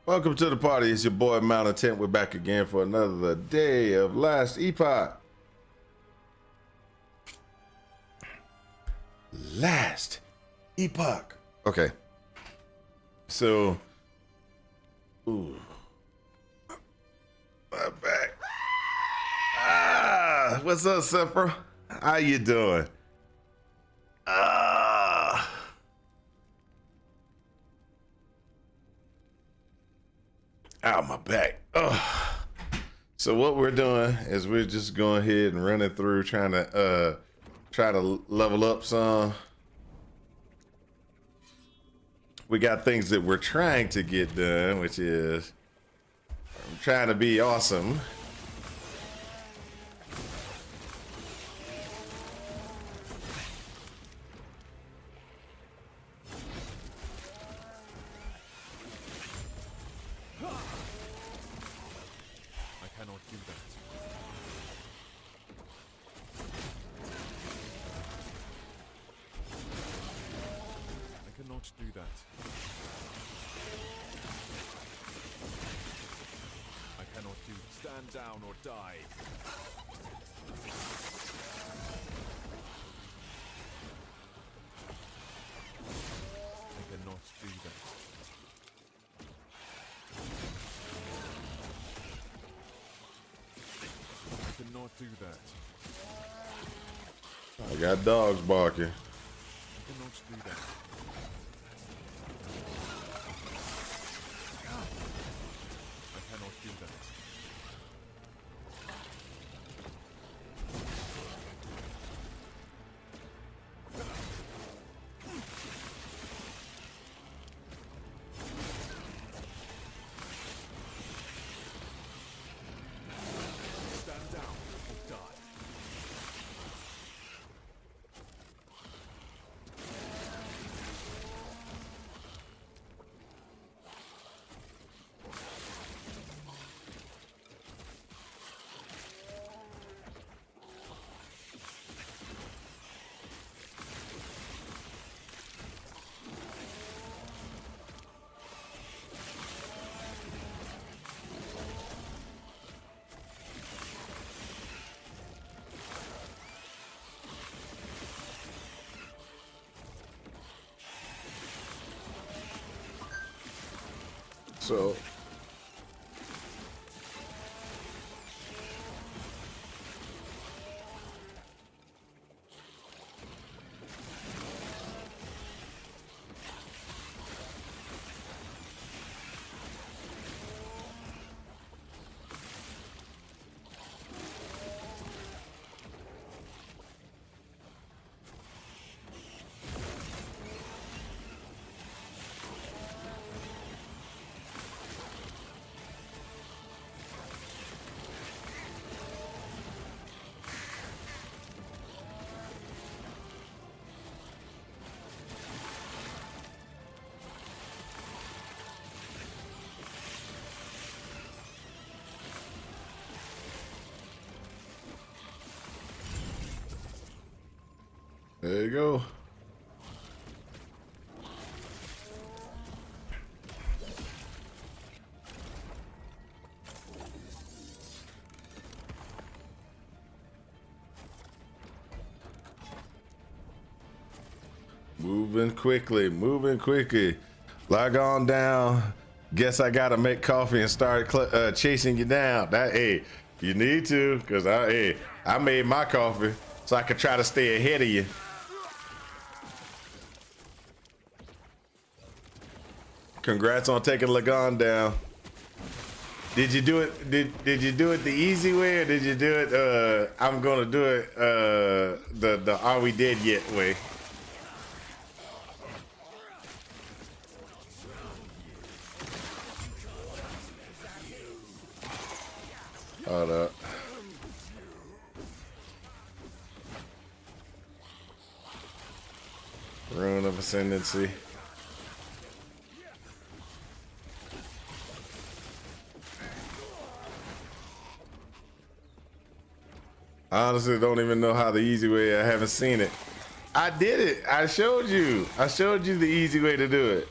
Welcome to the party. It's your boy Mountain Tent. We're back again for another day of Last Epoch. Last Epoch. Okay. So, ooh, my back. What's up, Sepra? How you doing? Ow, my back. Oh. So what we're doing is we're just going ahead and running through, trying to level up some. We got things that we're trying to get done, which is I'm trying to be awesome. Stand down or die. I cannot do that. I cannot do that. I got dogs barking. I cannot do that. I cannot do that. So there you go. Moving quickly. Log on down. Guess I gotta make coffee and start chasing you down. Hey, you need to, cause I made my coffee so I could try to stay ahead of you. Congrats on taking Lagon down. Did you do it? Did you do it the easy way, or did you do it? I'm gonna do it the are we dead yet way. Hold up. Rune of Ascendancy. I honestly don't even know how the easy way. I haven't seen it. I did it. I showed you. I showed you the easy way to do it.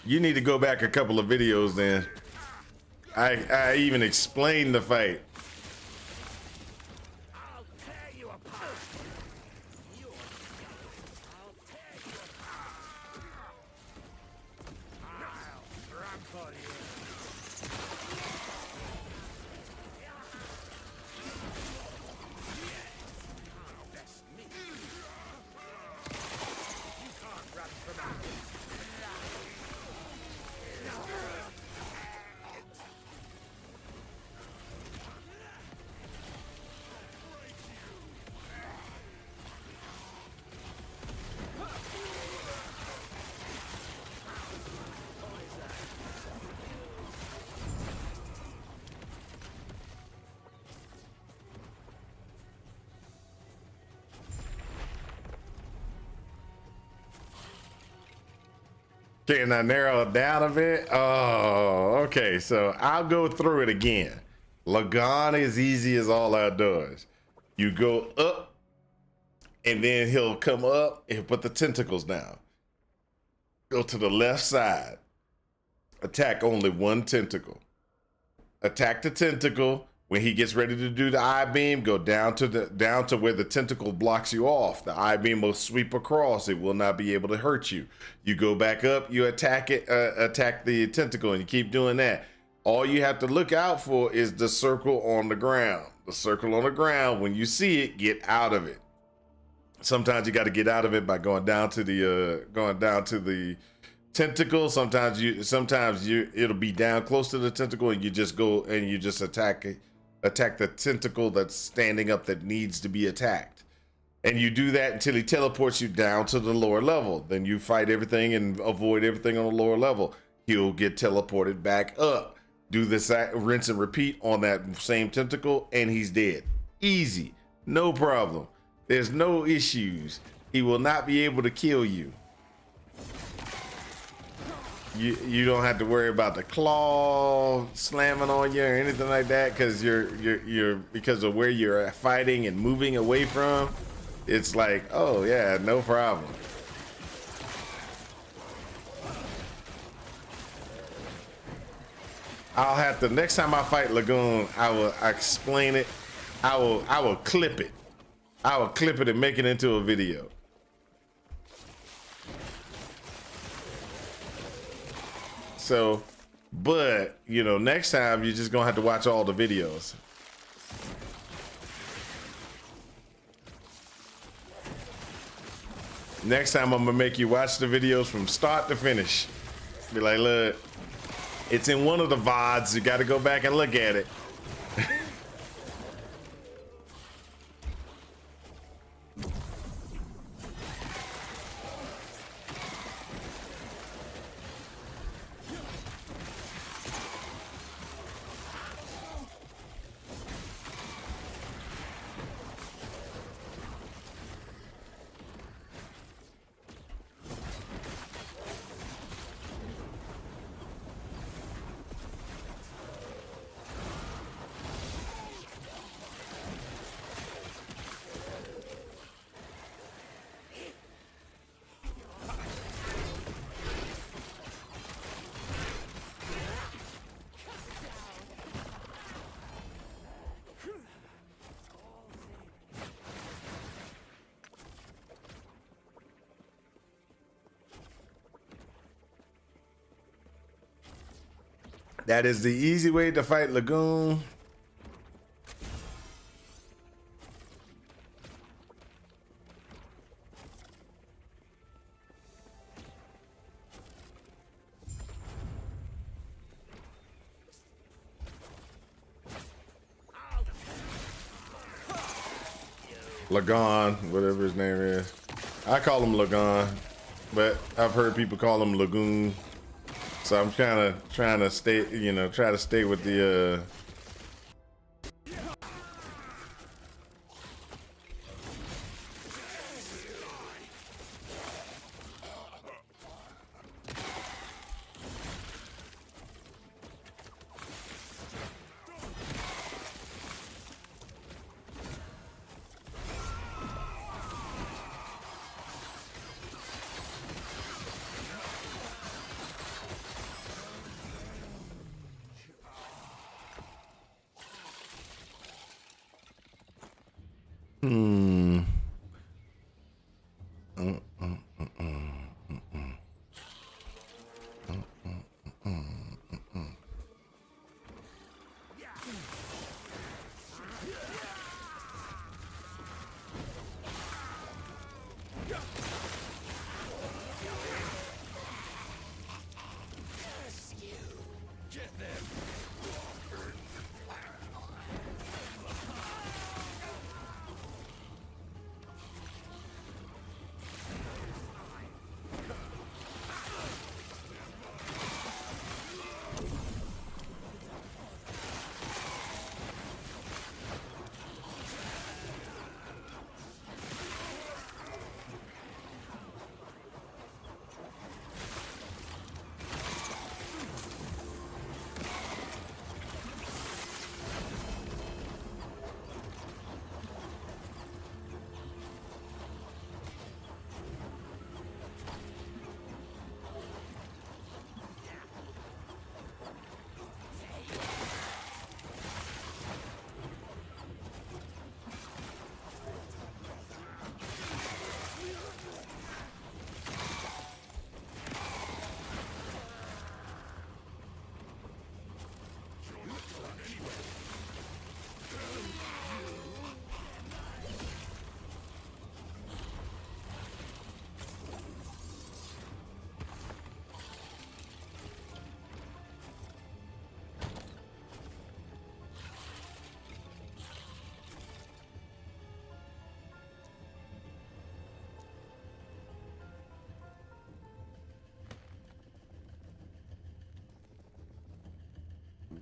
You need to go back a couple of videos then. I even explained the fight. I'll tear you apart. You. I'll tear you apart. I'll trample you. That's me. You can't run from me. Can I narrow it down a bit? Oh, okay. So I'll go through it again. Lagan is easy as all outdoors. You go up, and then he'll come up and he'll put the tentacles down. Go to the left side. Attack only one tentacle. Attack the tentacle. When he gets ready to do the I-beam, go down to where the tentacle blocks you off. The I-beam will sweep across. It will not be able to hurt you. You go back up, you attack it, attack the tentacle, and you keep doing that. All you have to look out for is the circle on the ground. The circle on the ground, when you see it, get out of it. Sometimes you got to get out of it by going down to the tentacle. Sometimes it'll be down close to the tentacle, and you just go and you just attack the tentacle that's standing up that needs to be attacked. And you do that until he teleports you down to the lower level. Then you fight everything and avoid everything on the lower level. He'll get teleported back up. Do this rinse and repeat on that same tentacle, and he's dead. Easy, no problem. There's no issues. He will not be able to kill you. You don't have to worry about the claw slamming on you or anything like that, because you're because of where you're fighting and moving away from. It's like, oh yeah, no problem. I'll have to, next time I fight Lagoon, I will explain it. I will clip it. I will clip it and make it into a video. So, but, you know, next time you're just gonna have to watch all the videos. Next time I'm gonna make you watch the videos from start to finish. Be like, look, it's in one of the VODs. You gotta go back and look at it. That is the easy way to fight Lagoon. Lagon, whatever his name is. I call him Lagon, but I've heard people call him Lagoon. So I'm kind of trying to stay, you know, try to stay with the Hmm.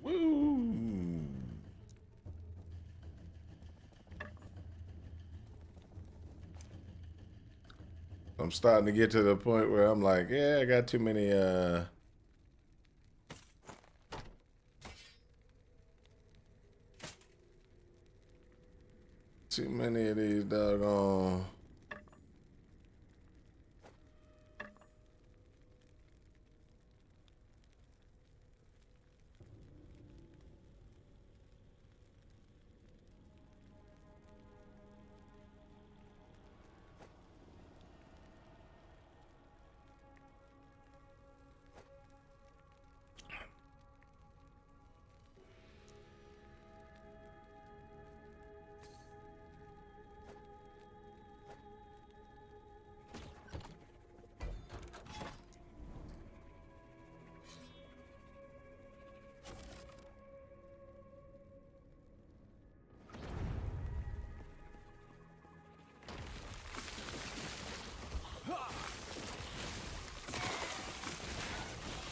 Woo! I'm starting to get to the point where I'm like, yeah, I got too many of these doggone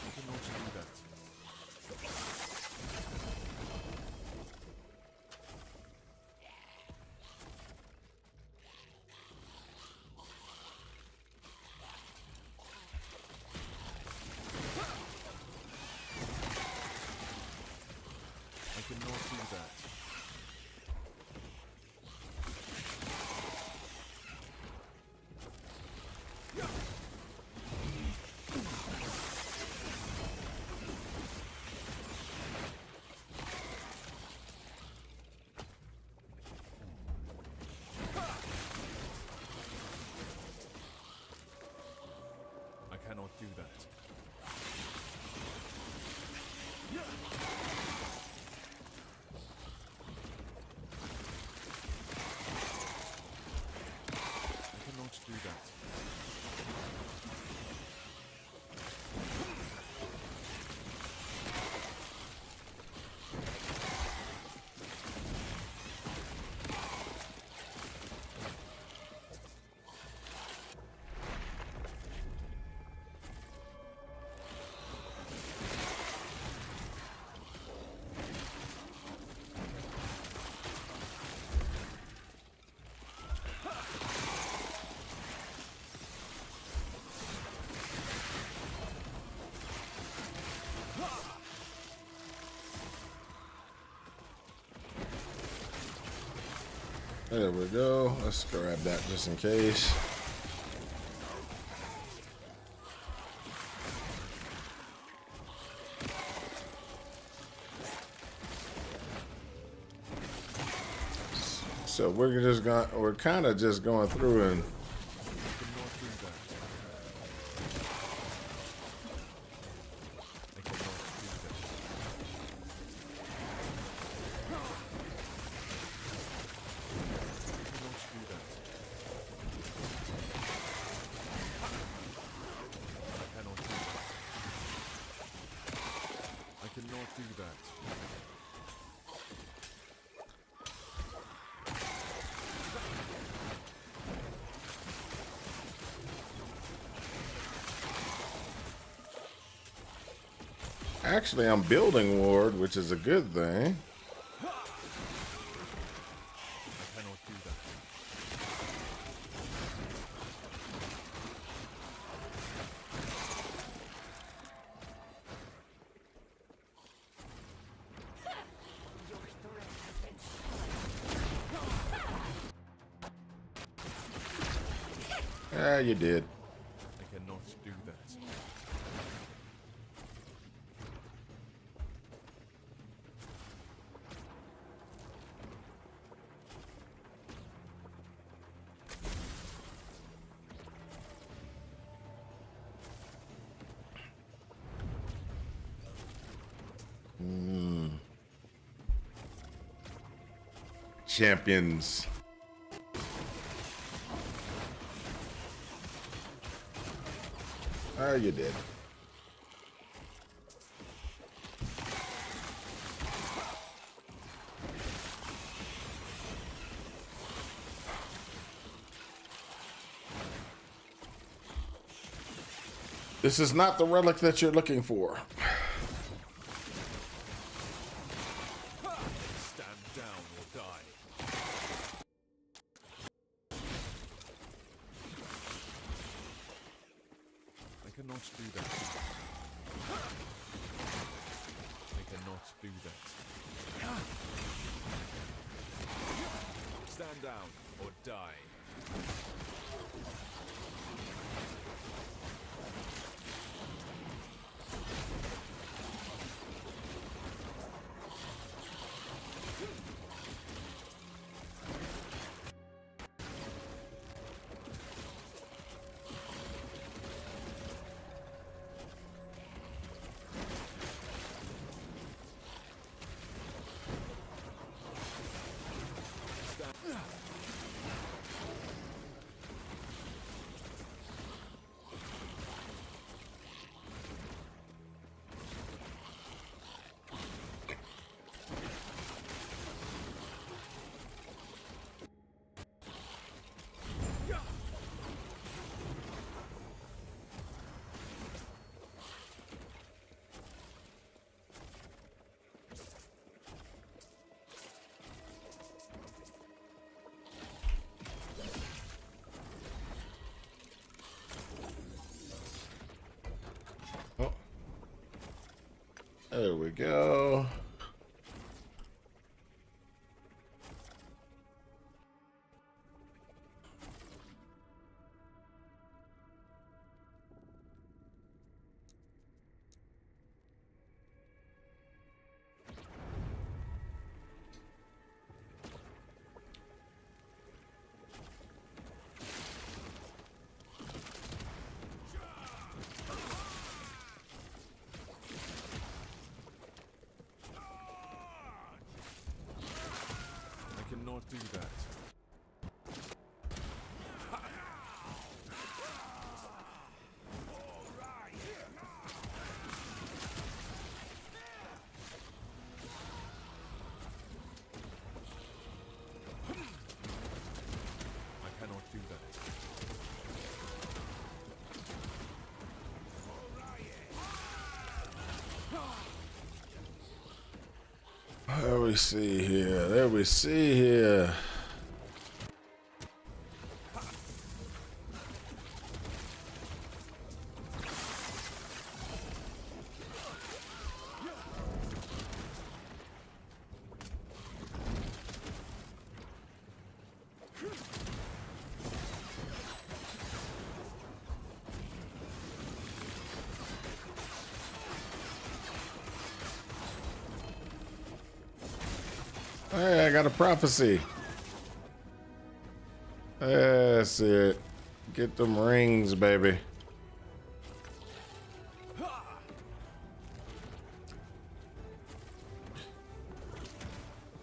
I cannot do that. I cannot do that. I cannot do that. I cannot do that. There we go. Let's grab that just in case. So So we're kind of just going through and I cannot do that. actually I'm building ward, which is a good thing. I cannot do that. Yeah, you did. I cannot do that. Champions. Oh, you did. This is not the relic that you're looking for. Stand down or die. I cannot do that. I cannot do that. Stand down or die. Oh. There we go. I cannot do that. I cannot do that. There we see here. There we see here. Hey, I got a prophecy. That's it. Get them rings, baby.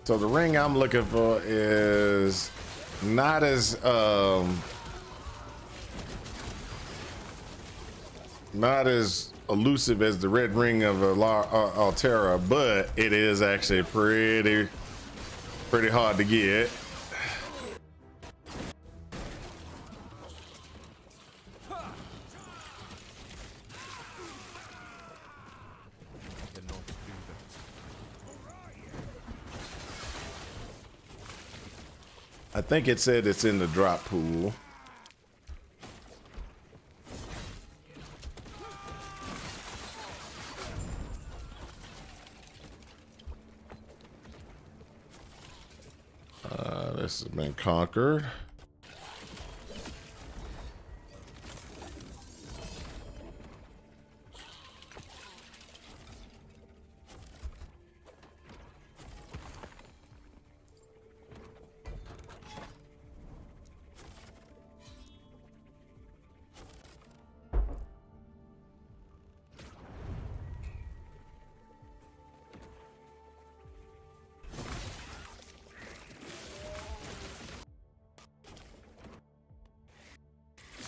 So the ring I'm looking for is not as elusive as the red ring of Altera, but it is actually pretty hard to get. Cannot do that. I think it said it's in the drop pool. This has been conquered.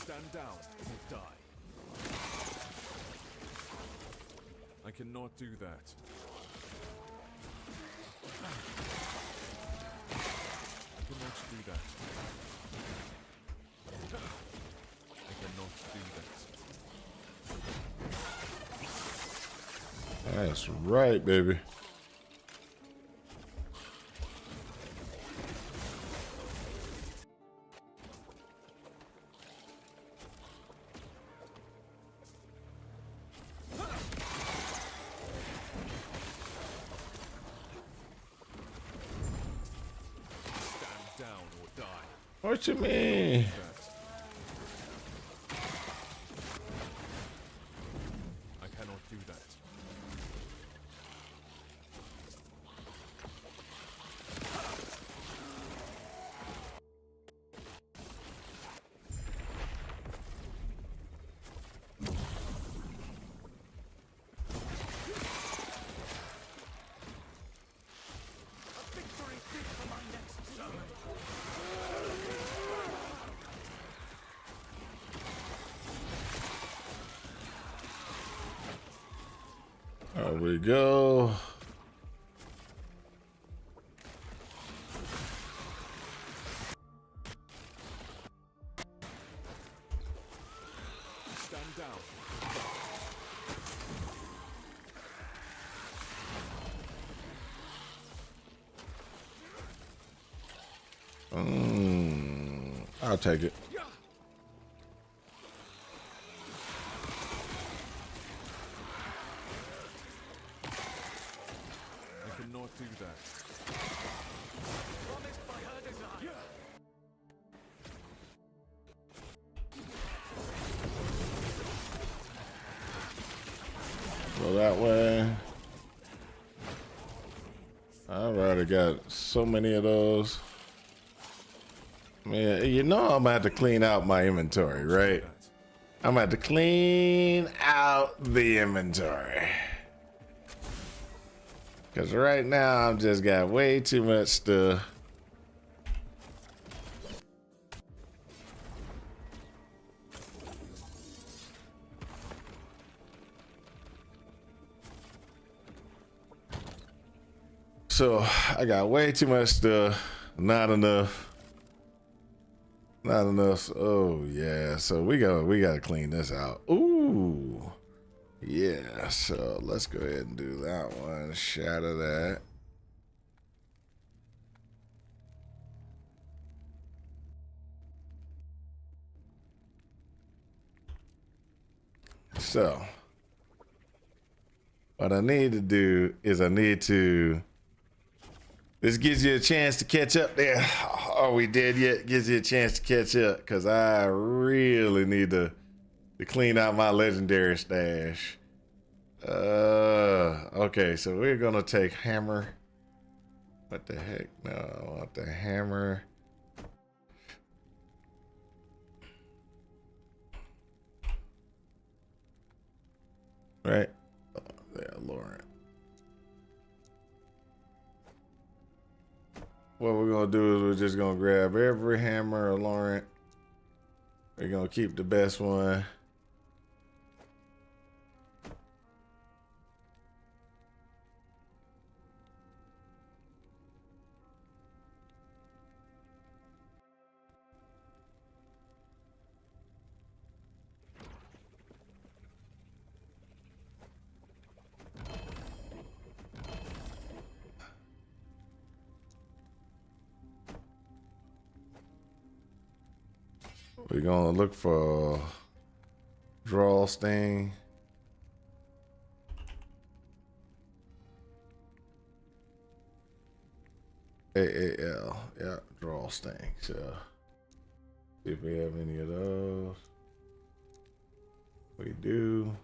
Stand down or die. I cannot do that. I cannot do that. I cannot do that. That's right, baby. Down or die. What you mean? I cannot do that. There we go. Stand down. I'll take it. I cannot do that. Promised by her desire. Go that way. I already got so many of those. Man, you know I'm gonna have to clean out my inventory, right? I'm gonna have to clean out the inventory. Cause right now I've just got way too much stuff. So I got way too much stuff, not enough. Not enough. Oh yeah. So we gotta clean this out. Ooh. Yeah. So let's go ahead and do that one. Shatter that. So what I need to do is this gives you a chance to catch up there. Are we dead yet? Gives you a chance to catch up because I really need to clean out my legendary stash. Okay, so we're gonna take hammer. What the heck? No, I want the hammer. right? Yeah, Lauren. What we're gonna do is we're just gonna grab every hammer of Laurent. We're gonna keep the best one. We're gonna look for draw sting. AAL, yeah, draw sting. So see if we have any of those. We do.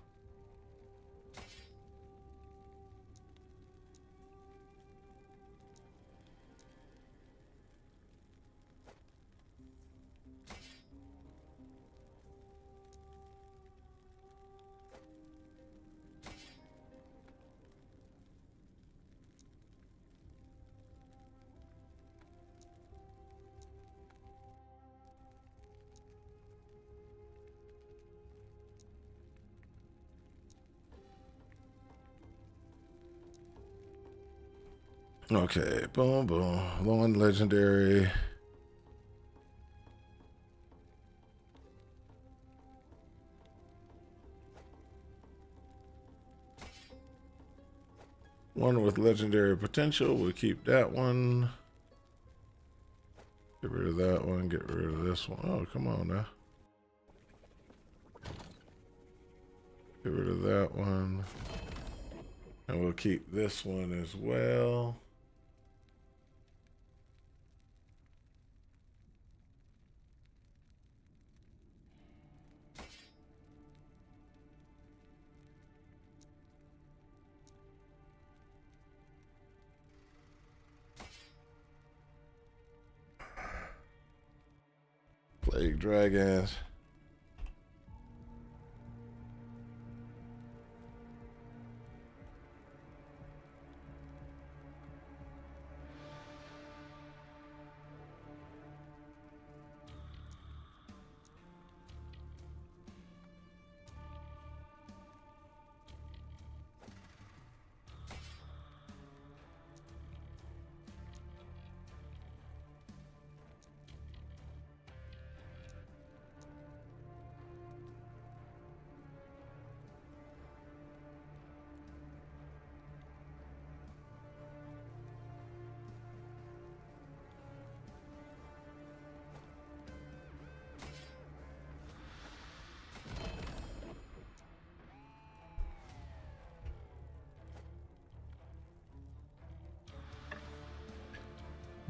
Okay, boom, boom. One legendary. One with legendary potential. We'll keep that one. Get rid of that one. Get rid of this one. Oh, come on now. Get rid of that one. And we'll keep this one as well. Plague dragons.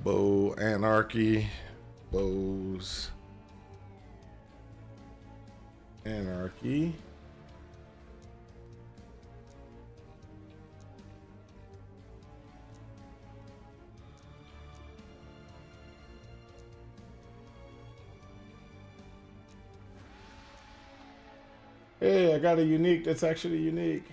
Bow anarchy. Bows. Anarchy. Hey, I got a unique that's actually unique.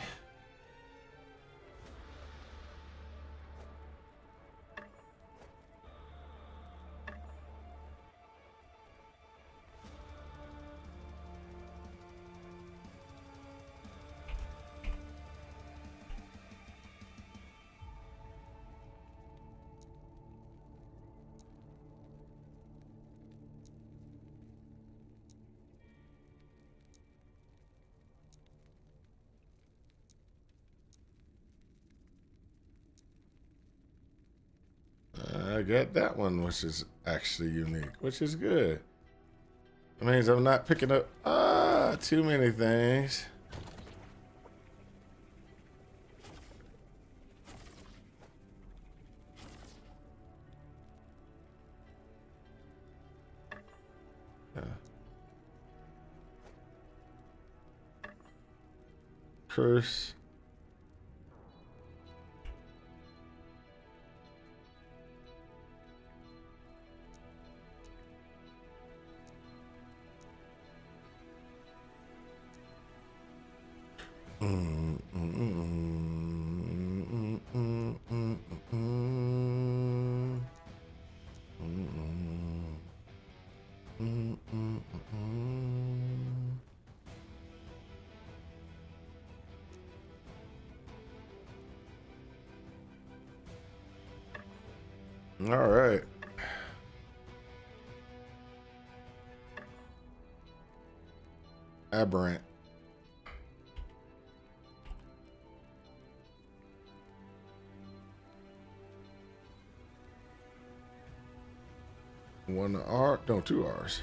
I got that one, which is actually unique, which is good. It means I'm not picking up too many things. Yeah. Curse. All right. Aberrant. One R, no, two R's.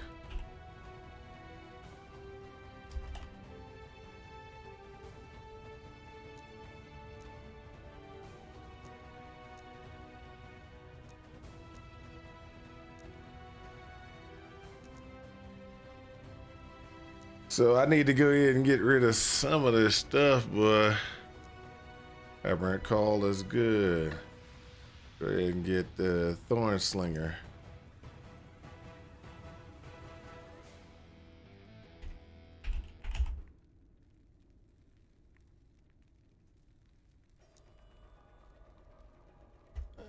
So I need to go ahead and get rid of some of this stuff, but Aberrant Call is good. Go ahead and get the Thorn Slinger.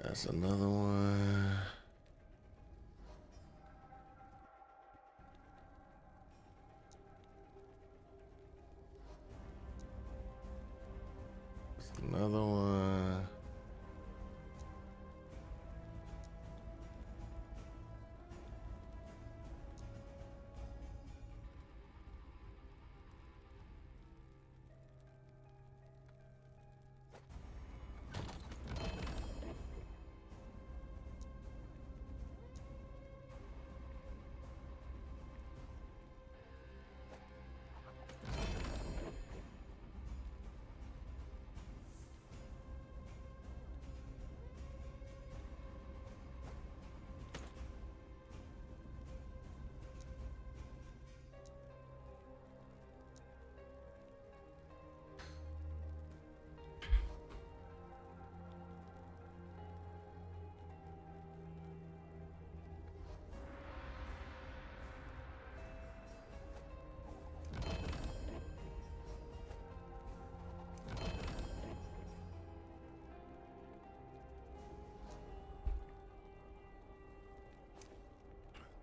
That's another one. That's another one.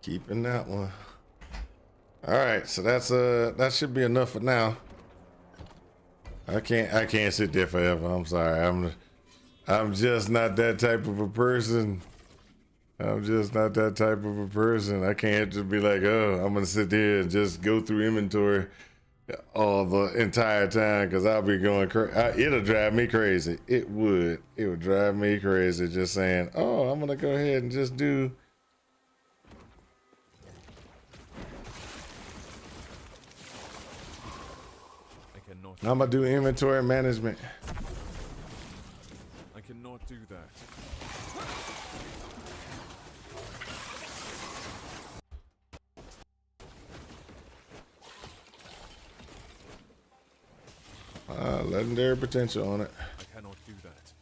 Keeping that one. All right, so that's that should be enough for now. I can't sit there forever. I'm sorry. I'm just not that type of a person. I'm just not that type of a person. I can't just be like, oh, I'm gonna sit there and just go through inventory all the entire time, because I'll be going crazy. It'll drive me crazy. It would drive me crazy just saying, oh, I'm gonna go ahead and just do. I'm gonna do inventory management. I cannot do that. Legendary potential on it. I cannot do that.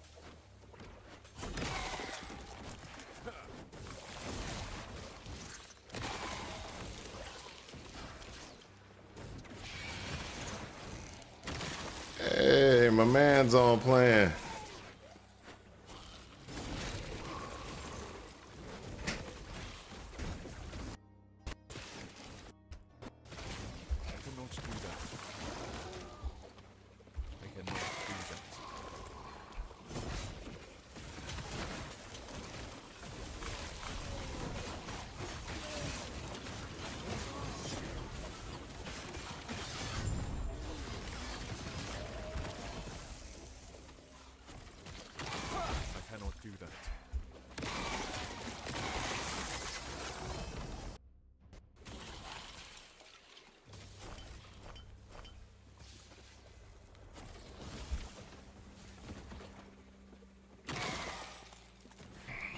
Hey, my man's on plan. I cannot do that. I cannot do that. I cannot do that.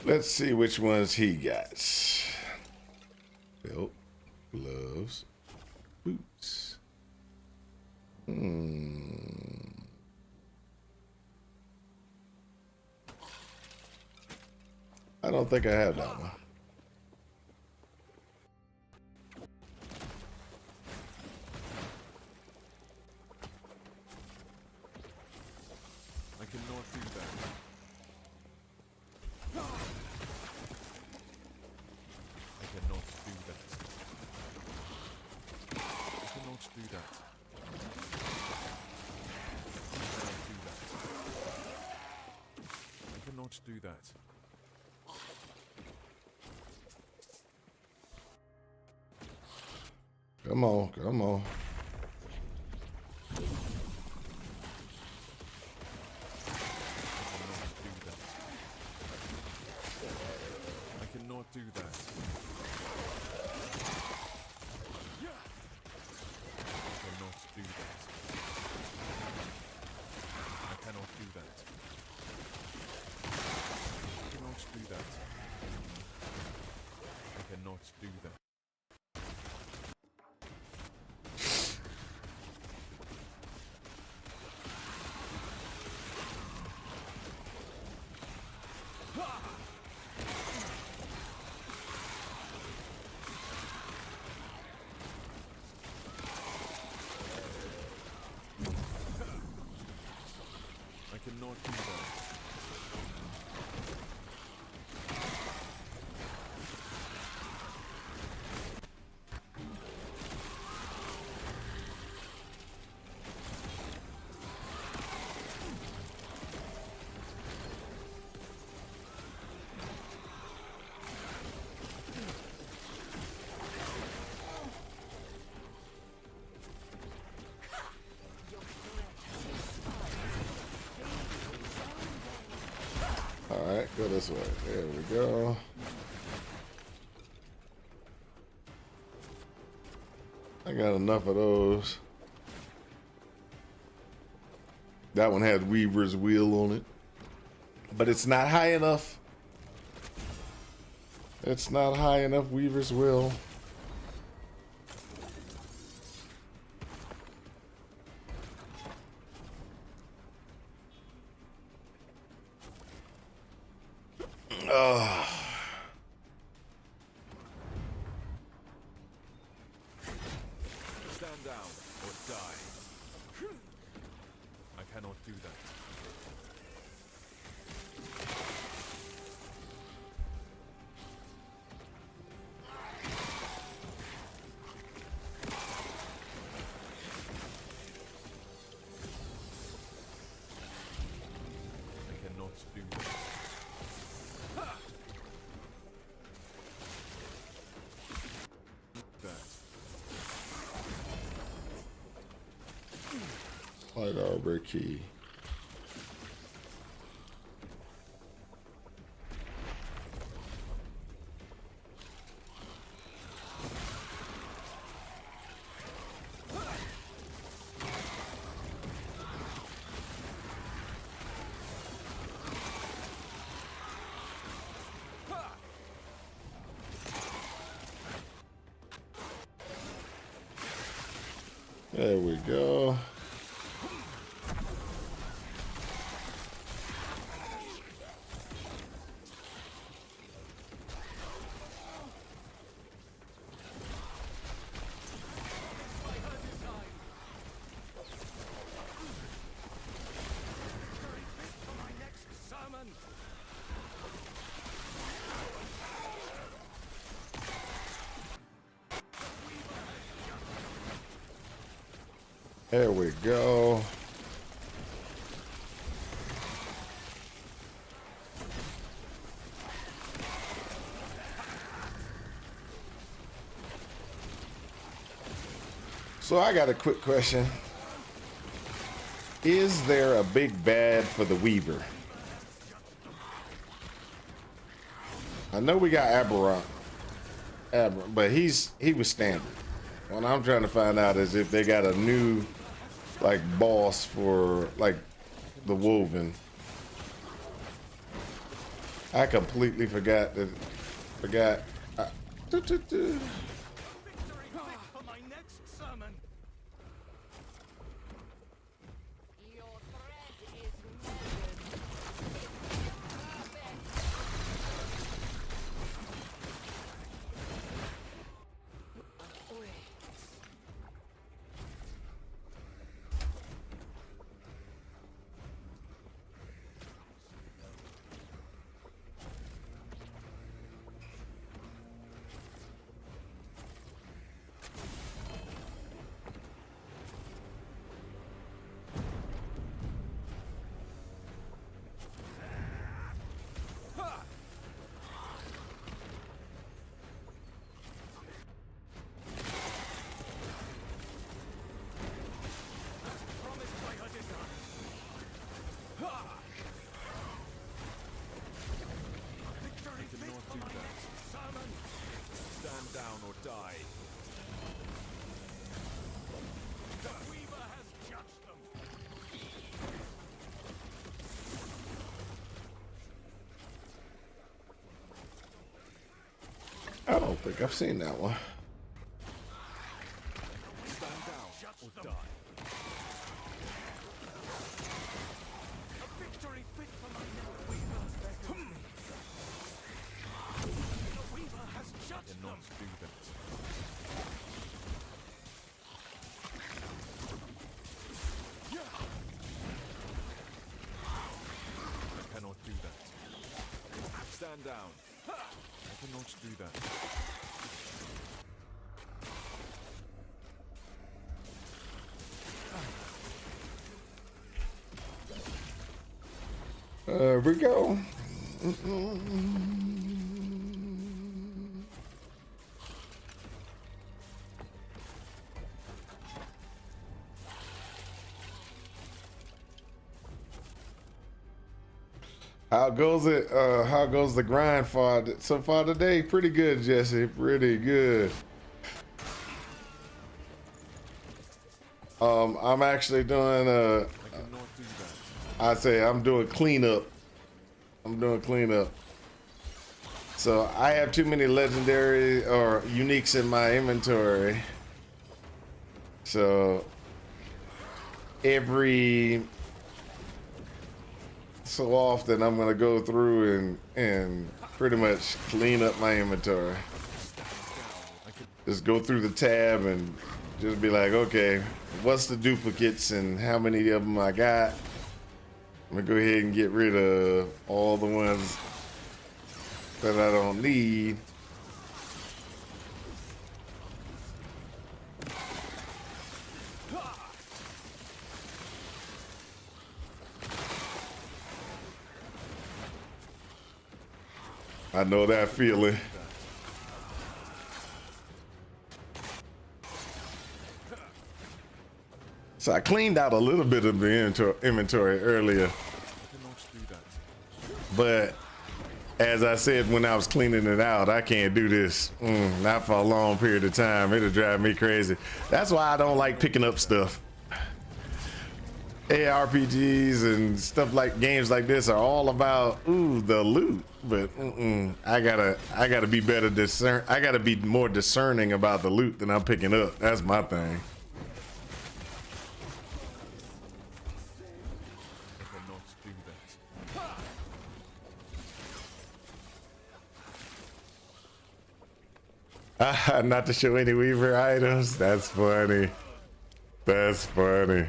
Let's see which ones he got. Belt, gloves, boots. I don't think I have that one. do that. Come on, come on. I cannot do that. I cannot do that. I cannot do that. I cannot do that. I cannot do that. All right, go this way. There we go. I got enough of those. That one had Weaver's wheel on it, but it's not high enough. It's not high enough, Weaver's wheel. Stand down or die. I cannot do that. I cannot do that. Light arbor key. There we go. There we go. So I got a quick question. Is there a big bad for the Weaver? I know we got Aberrant, but he was standard. What I'm trying to find out is if they got a new like boss for like the Woven. I completely forgot that. Victory for my next sermon. Your threat is measured. think I've seen that one. Stand down or die. A victory fit for my next Weaver. The Weaver has judged them. Cannot do that. I cannot do that. Stand down. I cannot do that. There we go. How goes it? How goes the grind so far today? Pretty good, Jesse. Pretty good. I'm actually doing I cannot do that. I say I'm doing cleanup. I'm doing cleanup. So I have too many legendary or uniques in my inventory. So every so often I'm gonna go through and pretty much clean up my inventory. Just go through the tab and just be like, okay, what's the duplicates and how many of them I got? I'm gonna go ahead and get rid of all the ones that I don't need. I know that feeling. So I cleaned out a little bit of the inventory earlier, I cannot do that. but as I said when I was cleaning it out, I can't do this. Not for a long period of time. It'll drive me crazy. That's why I don't like picking up stuff. ARPGs and stuff like games like this are all about the loot, but I gotta be better I gotta be more discerning about the loot than I'm picking up. That's my thing. I cannot do that. Not to show any Weaver items. That's funny. That's funny.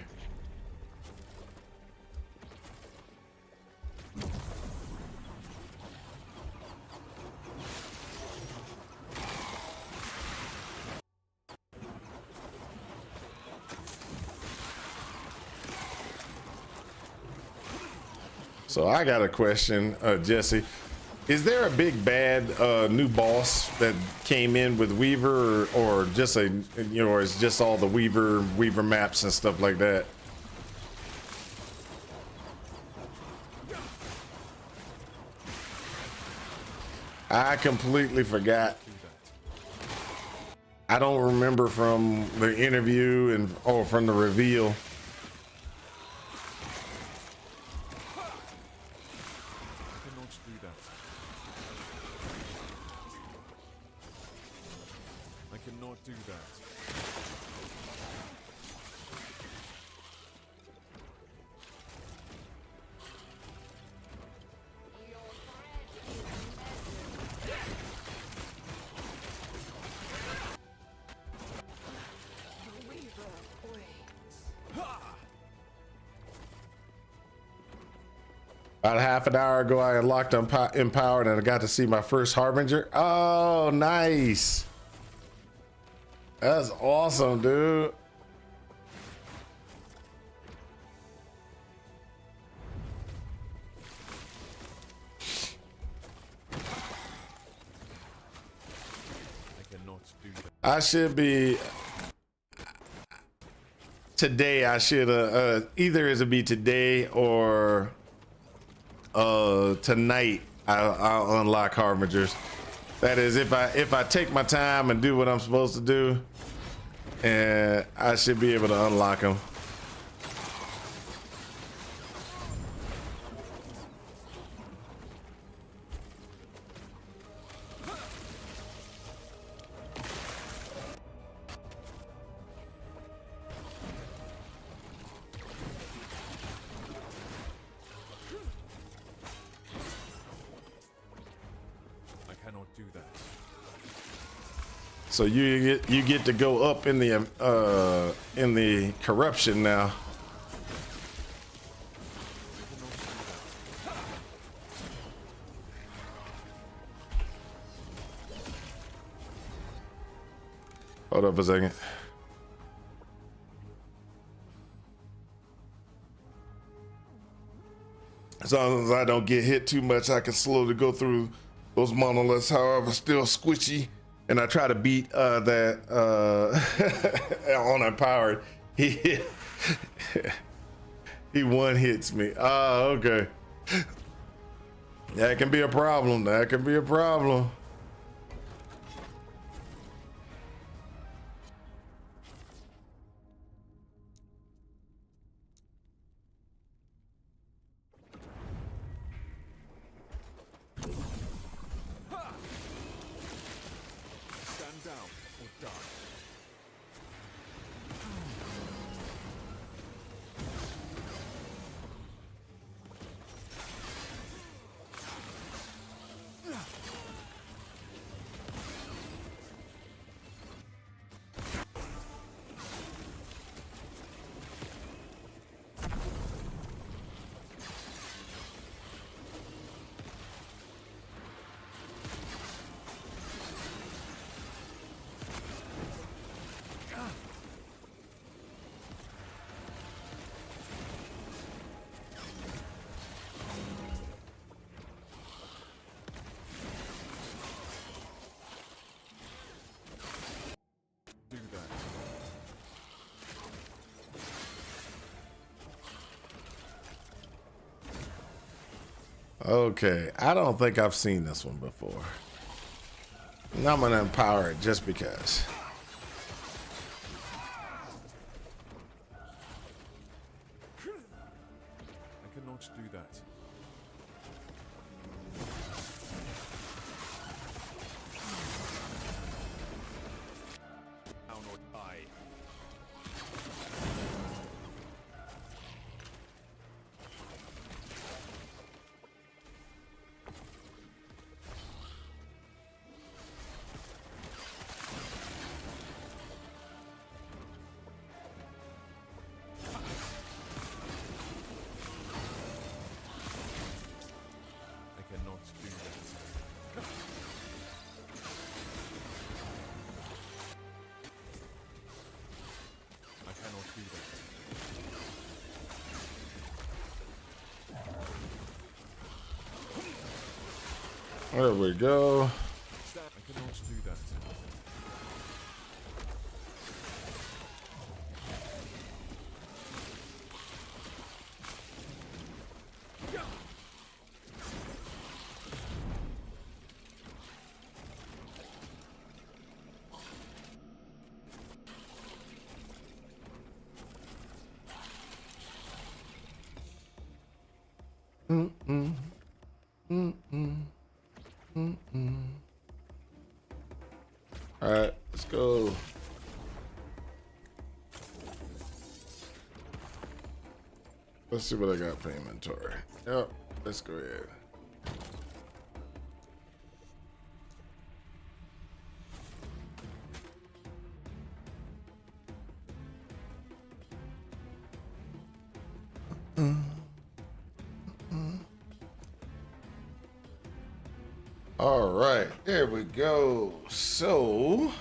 So I got a question, Jesse. Is there a big bad new boss that came in with Weaver, or just or it's just all the Weaver maps and stuff like that? I completely forgot. I don't remember from the interview or from the reveal. I cannot do that. Your thread is measured. The Weaver waits. About half an hour ago, I unlocked Empowered and I got to see my first Harbinger. Oh, nice. That's awesome, dude. I cannot do that. I should be today. I should either it'll be today or tonight. I'll unlock Harbingers. That is, if I take my time and do what I'm supposed to do, and I should be able to unlock them. So you get to go up in the corruption now. Hold up a second. As long as I don't get hit too much, I can slowly go through those monoliths. However, still squishy. And I try to beat that unempowered. He he one hits me. Oh, okay. That can be a problem. That can be a problem. Stand down or die. Do that. Okay, I don't think I've seen this one before. And I'm gonna empower it just because. I cannot do that. Down or die. I cannot do that. I cannot do that. There we go. I cannot do that. All right, let's go. Let's see what I got for inventory. Yep, let's go ahead. All right, there we go. So,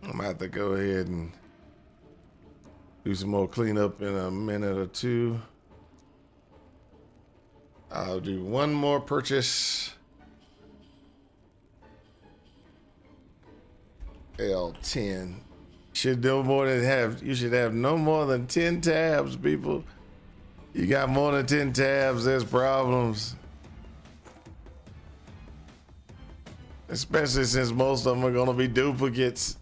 I'm gonna have to go ahead and do some more cleanup in a minute or two. I'll do one more purchase. L10. Should no more than have. You should have no more than 10 tabs, people. You got more than 10 tabs, there's problems. Especially since most of them are gonna be duplicates.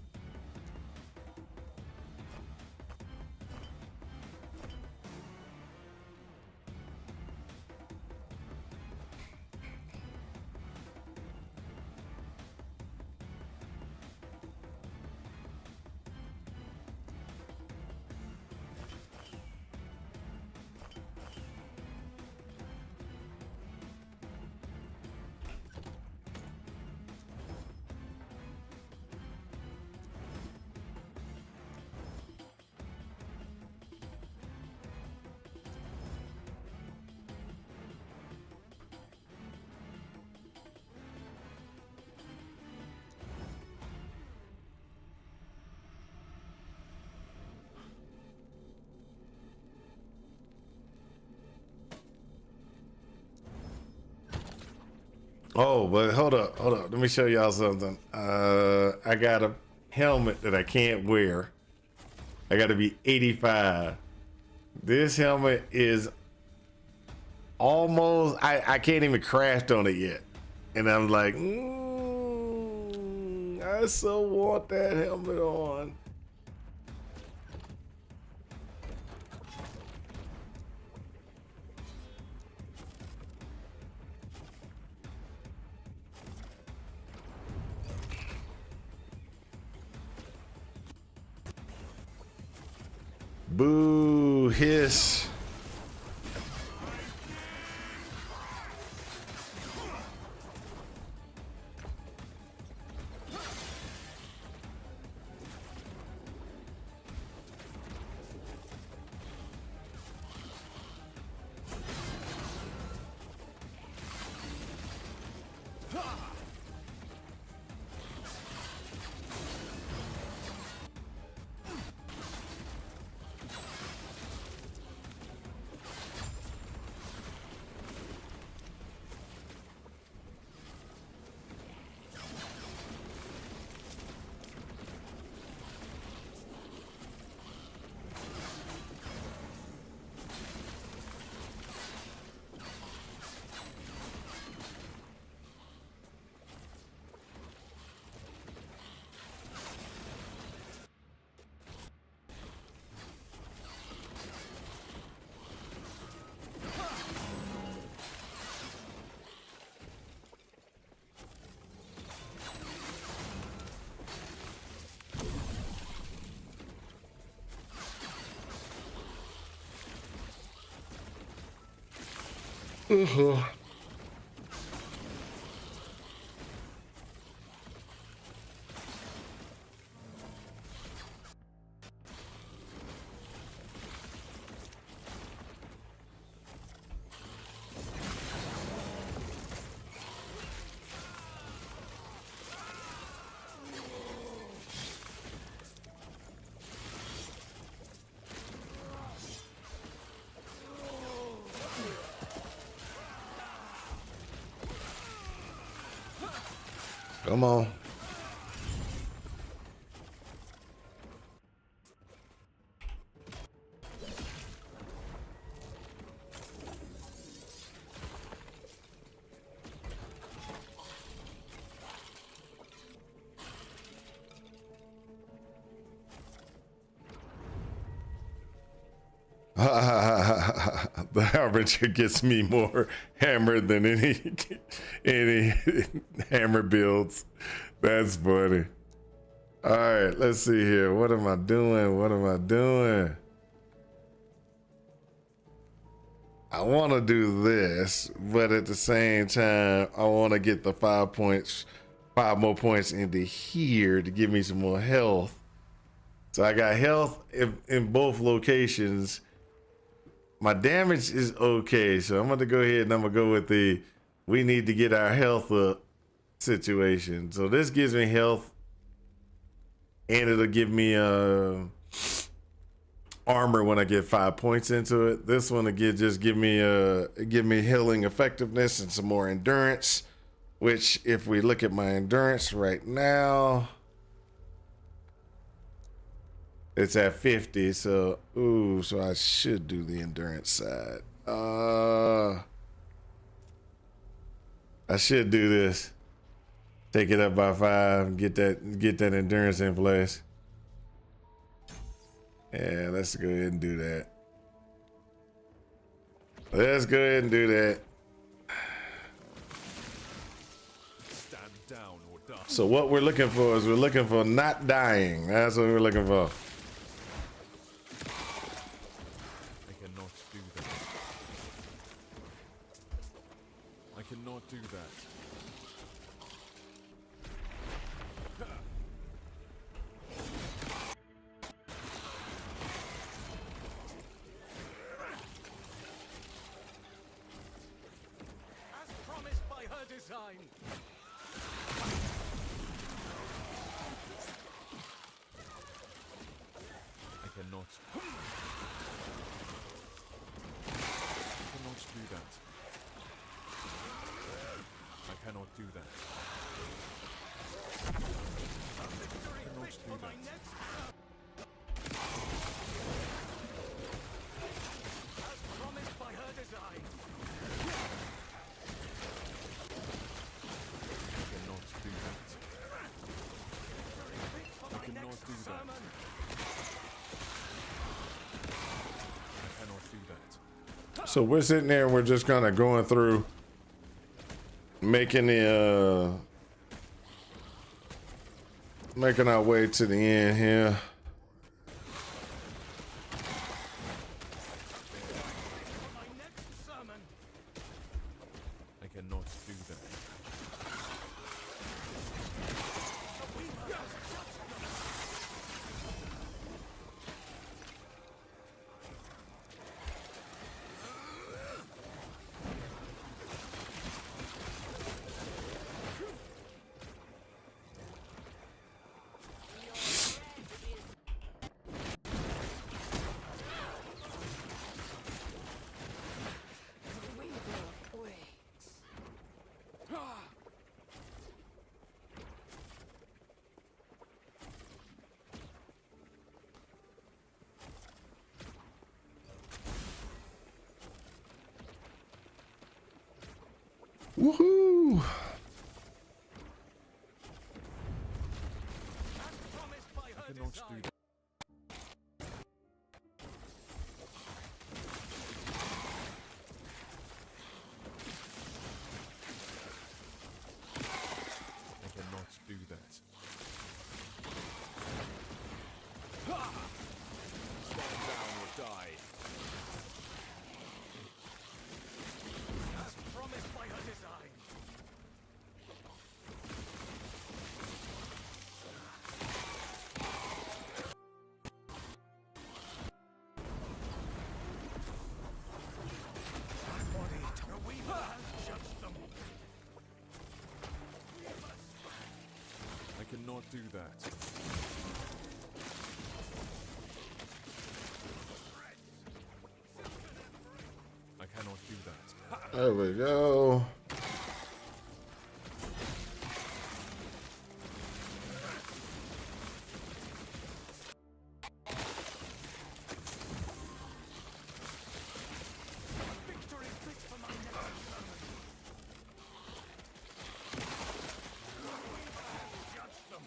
Oh, but hold up. Let me show y'all something. I got a helmet that I can't wear. I got to be 85. This helmet is almost, I can't even craft on it yet. And I'm like, I so want that helmet on. Boo, hiss. Come on. The Harbinger gets me more hammered than any hammer builds. That's funny. All right, let's see here. What am I doing? What am I doing? I want to do this, but at the same time, I want to get the 5 more points into here to give me some more health. So I got health in both locations. My damage is okay, so I'm gonna go ahead and I'm gonna go with the we need to get our health up situation. So this gives me health, and it'll give me armor when I get 5 points into it. This one again just give me healing effectiveness and some more endurance. Which, if we look at my endurance right now, it's at 50, so so I should do the endurance side. I should do this. Take it up by 5, get that endurance in place. Yeah, let's go ahead and do that. Let's go ahead and do that. Stand down or die. So what we're looking for is we're looking for not dying. That's what we're looking for. I cannot do that. I cannot do that. As promised by her design. I cannot. I cannot do that. I cannot do that. Victory cannot fit do for my that. next as promised by her design. I cannot do that. Victory fit for my cannot next do that. sermon. I cannot do that. So we're sitting there and we're just kind of going through making making our way to the end here. For my next sermon. I cannot do that. The Weaver waits. Woohoo! As promised by I her cannot design. do that. I cannot do that. Stand down or die. As promised by her design. The Weaver has judged them. I cannot do that. I cannot do that. There we go. Victory fit for my next sermon. Judge them.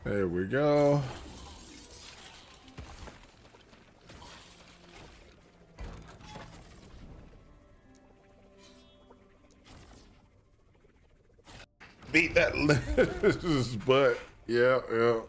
There we go. Beat that list, but yeah, yeah.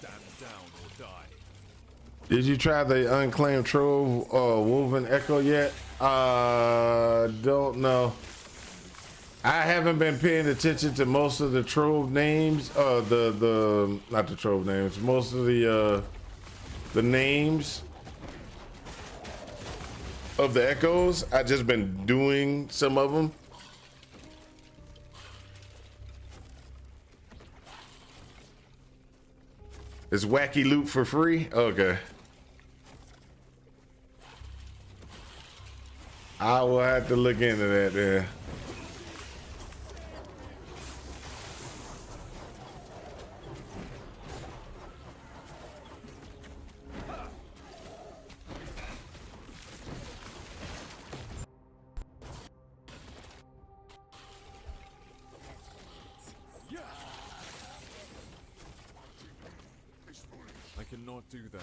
Stand down or die. Did you try the unclaimed trove woven echo yet? Don't know. I haven't been paying attention to most of the trove names. The not the trove names. Most of the names of the echoes. I just been doing some of them. Is wacky loot for free? Okay. I will have to look into that there. I cannot do that.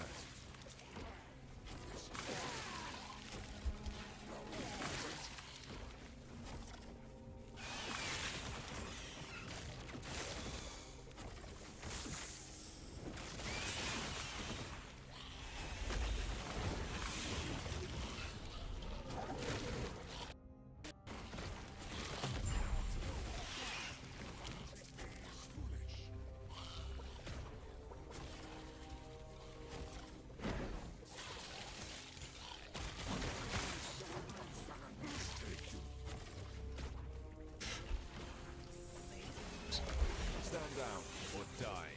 Stand down or die.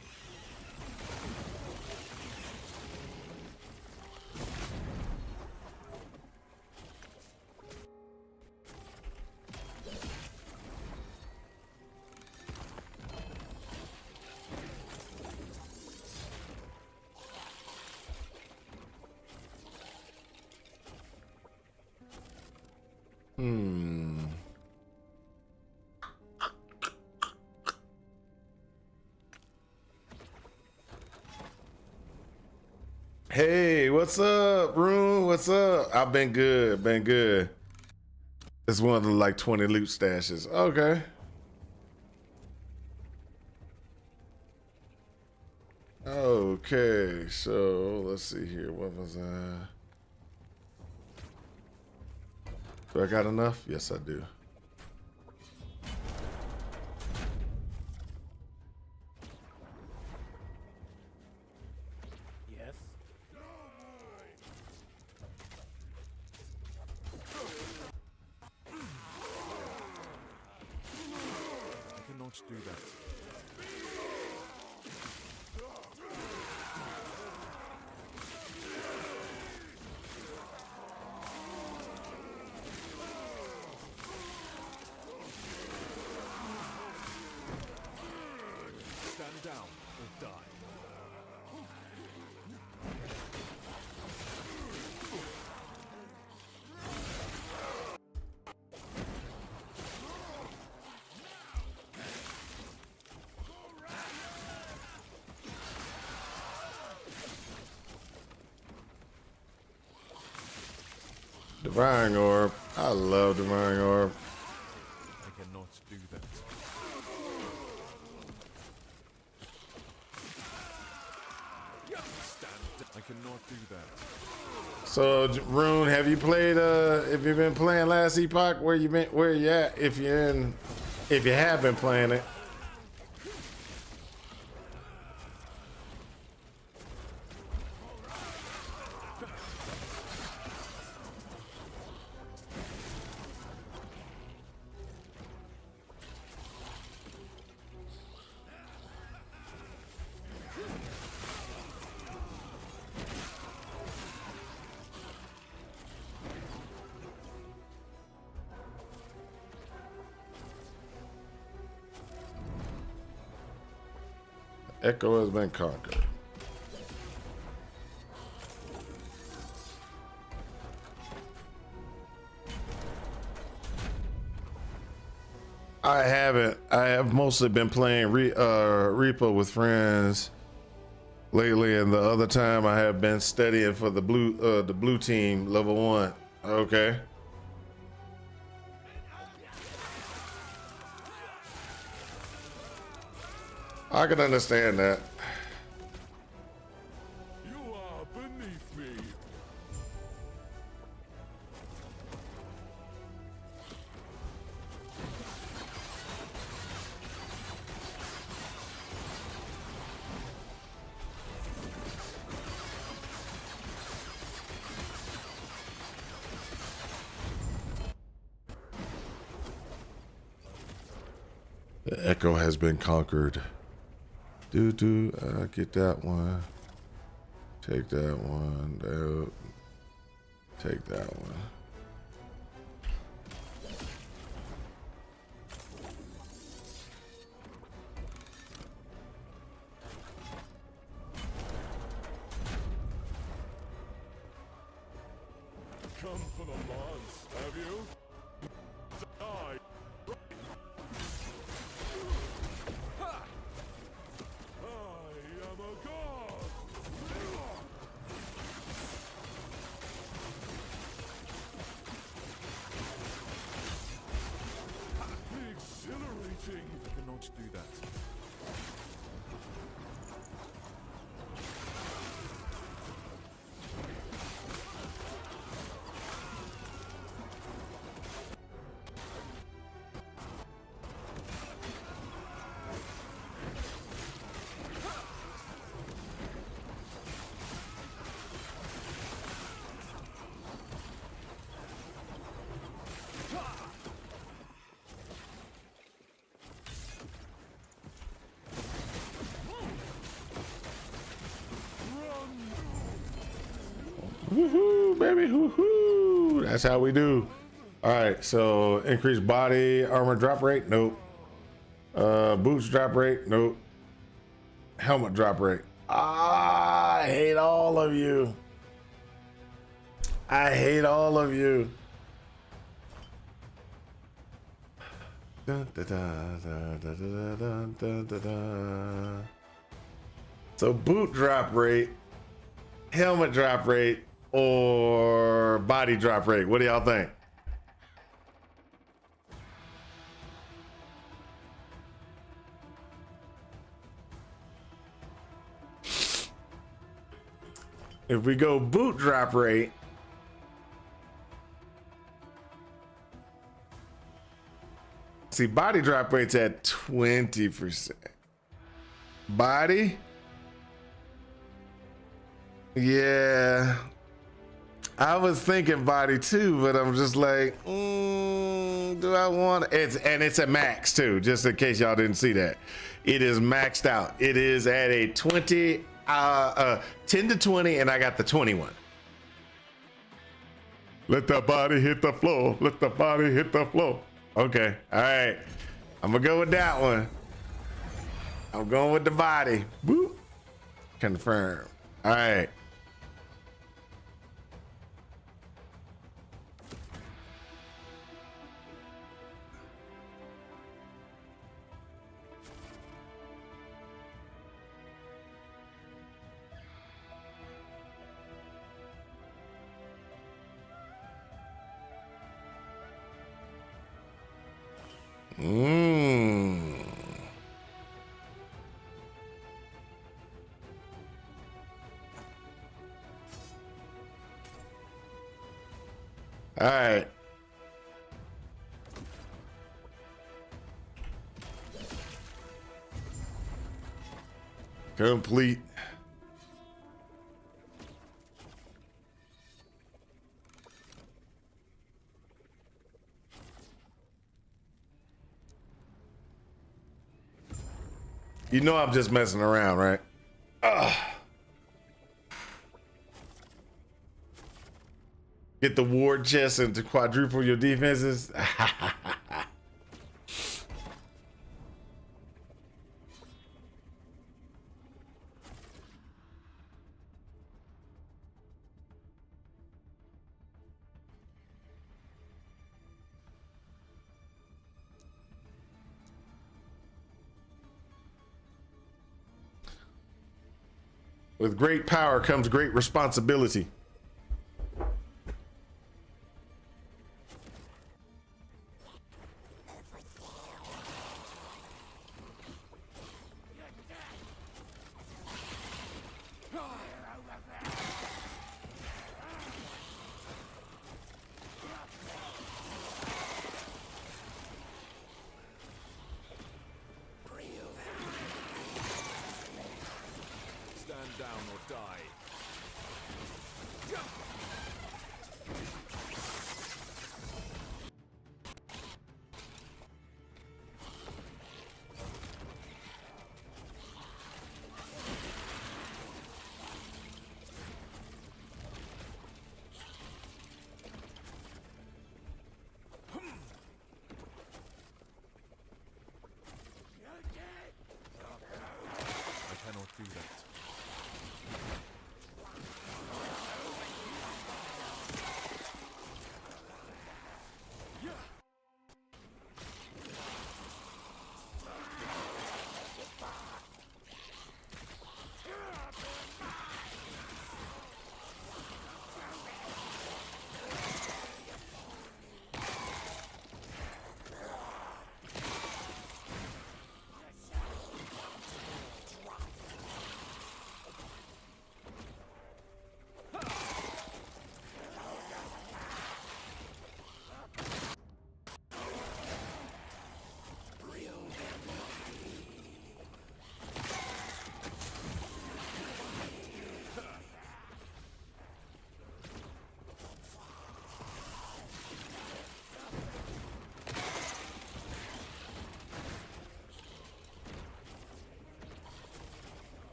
Hey, what's up, Rune? What's up? I've been good, been good. It's one of the like 20 loot stashes. Okay. Okay, so let's see here. What was I? Do I got enough? Yes, I do. Yes. I cannot do that. Stand down or die. Divine Orb. I love Divine Orb. I cannot do that. I cannot do that. So, Rune, have you played? If you've been playing last Epoch, where you been? Where you at? If you have been playing it. Echo has been conquered. I haven't. I have mostly been playing Repo with friends lately, and the other time I have been studying for the blue team level 1. Okay. I can understand that. You are beneath me. The echo has been conquered. Get that one. Take that one. Nope. Take that one. Come for the lance, have you? Die. Ha! I am a god. Exhilarating. I cannot do that. Woohoo, baby, woohoo. That's how we do. All right, so increased body armor drop rate, nope. Boots drop rate, nope. Helmet drop rate. I hate all of you. I hate all of you. Dun, da, da, da, da, da, da, da, da, da. So boot drop rate, helmet drop rate, or body drop rate? What do y'all think? If we go boot drop rate, see, body drop rate's at 20%. Body? Yeah. I was thinking body too, but I'm just like, do I want it? It's a max too, just in case y'all didn't see that. It is maxed out. It is at a 10 to 20, and I got the 21. Let the body hit the floor. Let the body hit the floor. Okay, all right. I'm gonna go with that one. I'm going with the body. Woo. Confirm. All right. All right. Complete. You know I'm just messing around, right? Ugh. Get the ward chest and to quadruple your defenses. With great power comes great responsibility. Stand down or die.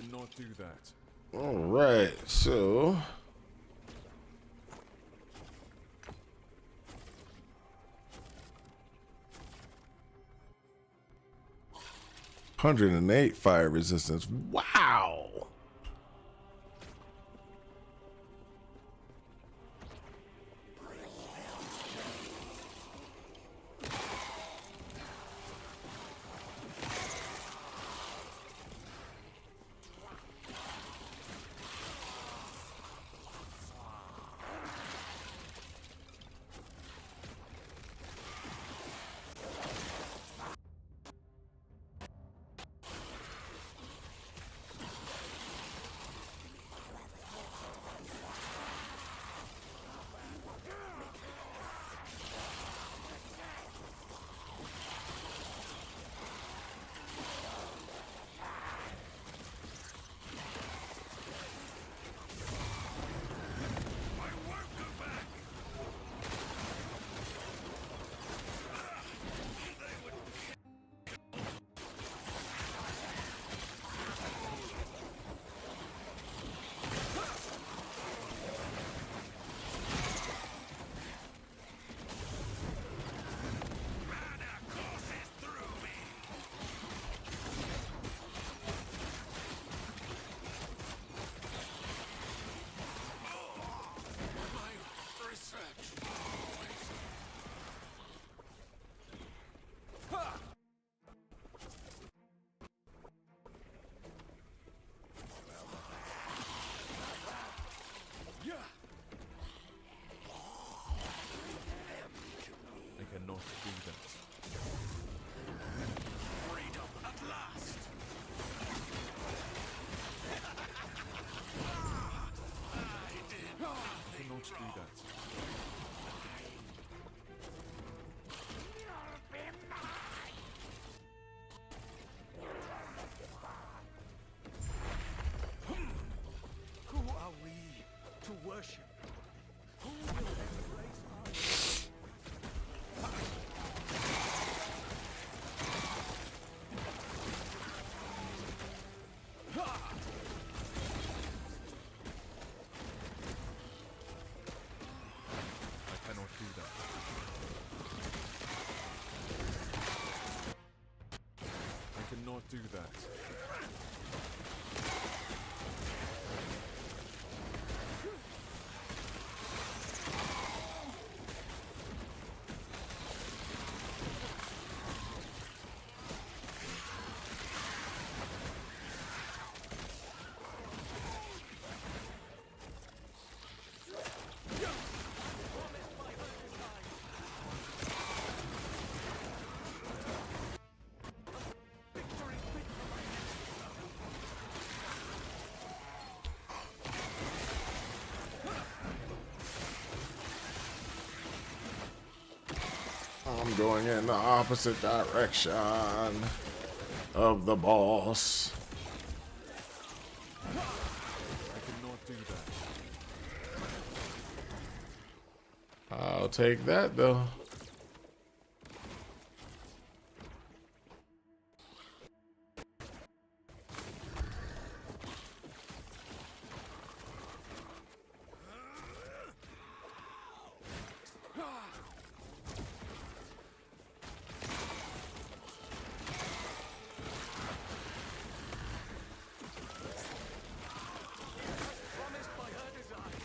cannot do that. All right, so. $108 fire resistance. Wow. I cannot do that. Freedom at last. I cannot do that. Who are we to worship? Who will embrace I cannot do that. I cannot do that. I'm going in the opposite direction of the boss. I cannot do that. I'll take that though. promised by her design?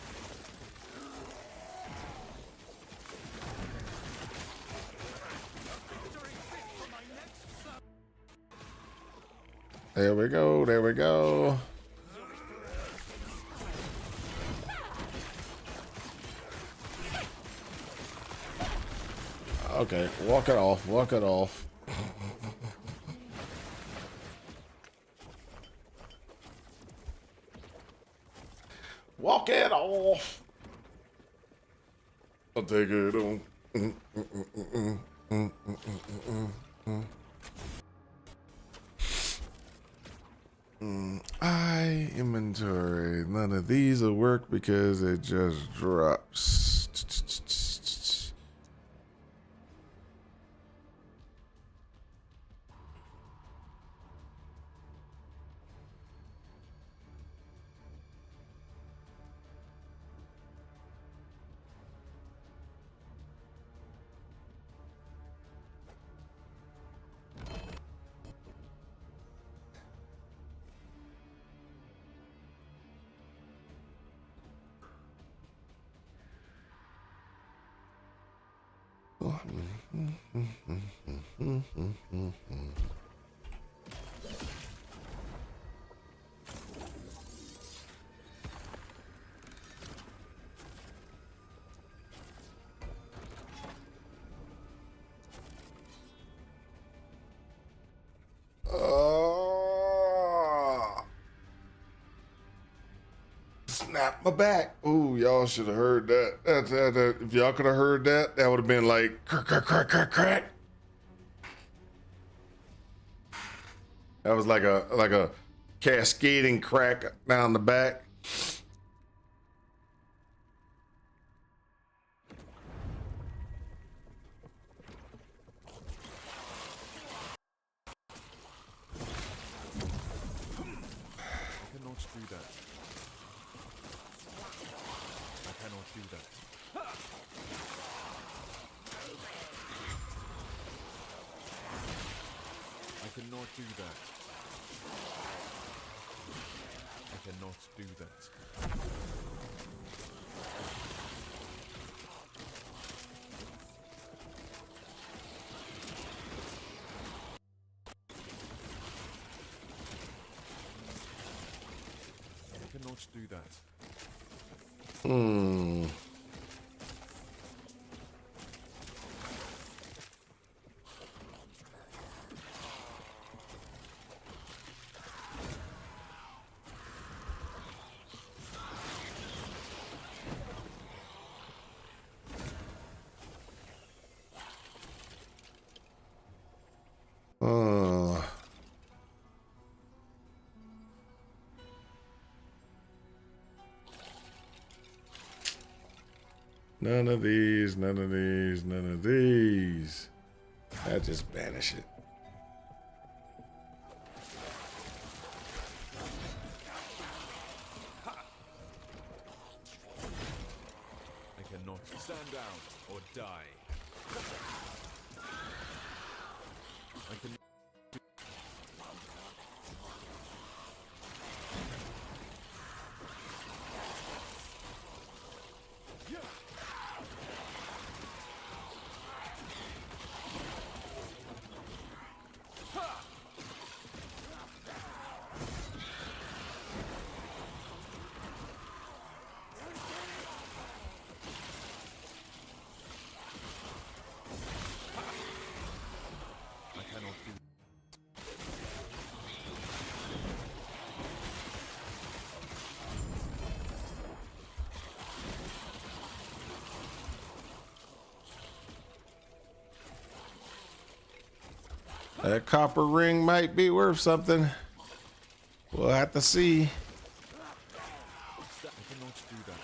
A victory fit for my next son. There we go. There we go. Okay, walk it off. Walk it off. Walk it off. I'll take it on. I inventory. None of these will work because it just drops. Snap my back. Ooh, y'all should have heard that. If y'all could have heard that, that would have been like crack, crack, crack, crack, crack. That was like a cascading crack down the back. I cannot do that. I cannot do that. I cannot do that. I cannot do that. I cannot do that. Hmm. None of these, none of these, none of these. I just banish it. I cannot stand down or die. I can. I cannot do. That copper ring might be worth something. We'll have to see. I cannot do that.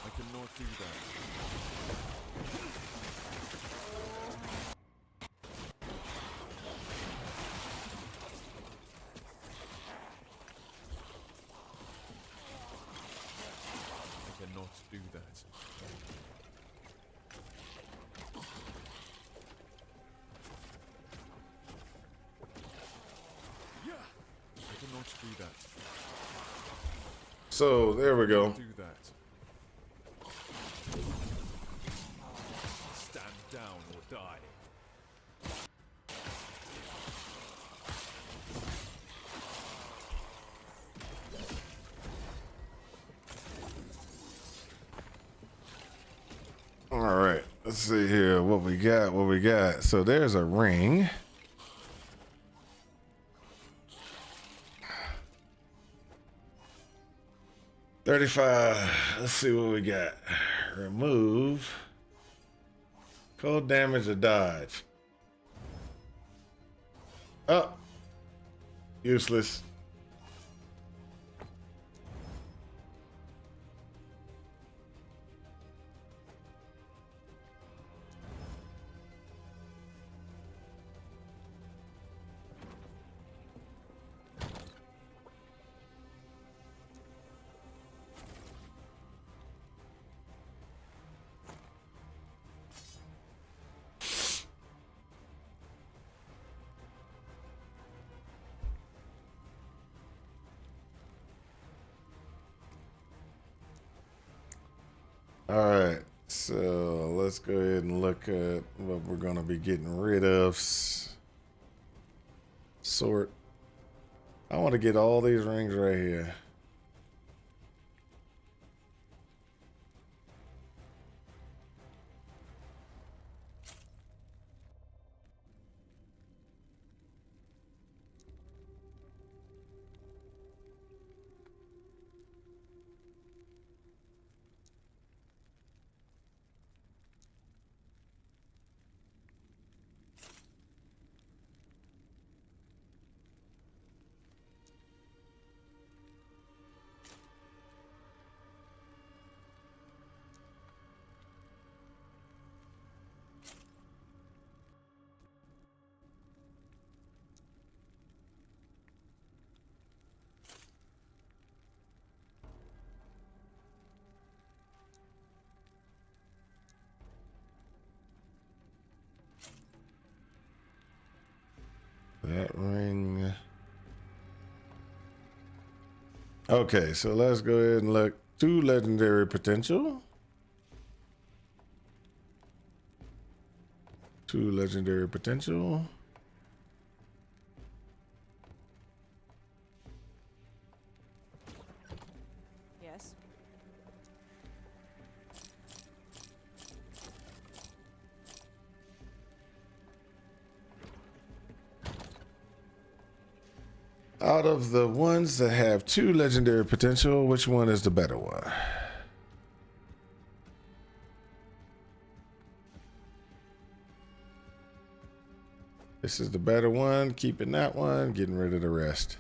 I cannot do that. I cannot do that. I cannot do that. So there we go. Do that. Stand down or die. All right, let's see here what we got. What we got. So there's a ring. $35. Let's see what we got. Remove. Cold damage or dodge. Oh. Useless. All right. so let's go ahead and look at what we're gonna be getting rid of. Sort. I want to get all these rings right here. That ring. Okay, so let's go ahead and look. 2 legendary potential. 2 legendary potential. Yes. Out of the ones that have 2 legendary potential, which one is the better one? This is the better one. Keeping that one, getting rid of the rest.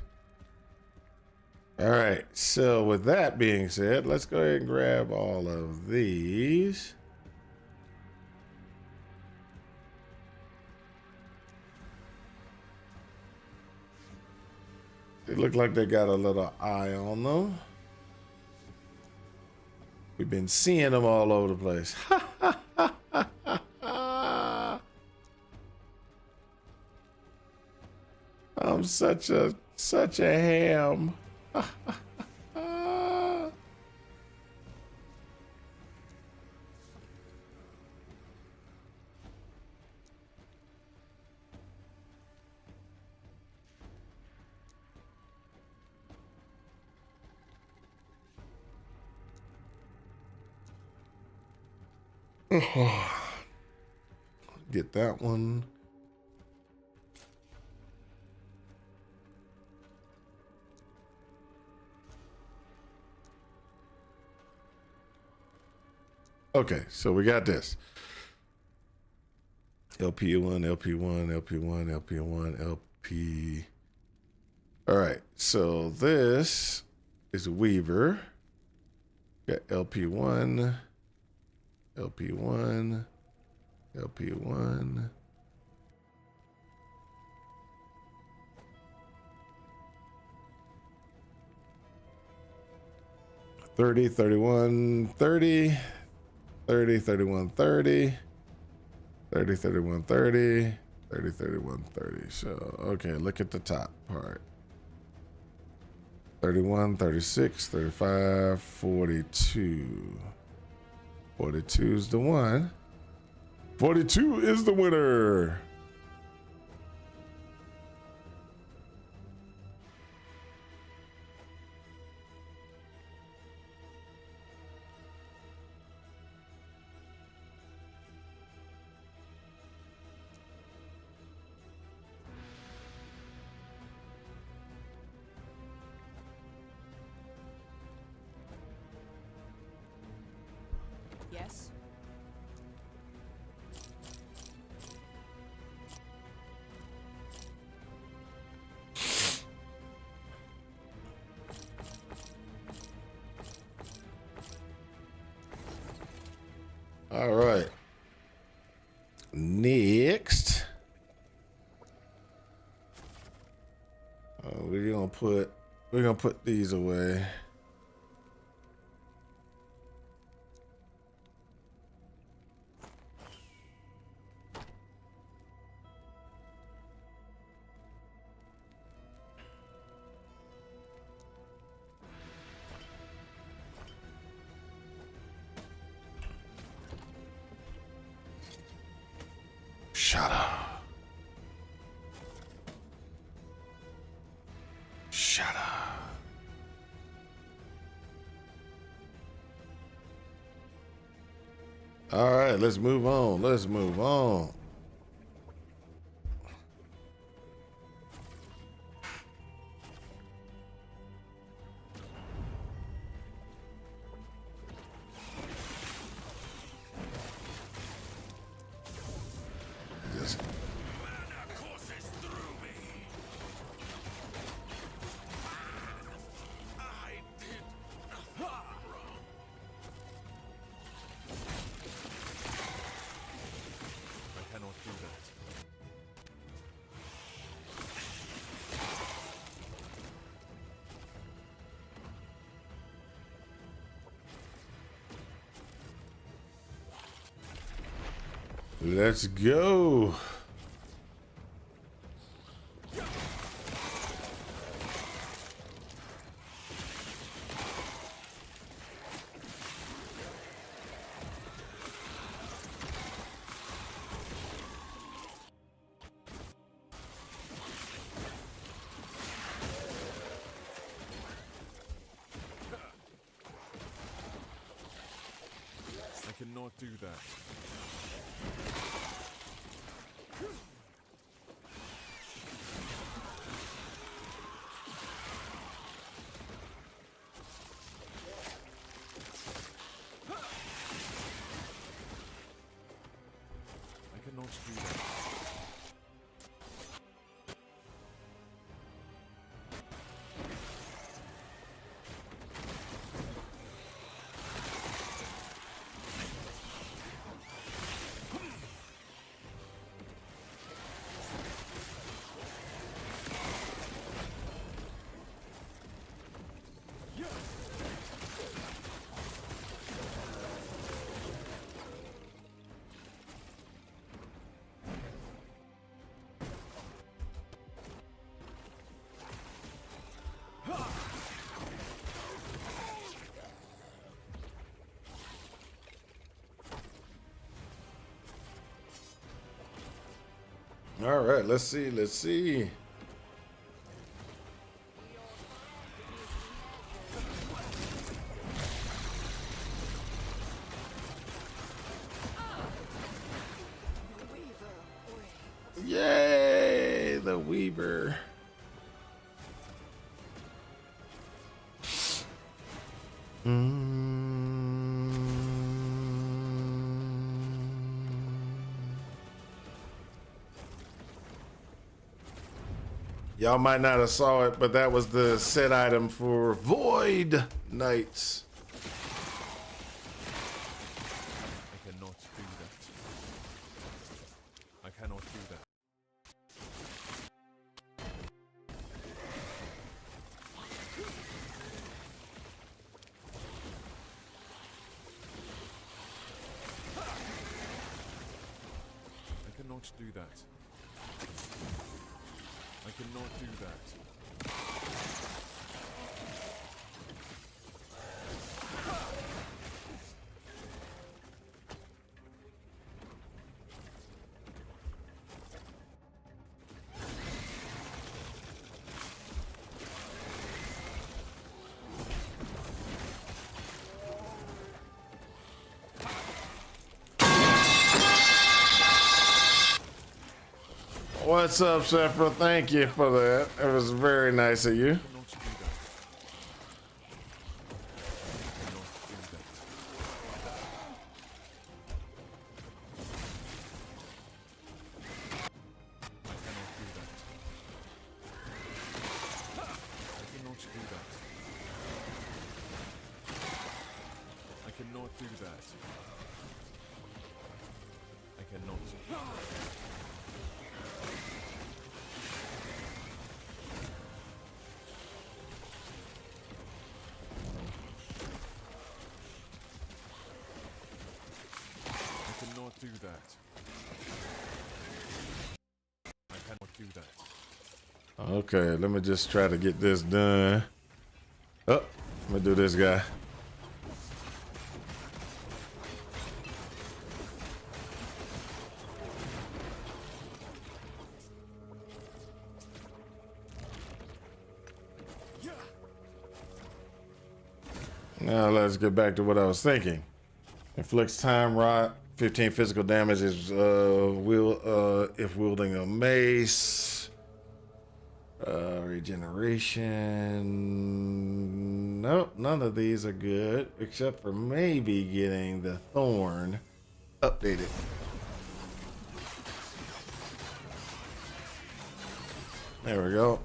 All right, so with that being said, let's go ahead and grab all of these. They look like they got a little eye on them. We've been seeing them all over the place. I'm such a ham. Get that one. Okay, so we got this. LP1, LP1, LP1, LP1, LP. All right, so this is a Weaver. Got LP1, LP1, LP1. $30, $31, $30, $30, $31, $30, $30, $31, $30, $30, $31, $30. So, okay, look at the top part. 31, 36, 35, 42. 42 is the one. 42 is the winner. Yes. All right. Next, we're gonna put these away. Shut up. Shut up. All right, let's move on. Let's move on. Just Mana courses through me. I did nothing wrong. I cannot do that. let's go. I cannot do that. I cannot do that. All right, let's see. Let's see. The Weaver waits. Yay, the Weaver. Y'all might not have saw it, but that was the set item for Void Knights. I cannot do that. I cannot do that. I cannot do that. I cannot do that. What's up, Sephra? Thank you for that. It was very nice of you. I cannot do that. I cannot do that. I cannot do that. I cannot do that. I cannot do that. I cannot. I cannot do that. I cannot do that. Okay, let me just try to get this done. Oh, let me do this guy. Now let's get back to what I was thinking. Inflicts time rot. 15 physical damage is if wielding a mace. Regeneration. Nope, none of these are good except for maybe getting the thorn updated. There we go.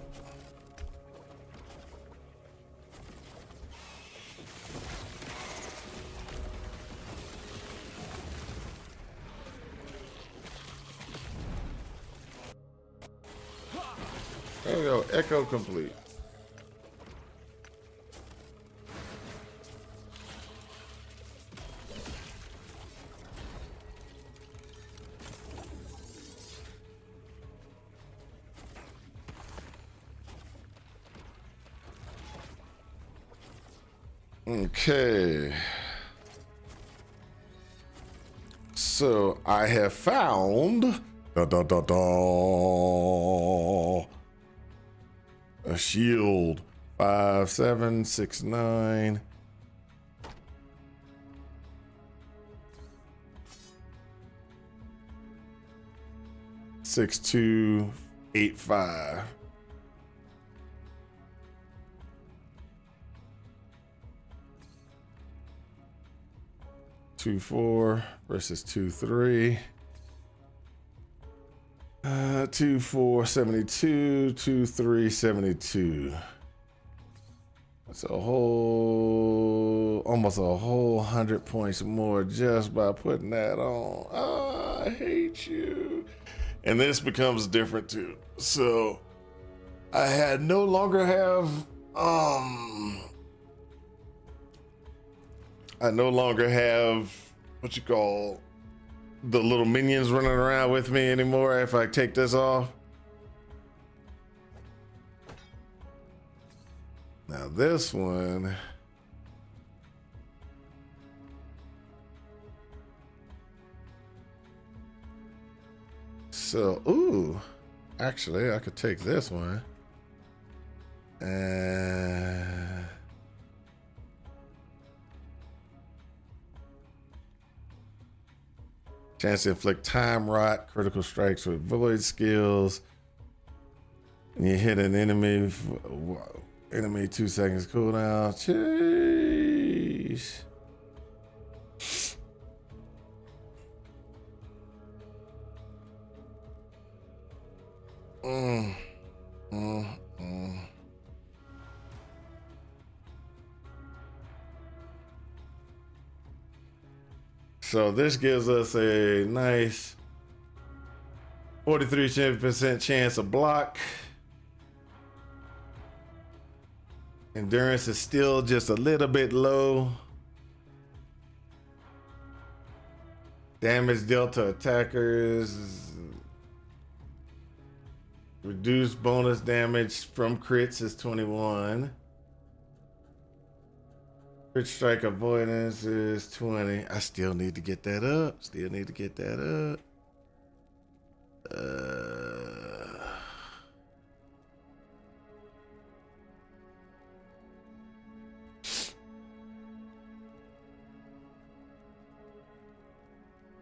There we go. Echo complete. Okay. So I have found a shield. 5, 7, 6, 9. Six, 2, 8, 5. Two, 4 versus 2, 3. 2, 4, 72. 2, 3, 72. That's a whole, almost a whole 100 points more just by putting that on. Oh, I hate you. And this becomes different too. So I no longer have what you call the little minions running around with me anymore if I take this off. Now this one, so ooh, actually I could take this one and chance to inflict time rot, critical strikes with void skills. And you hit an enemy, 2 seconds cooldown. Jeez. So this gives us a nice 43% chance of block. Endurance is still just a little bit low. Damage dealt to attackers. Reduced bonus damage from crits is 21. Crit strike avoidance is 20. I still need to get that up.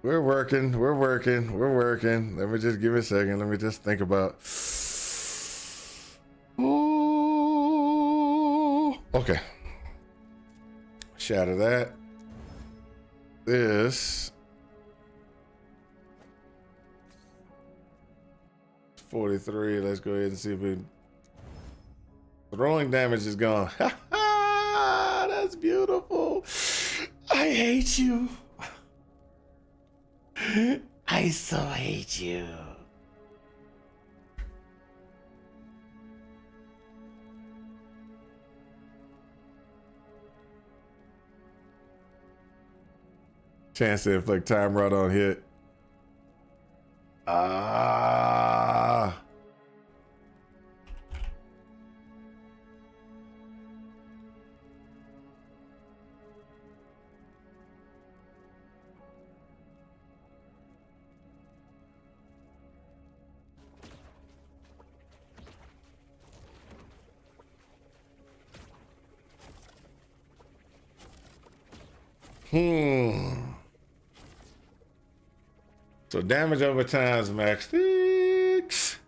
We're working. Let me just give it a second. Let me just think about. Ooh. Okay. Shatter that. This 43. Let's go ahead and see if we. Throwing damage is gone. That's beautiful. I hate you. I so hate you. Chance to inflict time rot on hit. Ah. So damage over time is max 6.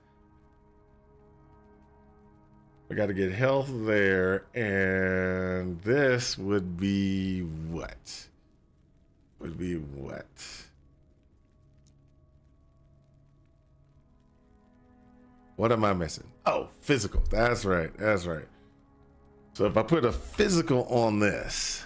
We got to get health there, and this would be what? Would be what? What am I missing? Oh, physical. That's right. That's right. So if I put a physical on this,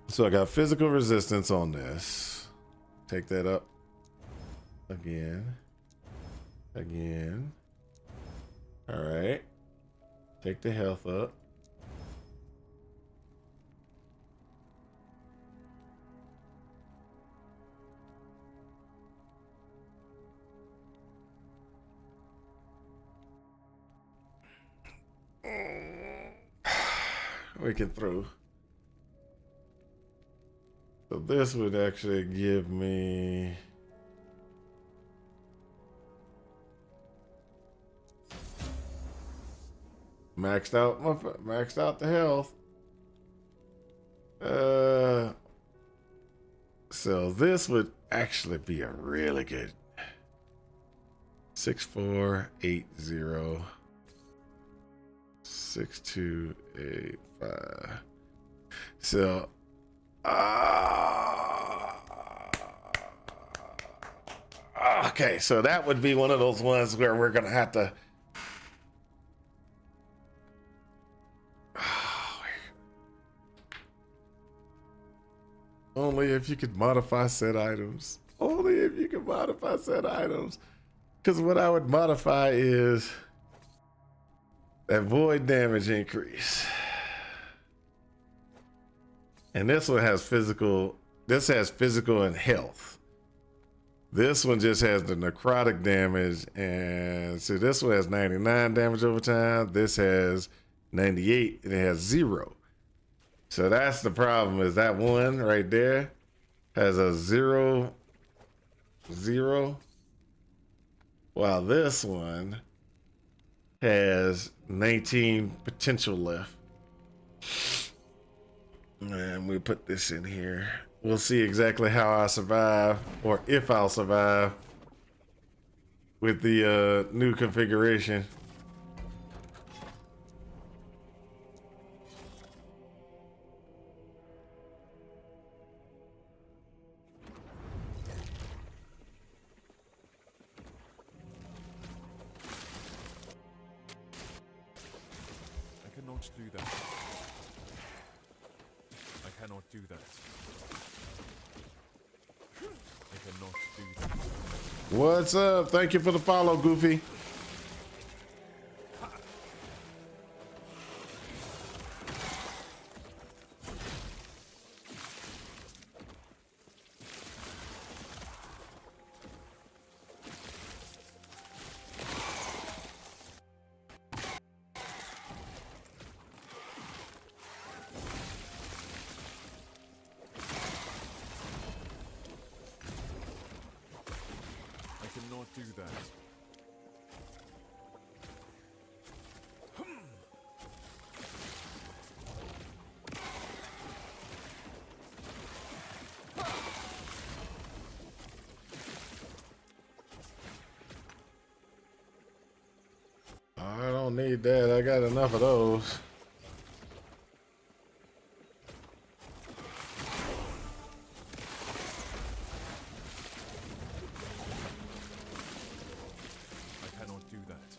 so I got physical resistance on this. Take that up again. Again. All right. Take the health up. We can through. So this would actually give me maxed out the health. So this would actually be a really good 6480 6285. So okay, so that would be one of those ones where we're gonna have to only if you could modify said items. Only if you could modify said items. Because what I would modify is that void damage increase. And this one has physical. This has physical and health. This one just has the necrotic damage. And so this one has 99 damage over time. This has 98 and it has 0. So that's the problem, is that one right there has a 0, 0. While this one has 19 potential left. And we put this in here. We'll see exactly how I survive, or if I'll survive with the new configuration. I cannot do that. I cannot do that. I cannot do that. What's up? Thank you for the follow, Goofy. I cannot do that. I don't need that. I got enough of those. I cannot do that.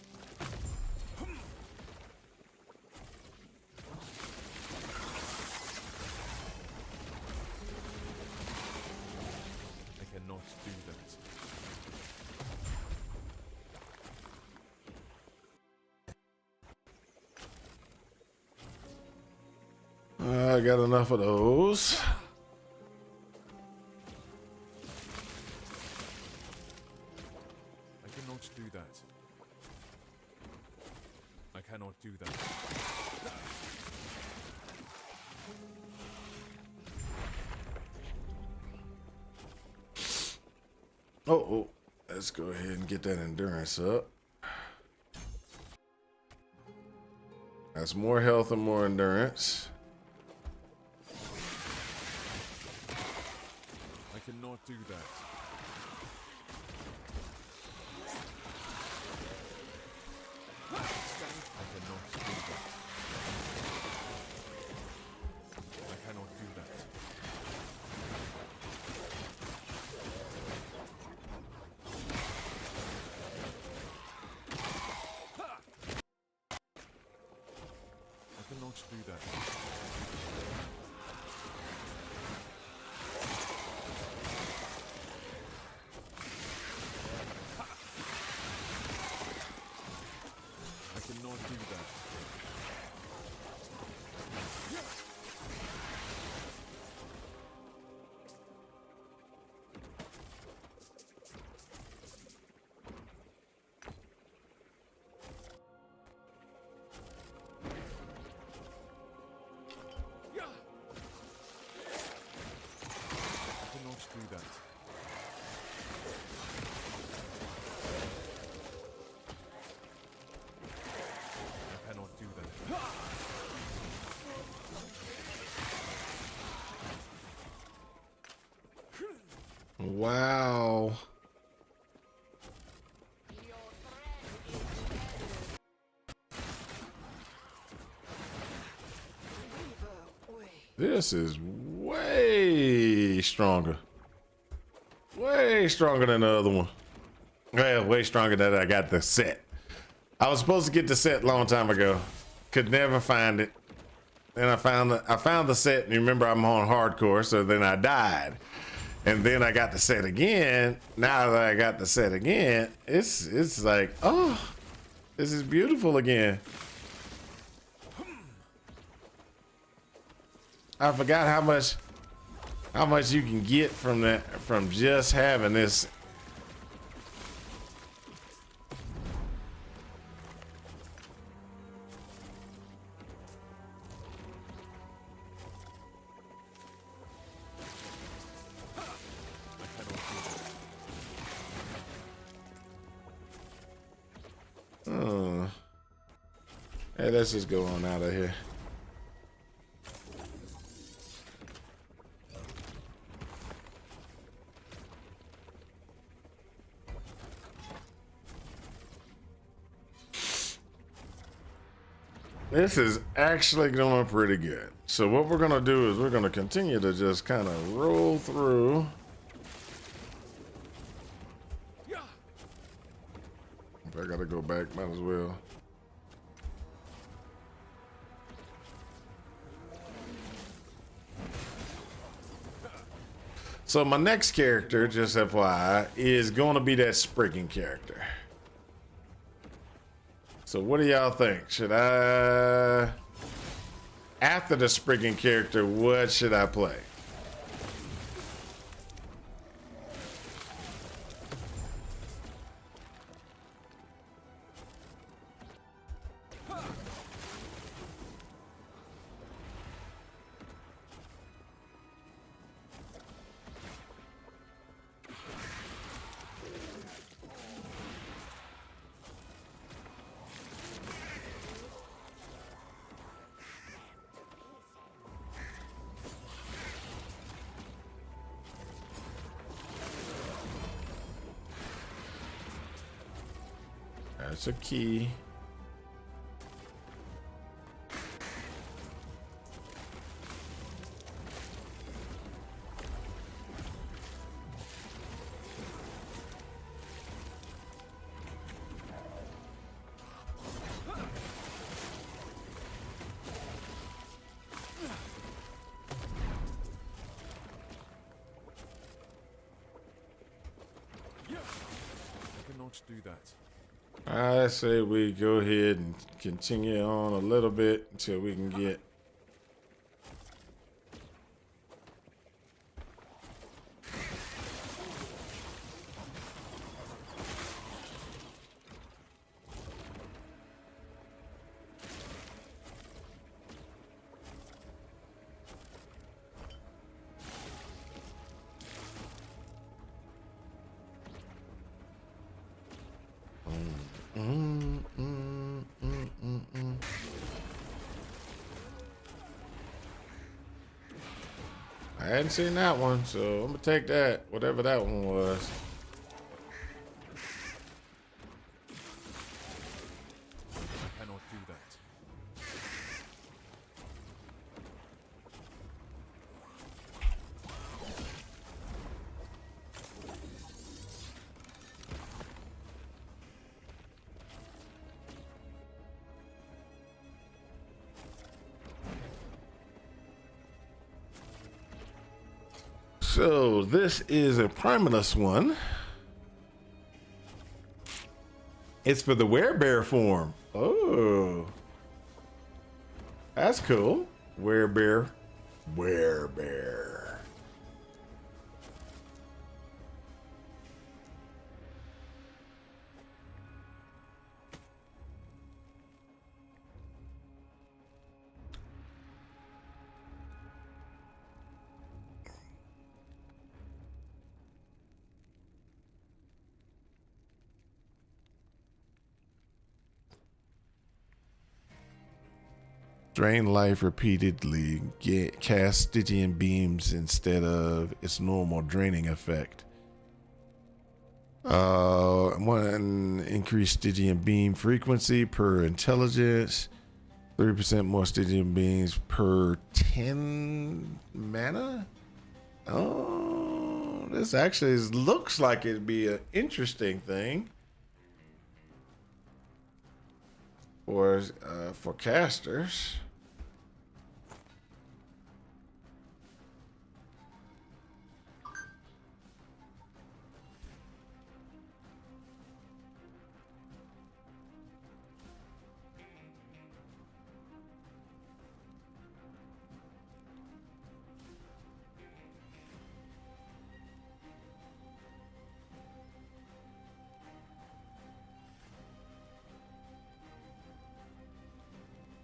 I cannot do that. I got enough of those. I cannot do that. I cannot do that. Oh, let's go ahead and get that endurance up. That's more health and more endurance. I cannot do that. I cannot do that. I cannot do that. I cannot do that. I cannot do that. I cannot do that. I cannot do that. Wow. Weaver, away. This is way stronger. Way stronger than the other one. Well, way stronger than I got the set. I was supposed to get the set a long time ago. Could never find it. Then I found the set, and you remember I'm on hardcore, so then I died. And then I got the set again. Now that I got the set again, it's like, oh, this is beautiful again. I forgot how much you can get from just having this. Hey, let's just go on out of here. This is actually going pretty good. So what we're going to do is we're going to continue to just kind of roll through. If I got to go back, might as well. So my next character, just FYI, is going to be that Spriggan character. So what do y'all think? Should I, after the Spriggan character, what should I play? That's a key. I cannot do that. I say we go ahead and continue on a little bit until we can get. hadn't seen that one, so I'm gonna take that, whatever that one was. I cannot do that. So this is a Primalus one. It's for the werebear form. Oh, that's cool. Werebear, werebear. Drain life repeatedly. Cast Stygian beams instead of its normal draining effect. One increased Stygian beam frequency per intelligence. 3% more Stygian beams per 10 mana. Oh, this actually looks like it'd be an interesting thing for casters.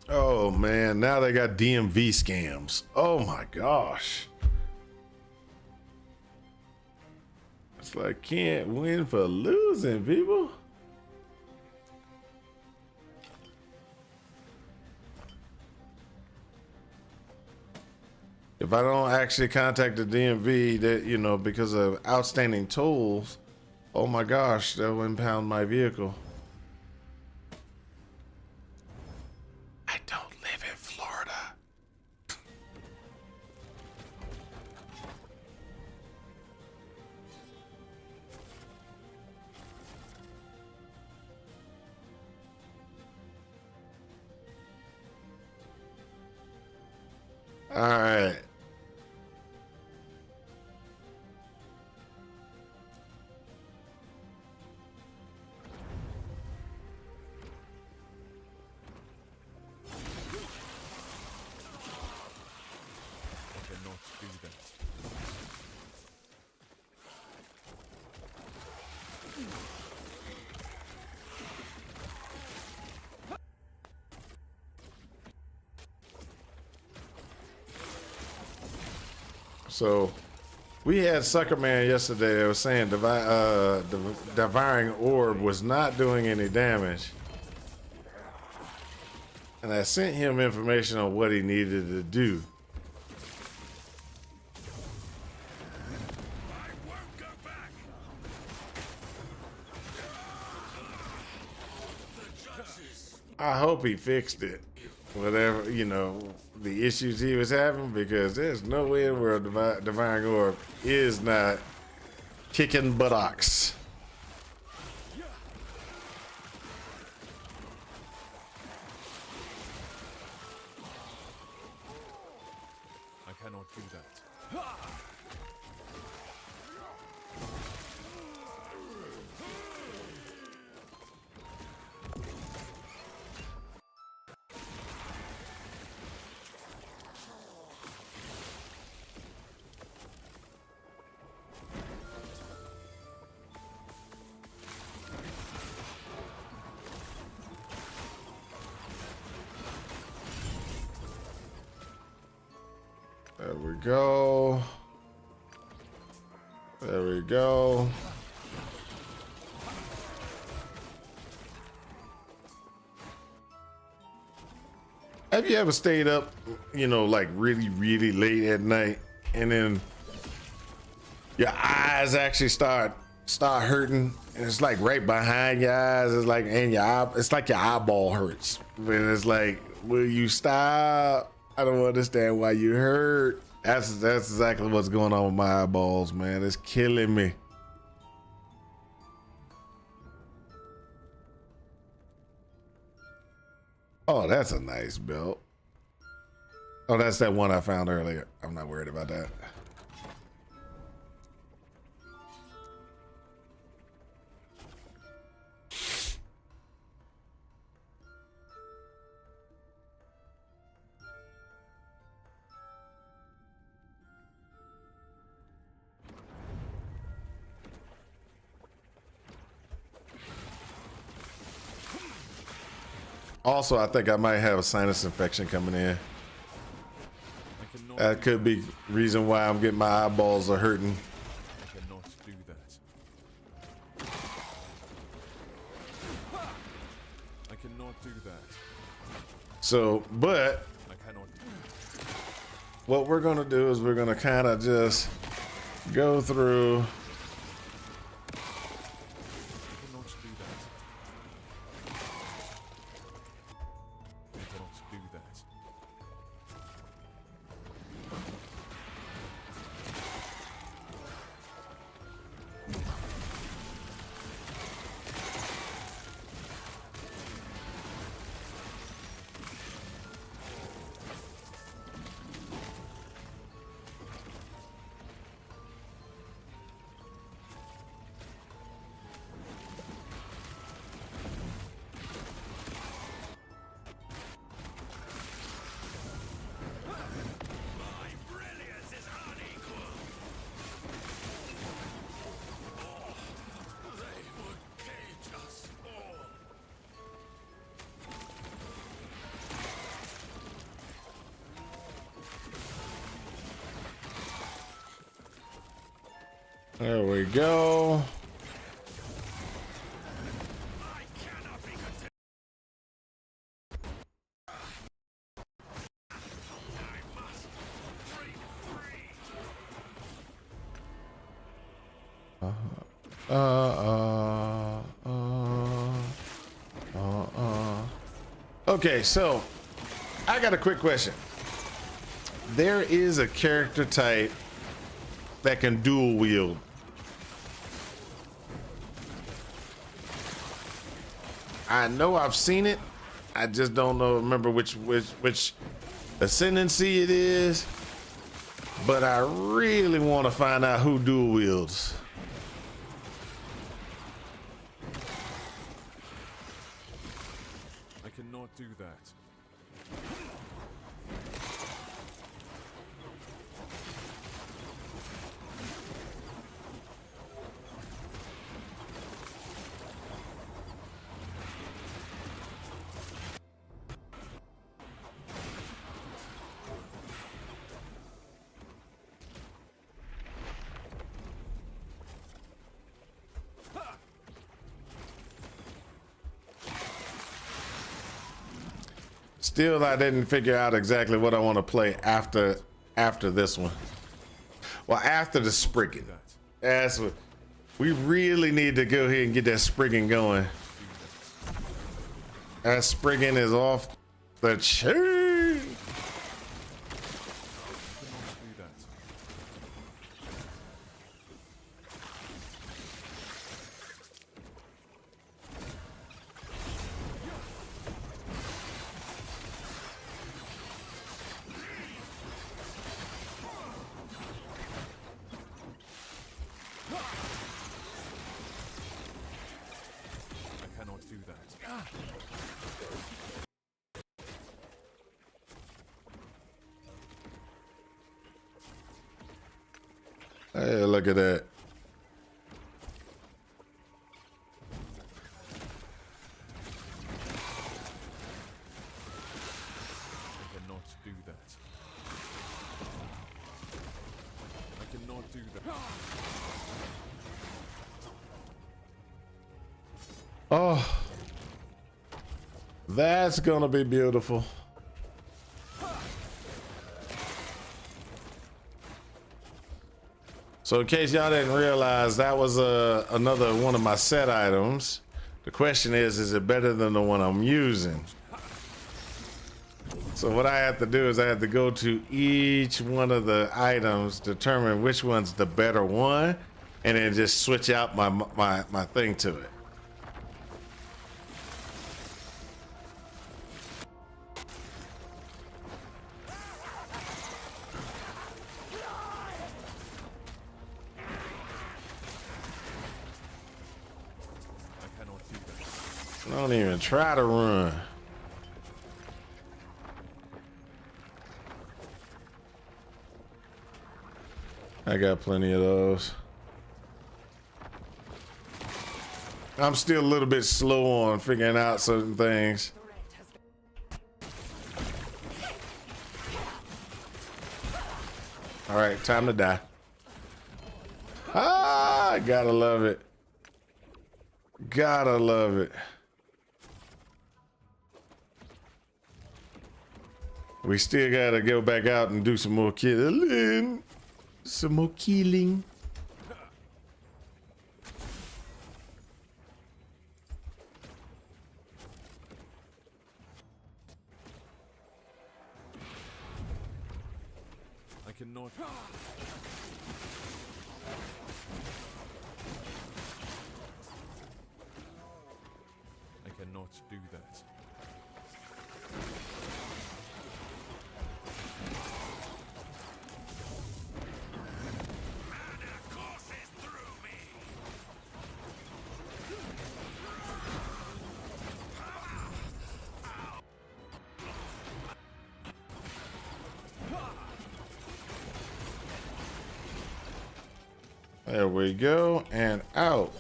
Oh man, now they got DMV scams. Oh my gosh. It's like can't win for losing, people. If I don't actually contact the DMV, that you know, because of outstanding tolls, oh my gosh, they'll impound my vehicle. I don't live in Florida. All right. I cannot do that. So we had Sucker Man yesterday that was saying the Devouring Orb was not doing any damage. And I sent him information on what he needed to do. I hope he fixed it. Whatever, you know, the issues he was having, because there's no way in the world Devouring Orb is not kicking buttocks. I cannot do that. There we go. There we go. Have you ever stayed up, you know, like really, really late at night and then your eyes actually start hurting, and it's like right behind your eyes. It's like and your eye, it's like your eyeball hurts. And it's like, will you stop? I don't understand why you hurt. That's exactly what's going on with my eyeballs, man. It's killing me. Oh, that's a nice belt. Oh, that's that one I found earlier. I'm not worried about that. Also, I think I might have a sinus infection coming in. I cannot That could be reason why I'm getting my eyeballs are hurting. I cannot do that. I cannot do that. So, but I cannot. what we're gonna do is we're gonna kind of just go through. I cannot do that. I cannot do that. There we go. Okay, so I got a quick question. There is a character type that can dual wield. I know I've seen it. I just don't know, remember which ascendancy it is. But I really want to find out who dual wields. I cannot do that. Still, I didn't figure out exactly what I want to play after this one. Well, after the Spriggan. That's what we really need to go ahead and get that Spriggan going. That Spriggan is off the chain. Do that. I cannot do that. Hey, look at that. I cannot do that. I cannot do that. Oh, that's gonna be beautiful. So in case y'all didn't realize, that was another one of my set items. The question is it better than the one I'm using? So what I have to do is I have to go to each one of the items, determine which one's the better one, and then just switch out my thing to it. I cannot do that. Don't even try to run. I got plenty of those. I'm still a little bit slow on figuring out certain things. All right, time to die. Ah, gotta love it. Gotta love it. We still gotta go back out and do some more killing. Some more killing. I cannot. I cannot do that. There we go, and out.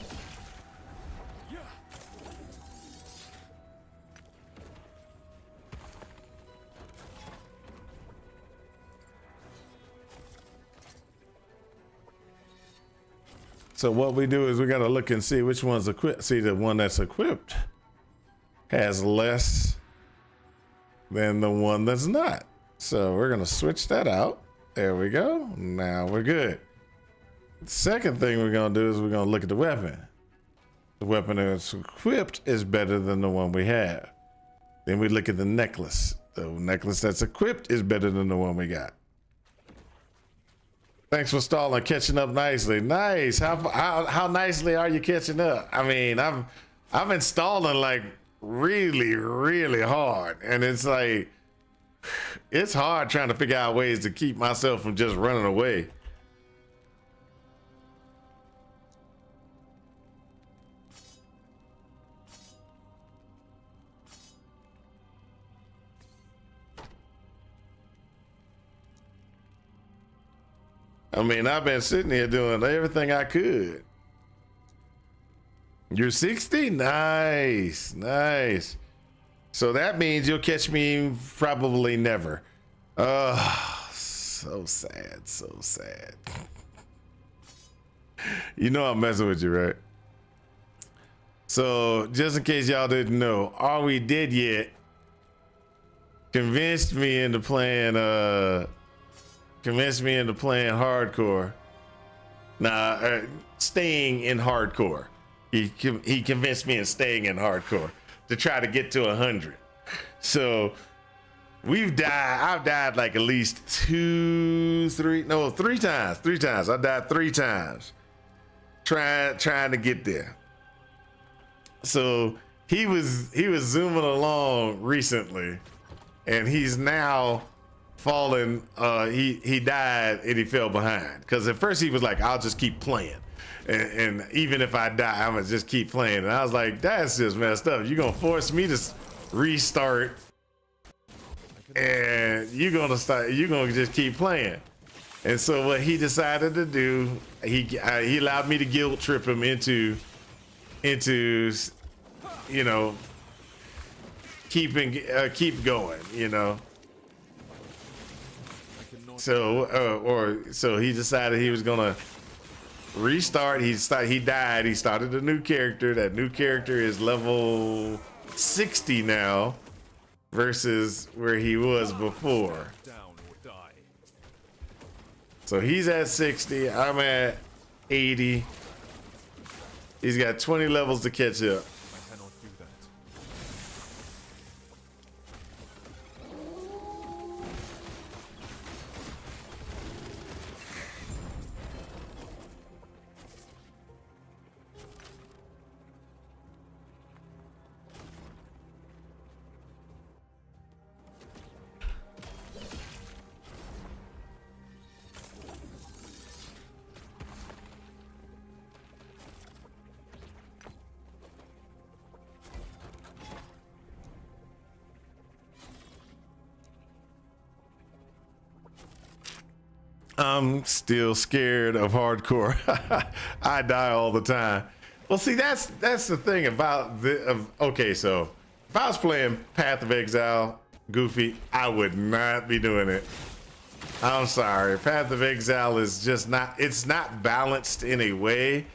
So what we do is we gotta look and see which one's equipped. See, the one that's equipped has less than the one that's not. So we're gonna switch that out. There we go. Now we're good. Second thing we're gonna do is we're gonna look at the weapon. The weapon that's equipped is better than the one we have. Then we look at the necklace. The necklace that's equipped is better than the one we got. Thanks for stalling, catching up nicely. Nice. How nicely are you catching up? I mean, I've been stalling like really hard, and it's like it's hard trying to figure out ways to keep myself from just running away. I mean, I've been sitting here doing everything I could. You're 60? Nice, nice. So that means you'll catch me probably never. So sad, so sad. You know I'm messing with you, right? So just in case y'all didn't know, Are We Dead Yet convinced me into playing hardcore. Nah, staying in hardcore. He convinced me in staying in hardcore to try to get to 100. So I've died like at least three times. I died 3 times trying to get there. So he was zooming along recently, and he's now fallen. He died and he fell behind, because at first he was like, I'll just keep playing, and even if I die, I'm gonna just keep playing. And I was like, that's just messed up. You're gonna force me to restart, and you're gonna just keep playing. And so what he decided to do, he allowed me to guilt trip him into you know, keep going, you know. So he decided he was gonna restart. He died. He started a new character. That new character is level 60 now, versus where he was before. Down or die. So he's at 60. I'm at 80. He's got 20 levels to catch up. I cannot do that. I'm still scared of hardcore. I die all the time. Well, see, that's the thing about okay, so if I was playing Path of Exile, Goofy, I would not be doing it. I'm sorry. Path of Exile is just not, it's not balanced in a way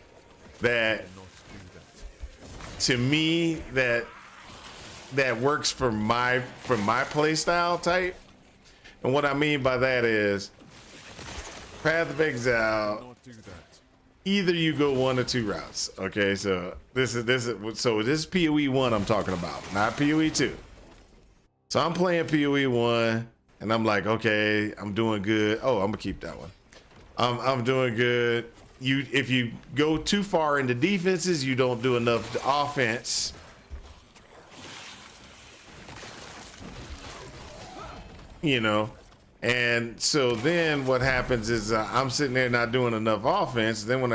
that, to me, that works for my play style type. And what I mean by that is, Path of Exile, Cannot do that. either you go one or two routes. Okay, so this is PoE 1 I'm talking about, not PoE 2. So I'm playing PoE 1 and I'm like, okay, I'm doing good. Oh, I'm gonna keep that one. I'm doing good. If you go too far into defenses, you don't do enough offense. You know. And so then what happens is I'm sitting there not doing enough offense. Then when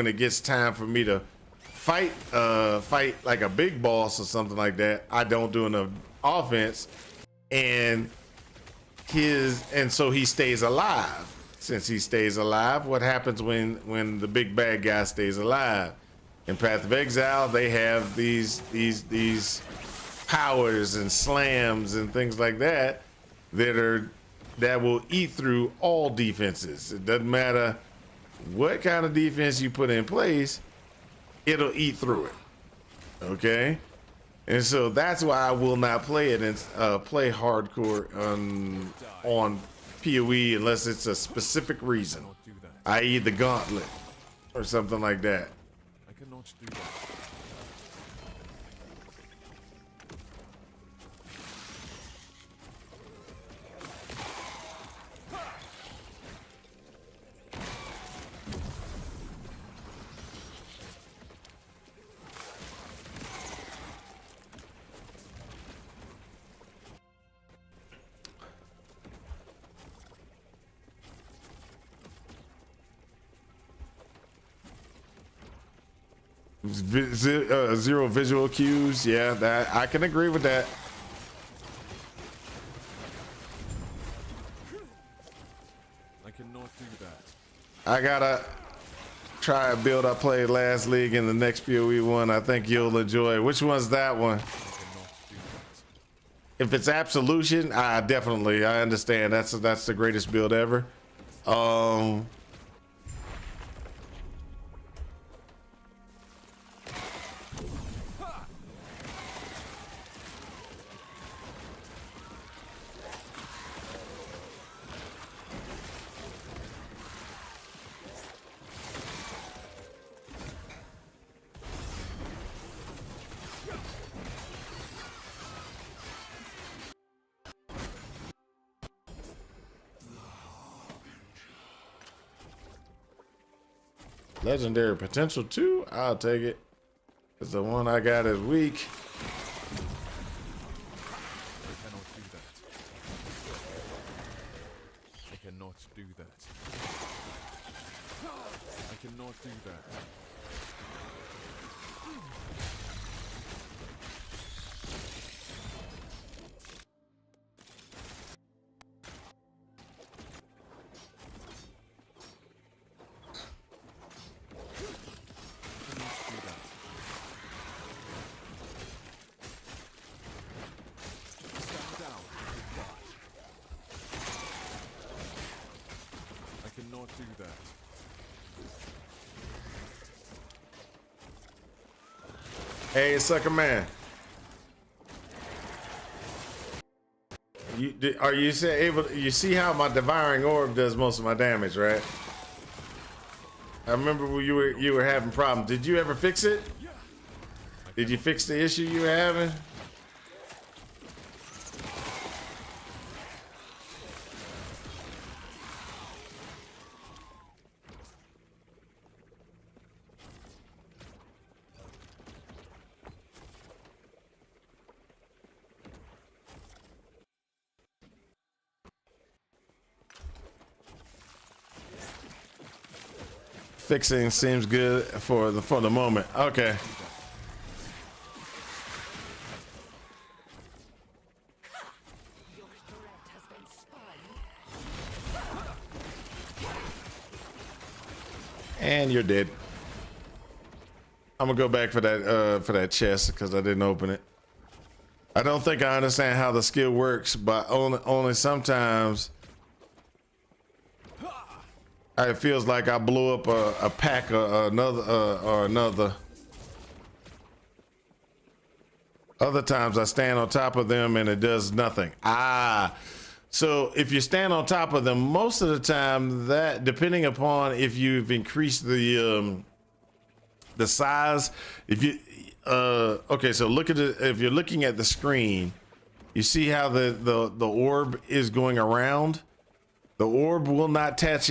it gets time for me to fight like a big boss or something like that, I don't do enough offense, and so he stays alive. Since he stays alive, what happens when the big bad guy stays alive? In Path of Exile, they have these powers and slams and things like that that will eat through all defenses. It doesn't matter what kind of defense you put in place, it'll eat through it. Okay? And so that's why I will not play it and play hardcore on PoE unless it's a specific reason, Cannot do that. i.e. the gauntlet or something like that. I cannot do that. Zero visual cues. Yeah, that I can agree with that. I cannot do that. I gotta try a build I played last league in the next PoE 1. I think you'll enjoy. Which one's that one? I cannot do that. If it's Absolution, I understand. That's the greatest build ever. Legendary potential 2, I'll take it. Cause the one I got is weak. I cannot do that. I cannot do that. I cannot do that. I cannot do that. Hey, sucker man. Are you able? You see how my devouring orb does most of my damage, right? I remember when you were having problems. Did you ever fix it? Did you fix the issue you were having? Fixing seems good for the moment. Okay. Your threat has been spotted. And you're dead. I'm gonna go back for that chest because I didn't open it. I don't think I understand how the skill works, but only sometimes it feels like I blew up a pack or another. Other times I stand on top of them and it does nothing. So if you stand on top of them, most of the time, that depending upon if you've increased the size, if you okay, so look at it. If you're looking at the screen, you see how the orb is going around. The orb will not touch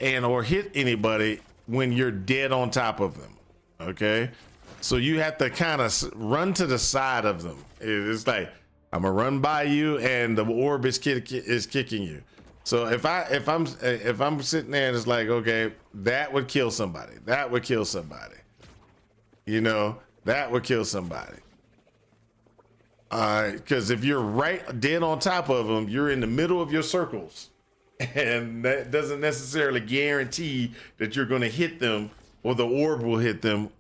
and or hit anybody when you're dead on top of them. Okay, so you have to kind of run to the side of them. It's like I'm gonna run by you, and the orb is kicking you. So if I'm sitting there and it's like, okay, that would kill somebody. That would kill somebody. You know, that would kill somebody. Because if you're right dead on top of them, you're in the middle of your circles. And that doesn't necessarily guarantee that you're going to hit them or the orb will hit them.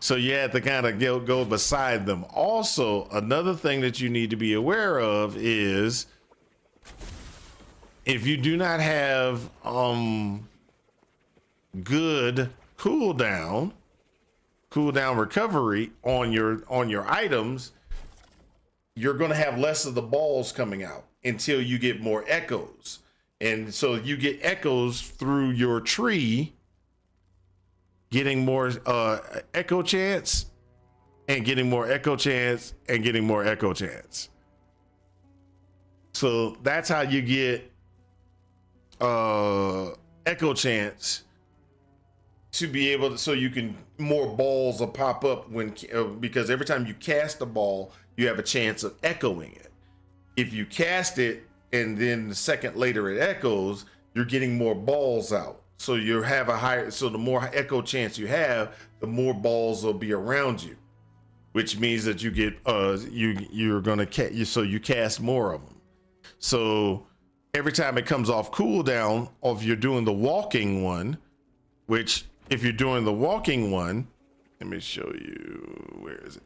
So you have to kind of go beside them. Also, another thing that you need to be aware of is if you do not have good cooldown recovery on your items, you're going to have less of the balls coming out until you get more echoes. And so you get echoes through your tree, getting more echo chance and getting more echo chance and getting more echo chance. So that's how you get echo chance to be able to, so you can, more balls will pop up when, because every time you cast a ball, you have a chance of echoing it. If you cast it and then the second later it echoes, you're getting more balls out. So you have a higher, so the more echo chance you have, the more balls will be around you, which means that you get, you're gonna so you cast more of them. So every time it comes off cooldown, or if you're doing the walking one, which if you're doing the walking one, let me show you, where is it?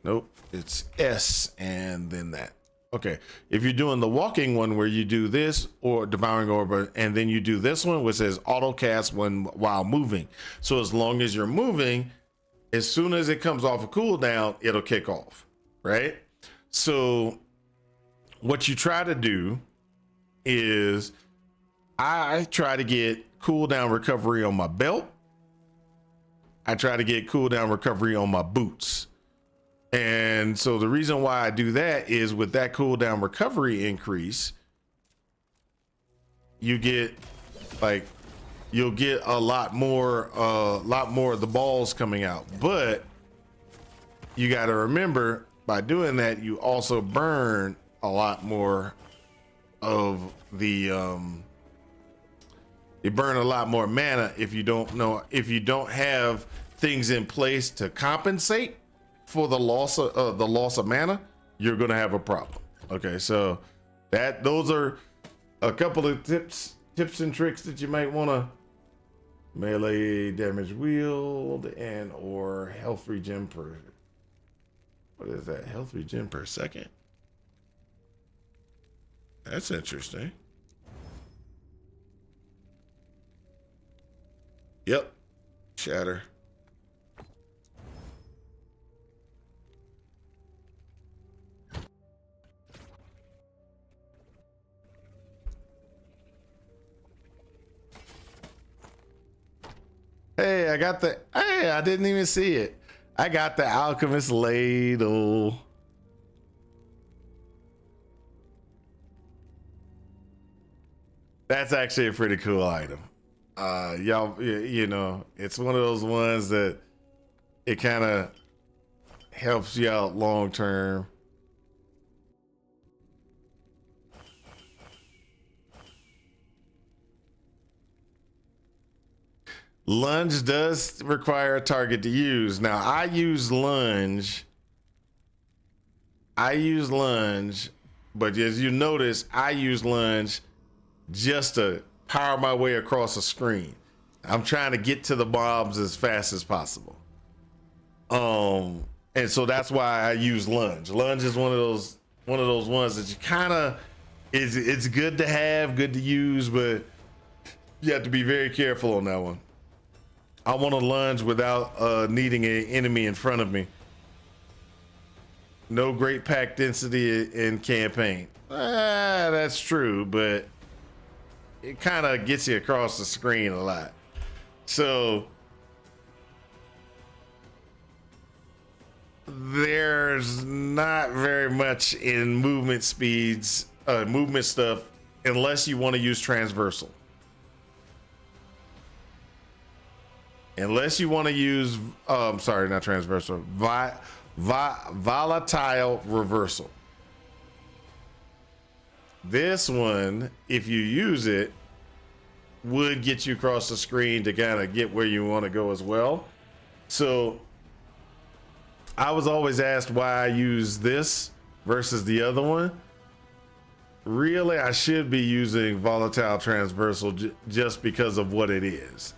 Nope, it's S and then that. Okay, if you're doing the walking one where you do this or devouring orb, and then you do this one which says auto cast when while moving. So as long as you're moving, as soon as it comes off a cooldown, it'll kick off, right? So what you try to do is, I try to get cooldown recovery on my belt. I try to get cooldown recovery on my boots. And so the reason why I do that is with that cooldown recovery increase, you get like, you'll get a lot more of the balls coming out. But you got to remember, by doing that, you also burn a lot more of the, you burn a lot more mana if you don't have things in place to compensate for the loss of mana. You're gonna have a problem. Okay, so those are a couple of tips and tricks that you might want to. Melee damage wield and or health regen per, what is that, health regen per second? That's interesting. Yep, shatter. I got the, hey, I didn't even see it. I got the alchemist ladle. That's actually a pretty cool item. Y'all, you know, it's one of those ones that it kind of helps you out long term. Lunge does require a target to use. Now I use lunge, but as you notice, I use lunge just to power my way across the screen. I'm trying to get to the mobs as fast as possible. And so that's why I use lunge. Lunge is one of those ones that you kind of, it's good to have, good to use, but you have to be very careful on that one. I want to lunge without needing an enemy in front of me. No great pack density in campaign. That's true, but it kind of gets you across the screen a lot. So there's not very much in movement speeds, movement stuff, unless you want to use transversal. Unless you want to use, sorry, not transversal, volatile reversal. This one, if you use it, would get you across the screen to kind of get where you want to go as well. So I was always asked why I use this versus the other one. Really, I should be using volatile transversal just because of what it is.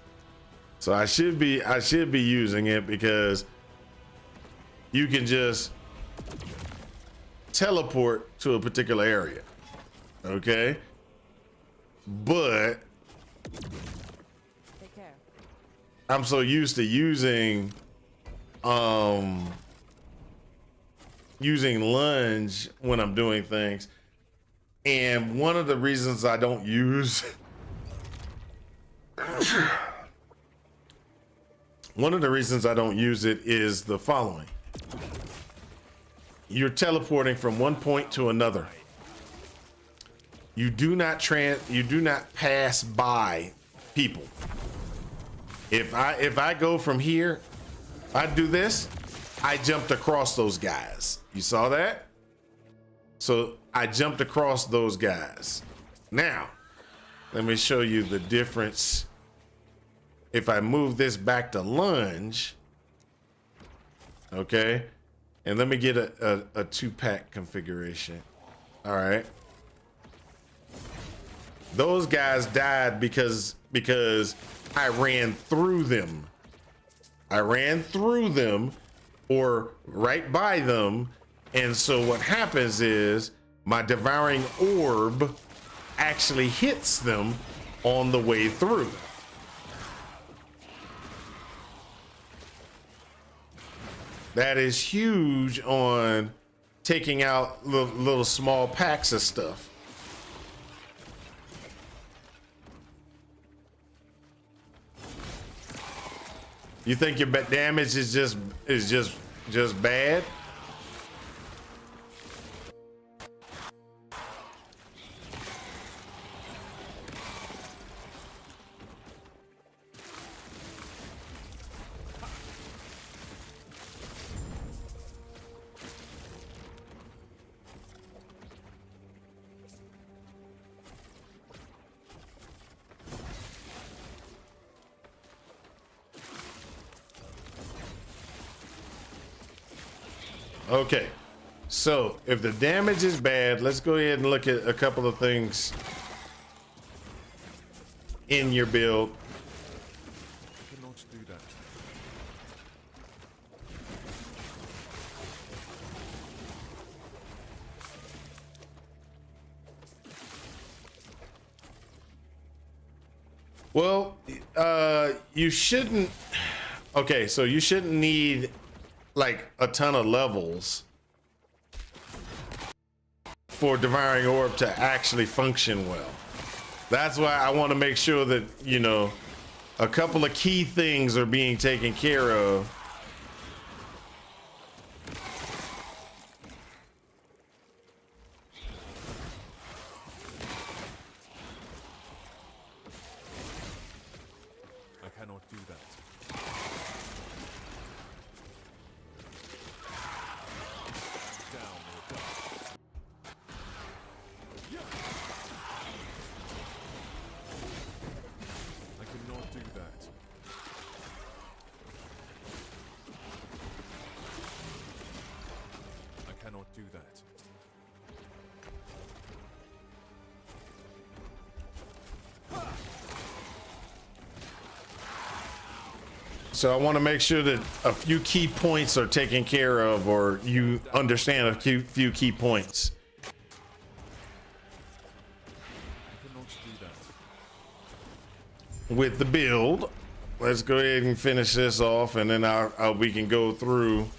So I should be using it because you can just teleport to a particular area. Okay? But Take care. I'm so used to using lunge when I'm doing things. And one of the reasons I don't use it is the following. You're teleporting from one point to another. You do not pass by people. If I go from here, I do this, I jumped across those guys. You saw that? So I jumped across those guys. Now, let me show you the difference. If I move this back to lunge, okay, and let me get a 2-pack configuration. All right. Those guys died because I ran through them. I ran through them or right by them. And so what happens is my devouring orb actually hits them on the way through. That is huge on taking out little small packs of stuff. You think your damage is just bad? Okay, so if the damage is bad, let's go ahead and look at a couple of things in your build. I cannot do that. Well, you shouldn't. Okay, so you shouldn't need like a ton of levels for devouring orb to actually function well. That's why I want to make sure that, you know, a couple of key things are being taken care of. I cannot do that. Down or die. I cannot do that. I cannot do that. So I want to make sure that a few key points are taken care of, or you understand a few key points. I cannot do that. With the build, let's go ahead and finish this off, and then we can go through,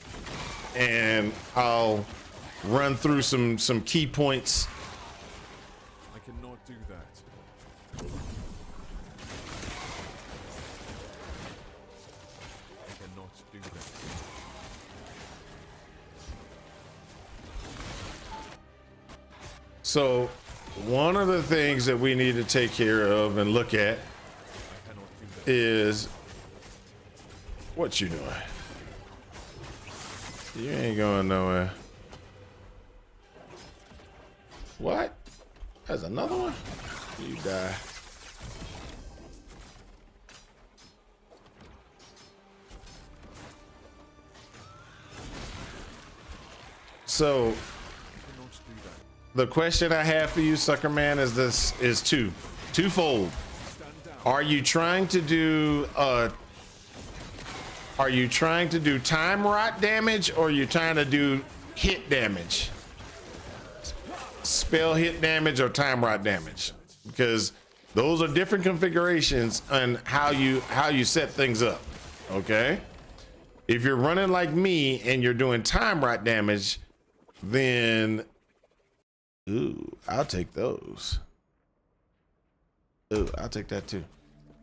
and I'll run through some key points. I cannot do that. I cannot do that. So one of the things that we need to take care of and look at I cannot do that. is what you doing. You ain't going nowhere. What? There's another one? You die. So I cannot do that. the question I have for you, sucker man, is twofold. Stand down. Are you trying to do time rot damage, or are you trying to do hit damage? Spell hit damage or time rot damage? Because those are different configurations on how you set things up. Okay? If you're running like me and you're doing time rot damage, then ooh, I'll take those. Ooh, I'll take that too.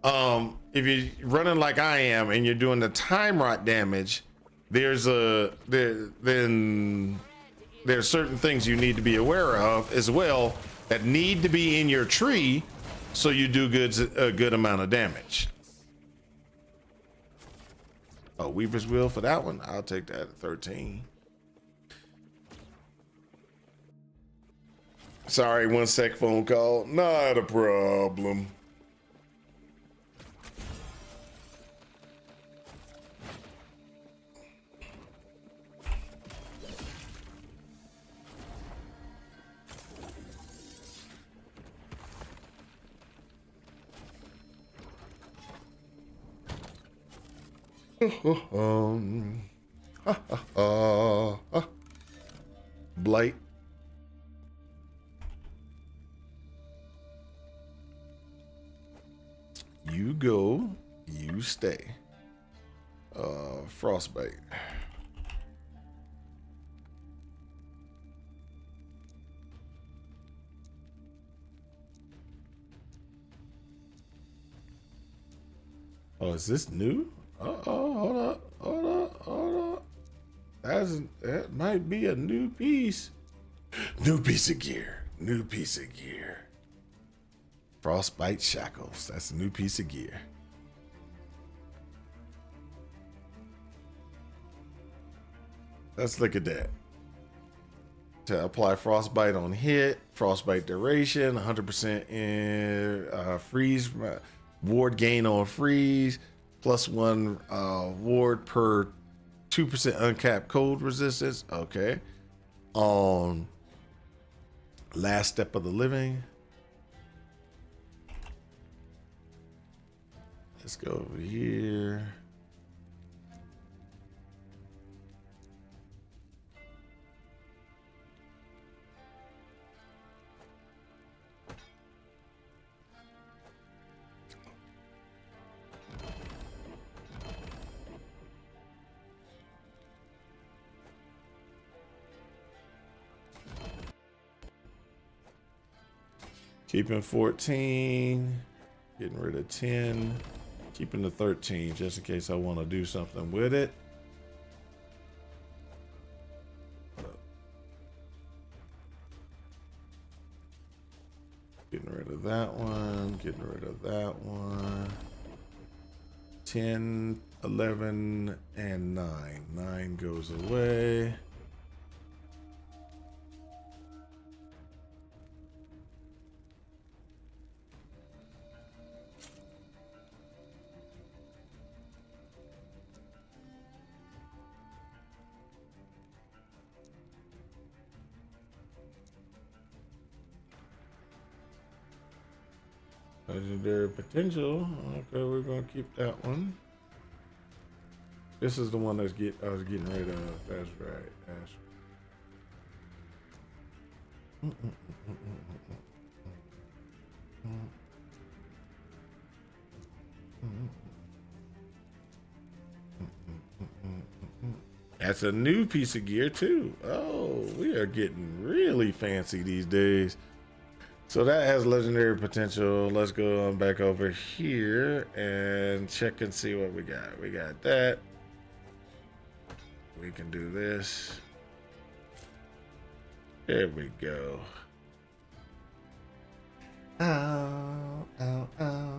If you're running like I am and you're doing the time rot damage, there's certain things you need to be aware of as well that need to be in your tree so you do a good amount of damage. Oh, Weaver's Wheel for that one. I'll take that at 13. Sorry, 1 sec phone call. Not a problem. Blight. You go, you stay. Frostbite. Oh, is this new? Hold up. That might be a new piece. New piece of gear. Frostbite shackles. That's a new piece of gear. Let's look at that. To apply frostbite on hit, frostbite duration, 100% in freeze, ward gain on freeze, +1 ward per 2% uncapped cold resistance. Okay. Last step of the living. Let's go over here. Keeping 14, getting rid of 10, Keeping the 13 just in case I want to do something with it. Getting rid of that one, getting rid of that one. 10, 11, and 9. 9 goes away. Legendary potential. Okay, we're gonna keep that one. This is the one I was getting rid of. That's right. That's That's a new piece of gear too. Oh, we are getting really fancy these days. So that has legendary potential. Let's go on back over here and check and see what we got. We got that. We can do this. There we go. Ow, ow, ow.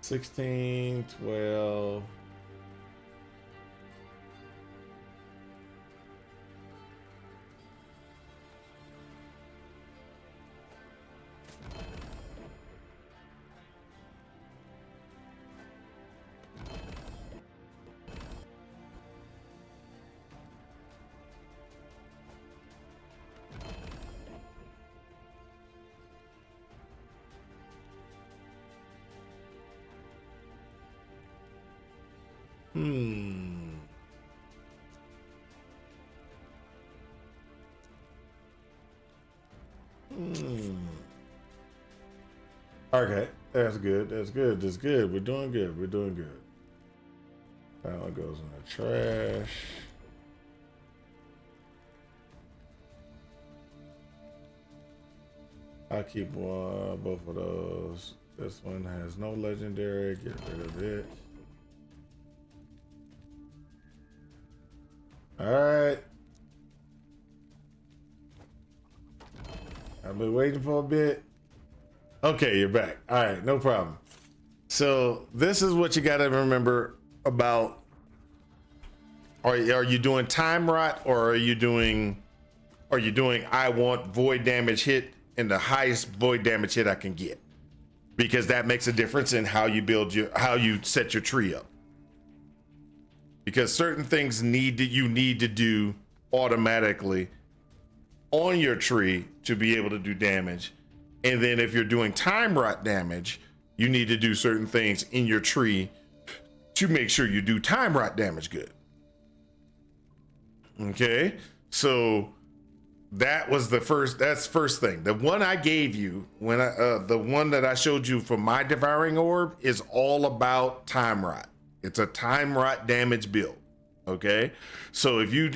$16, $12. Okay, that's good. That's good. That's good. We're doing good. We're doing good. That one goes in the trash. I'll keep both of those. This one has no legendary. Get rid of it. All right. I've been waiting for a bit. Okay, you're back. All right, no problem. So this is what you got to remember about. Are you doing time rot, or are you doing I want void damage hit and the highest void damage hit I can get? Because that makes a difference in how you set your tree up. Because certain things you need to do automatically on your tree to be able to do damage. And then if you're doing time rot damage, you need to do certain things in your tree to make sure you do time rot damage good. Okay, so that's first thing. The one I gave you the one that I showed you for my devouring orb is all about time rot. It's a time rot damage build. Okay, so what you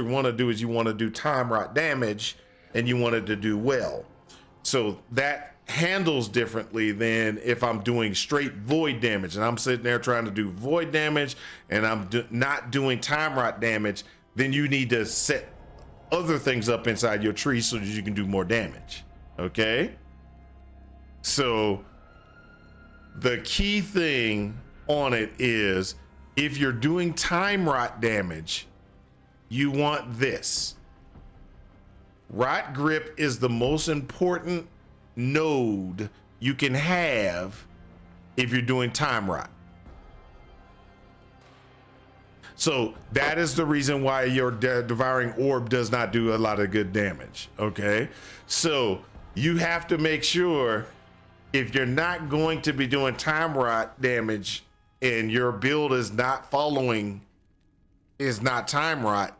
want to do is you want to do time rot damage, and you want it to do well. So that handles differently than if I'm doing straight void damage and I'm sitting there trying to do void damage and I'm not doing time rot damage. Then you need to set other things up inside your tree so that you can do more damage. Okay, so the key thing on it is, if you're doing time rot damage, you want this. Rot grip is the most important node you can have if you're doing time rot. So that is the reason why your devouring orb does not do a lot of good damage. Okay, so you have to make sure, if you're not going to be doing time rot damage and your build is not time rot,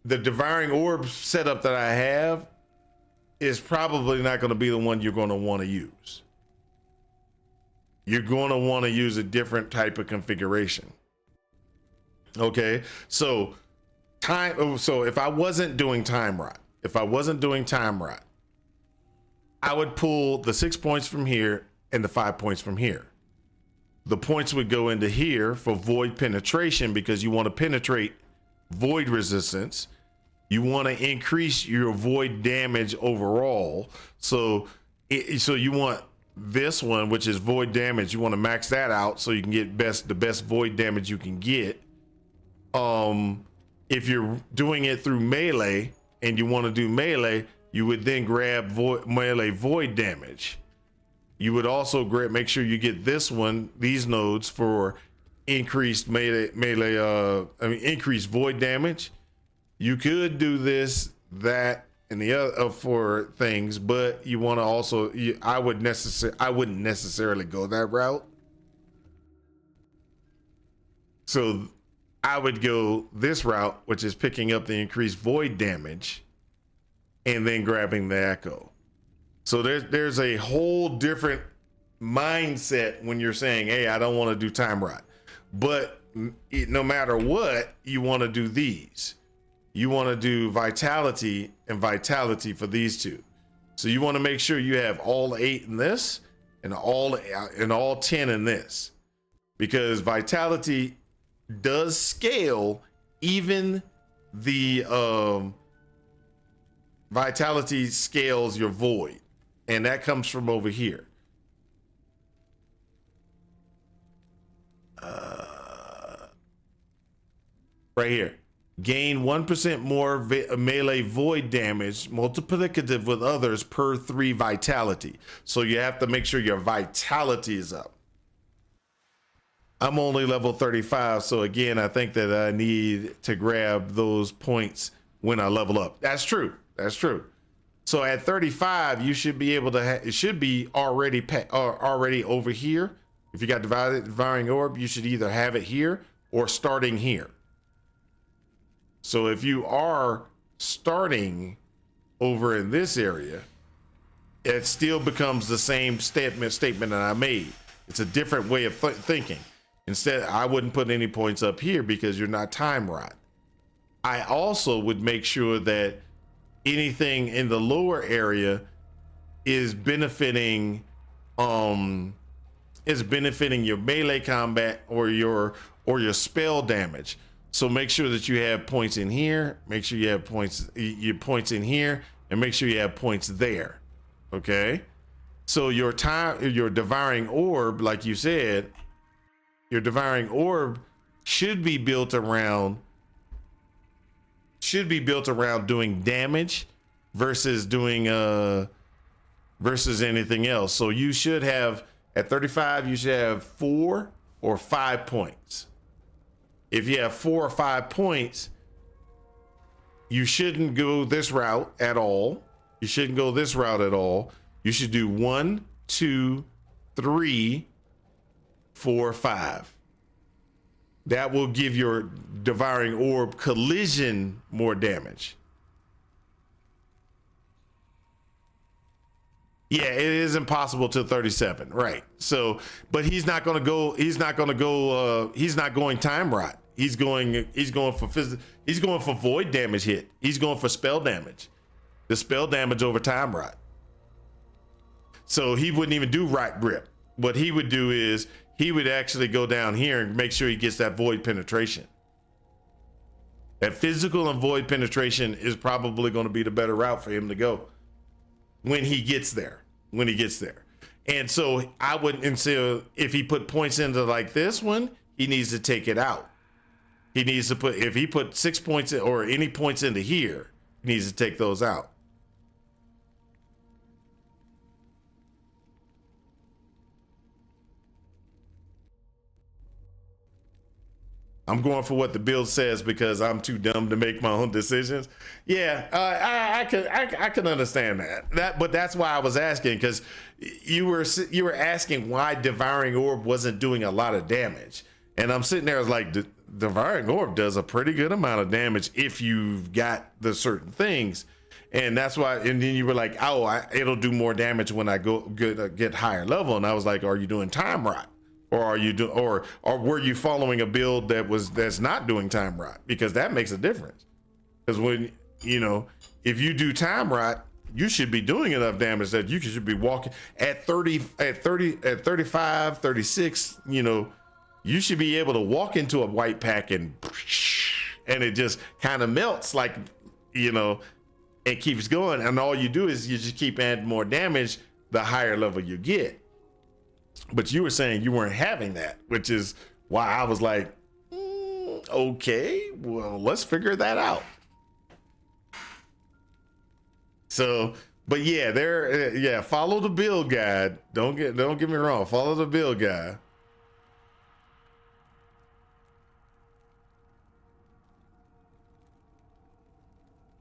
the devouring orb setup that I have is probably not going to be the one you're going to want to use. You're going to want to use a different type of configuration. Okay, so So if I wasn't doing time rot, I would pull the 6 points from here and the 5 points from here. The points would go into here for void penetration because you want to penetrate void resistance. You want to increase your void damage overall. So you want this one, which is void damage. You want to max that out so you can get the best void damage you can get. If you're doing it through melee and you want to do melee, you would then grab melee void damage. You would also make sure you get these nodes for increased increased void damage. You could do this, that, and the other for things, but you want to also, I wouldn't necessarily go that route. So I would go this route, which is picking up the increased void damage and then grabbing the echo. So there's a whole different mindset when you're saying, hey, I don't want to do time rot. But no matter what, you want to do these. You want to do vitality and vitality for these two. So you want to make sure you have all 8 in this and all 10 in this, because vitality does scale. Even the vitality scales your void, and that comes from over here. Right here. Gain 1% more melee void damage, multiplicative with others per 3 vitality. So you have to make sure your vitality is up. I'm only level 35, so again, I think that I need to grab those points when I level up. That's true. That's true. So at 35, you should be able to. It should be already over here. If you got devouring orb, you should either have it here or starting here. So if you are starting over in this area, it still becomes the same statement that I made. It's a different way of thinking. Instead, I wouldn't put any points up here because you're not time rot. I also would make sure that anything in the lower area is benefiting your melee combat or your spell damage. So make sure that you have points in here, make sure you have points in here, and make sure you have points there. Okay? So your devouring orb, like you said, your devouring orb should be built around doing damage versus doing versus anything else. So you should have, at 35, you should have 4 or 5 points. If you have 4 or 5 points, you shouldn't go this route at all. You shouldn't go this route at all. You should do 1, 2, 3, 4, 5. That will give your devouring orb collision more damage. Yeah, it is impossible till 37, right? So, but he's not going time rot. He's going for void damage hit. He's going for spell damage. The spell damage over time rot. So he wouldn't even do right grip. What he would do is he would actually go down here and make sure he gets that void penetration. That physical and void penetration is probably going to be the better route for him to go when he gets there. And so I wouldn't, and so if he put points into like this one, he needs to take it out. He needs to put, if he put 6 points or any points into here, he needs to take those out. I'm going for what the build says because I'm too dumb to make my own decisions. Yeah, I can understand that. But that's why I was asking, because you were asking why Devouring Orb wasn't doing a lot of damage, and I'm sitting there like, Devouring Orb does a pretty good amount of damage if you've got the certain things, and that's why. And then you were like, oh, it'll do more damage when I get higher level, and I was like, are you doing time rot? Or are you or were you following a build that's not doing time rot? Because that makes a difference. Because when, you know, if you do time rot, you should be doing enough damage that you should be walking at 35, 36, you know, you should be able to walk into a white pack and it just kind of melts, like, you know, it keeps going. And all you do is you just keep adding more damage the higher level you get. But you were saying you weren't having that, which is why I was like, okay, well, let's figure that out. So, but yeah, yeah, follow the build guide. Don't get me wrong. Follow the build guide.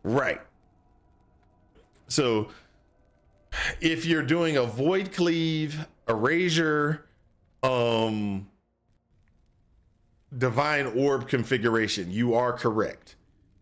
Right. So if you're doing a void cleave, erasure, divine orb configuration, you are correct.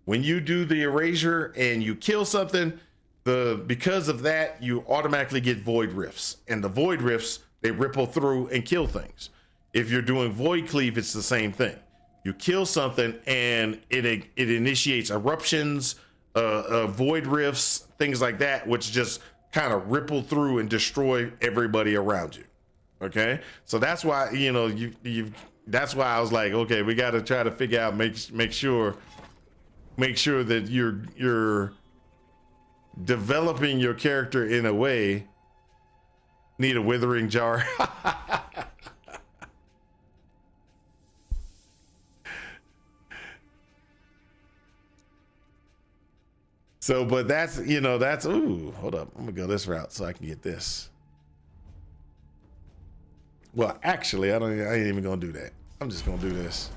When you do the erasure and you kill something, because of that, you automatically get void rifts, and the void rifts, they ripple through and kill things. If you're doing void cleave, it's the same thing. You kill something and it initiates eruptions, void rifts, things like that, which just kind of ripple through and destroy everybody around you. Okay, so that's why, you know, that's why I was like, okay, we got to try to figure out, make sure that you're developing your character in a way. Need a withering jar. So, but that's, you know, that's, ooh, hold up, I'm gonna go this route so I can get this. Well, actually, I ain't even gonna do that. I'm just gonna do this.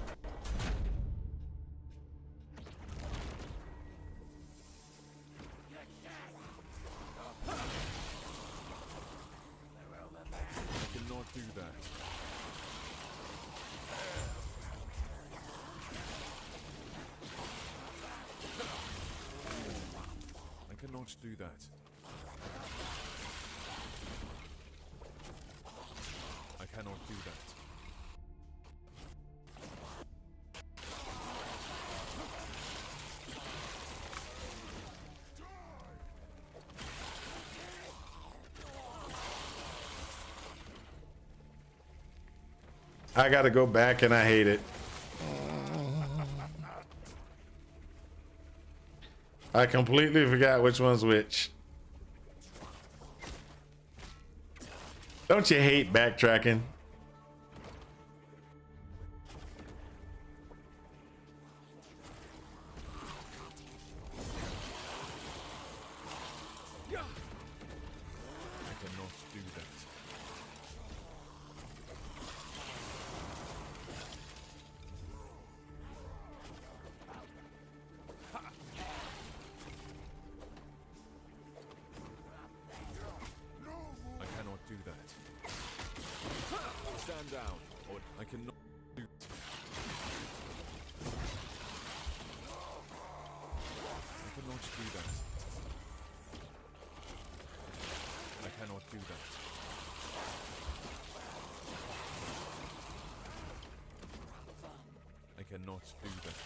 I cannot do that. I cannot do that. I cannot do that. I gotta go back and I hate it. I completely forgot which one's which. Don't you hate backtracking? I cannot do that. I cannot do that. Stand down, or I cannot do it. I cannot do that. I cannot do that. I cannot do that.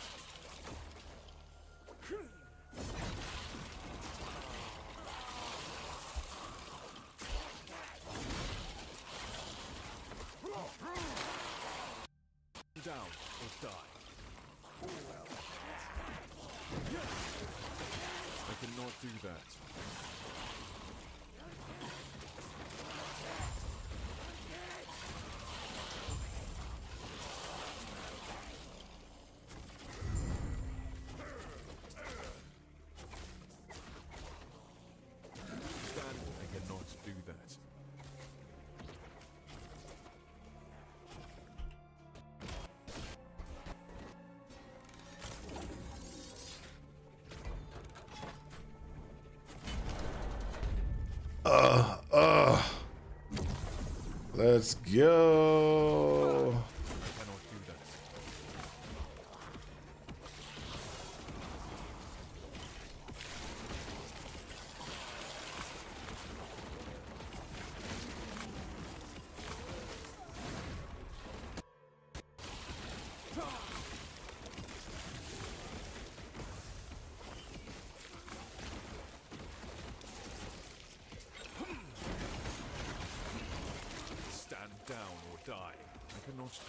Down or die. I cannot do that. Stand. I cannot do that. Let's go. I cannot do that.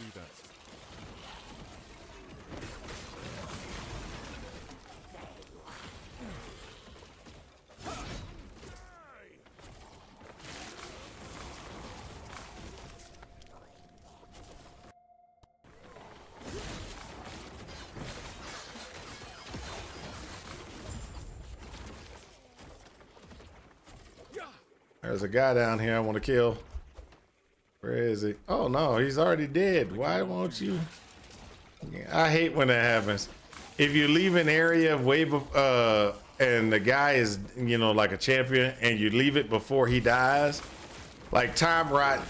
do that. There's a guy down here I want to kill. Where is he? Oh no, he's already dead. Why won't you? I hate when that happens. If you leave an area way and the guy is, you know, like a champion, and you leave it before he dies, like time rot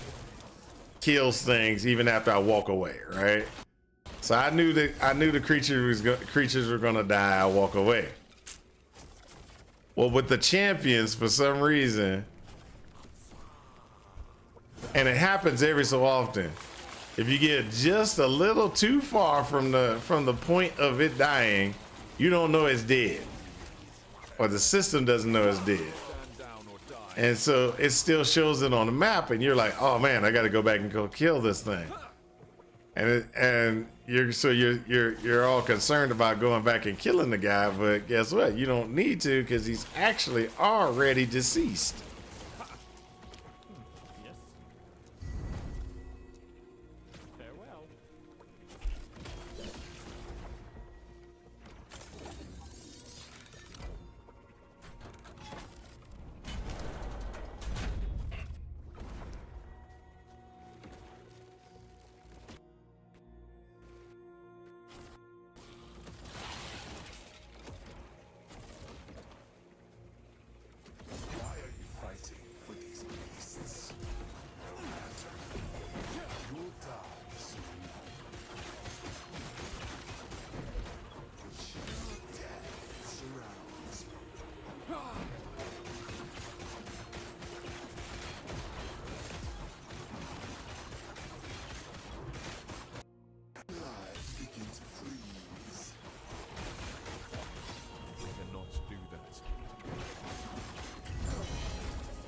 kills things even after I walk away, right? So I knew the creatures were gonna die. I walk away. Well, with the champions, for some reason, and it happens every so often, if you get just a little too far from the point of it dying, you don't know it's dead, or the system doesn't know it's dead, Stand down or die. and so it still shows it on the map, and you're like, oh man, I got to go back and go kill this thing, and you're all concerned about going back and killing the guy, but guess what? You don't need to, because he's actually already deceased. Yes. Farewell. Why are you fighting for these beasts? No matter. You'll die soon. Death surrounds. Life begins to freeze. I cannot do that.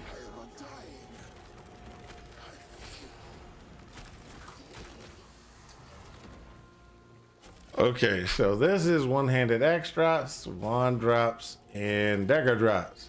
I am undying. Okay, so this is one-handed axe drops, wand drops, and dagger drops.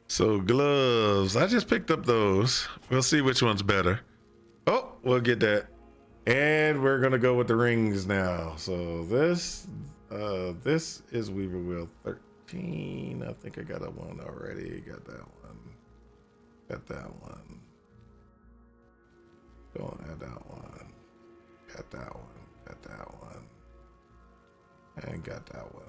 So gloves, I just picked up those. We'll see which one's better. Oh, we'll get that. And we're gonna go with the rings now. So this is Weaver Wheel 13. I think I got a one already. Got that one. Got that one. Don't add that one. Got that one. Got that one. And got that one.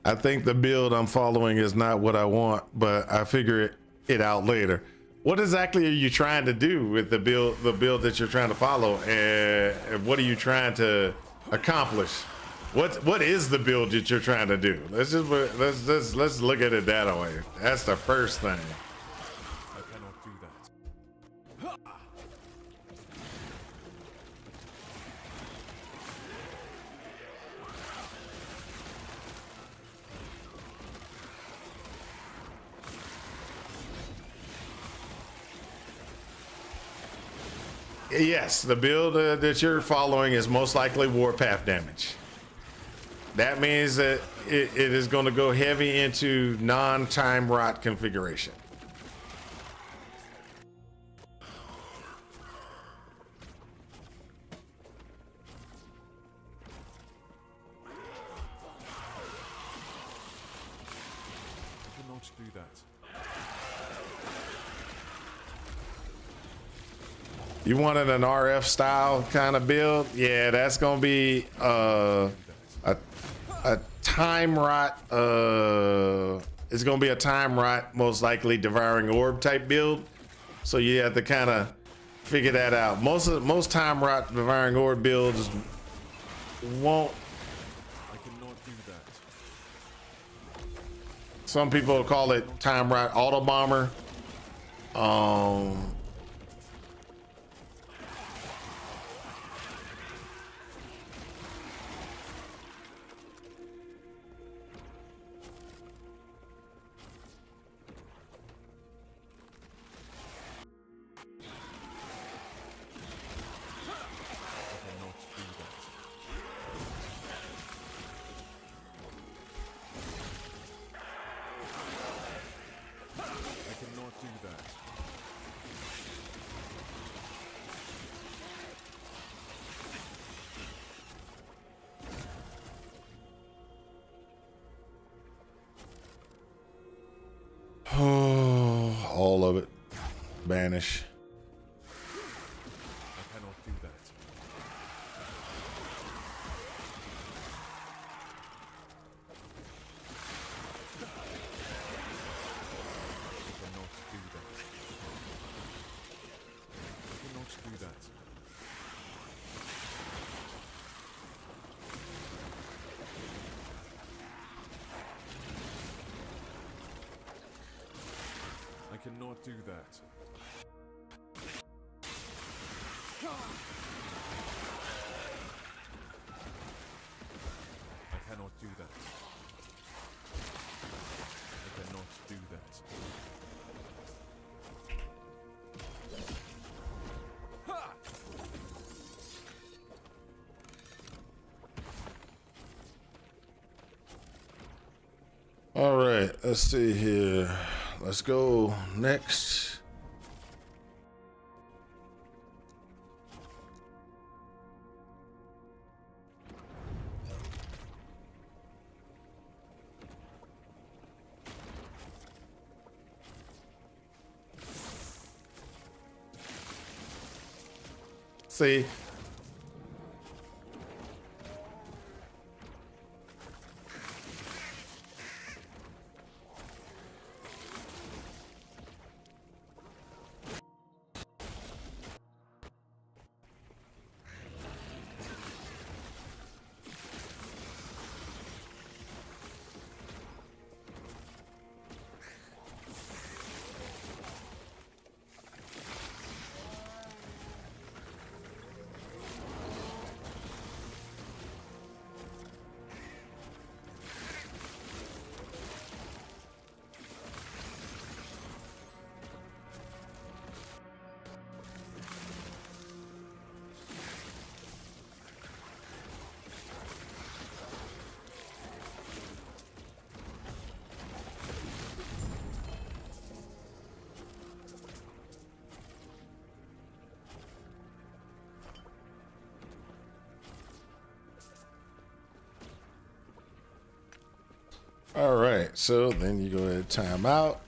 I think the build I'm following is not what I want, but I figure it out later. What exactly are you trying to do with the build that you're trying to follow, and what are you trying to accomplish? What is the build that you're trying to do? Let's look at it that way. That's the first thing. I cannot do that. Yes, the build that you're following is most likely warpath damage. That means that it is going to go heavy into non-time rot configuration. I cannot do that. You wanted an RF style kind of build? Yeah, that's gonna be a time rot. It's gonna be a time rot, most likely devouring orb type build. So you have to kind of figure that out. Most time rot devouring orb builds won't. I cannot do that. Some people call it time rot auto bomber. I cannot do that. All of it. Banish. I cannot do that. I cannot do that. I cannot do that. I cannot do that. I cannot do that. I cannot do that. All right, let's see here. Let's go next. See, all right, so then you go ahead and time out.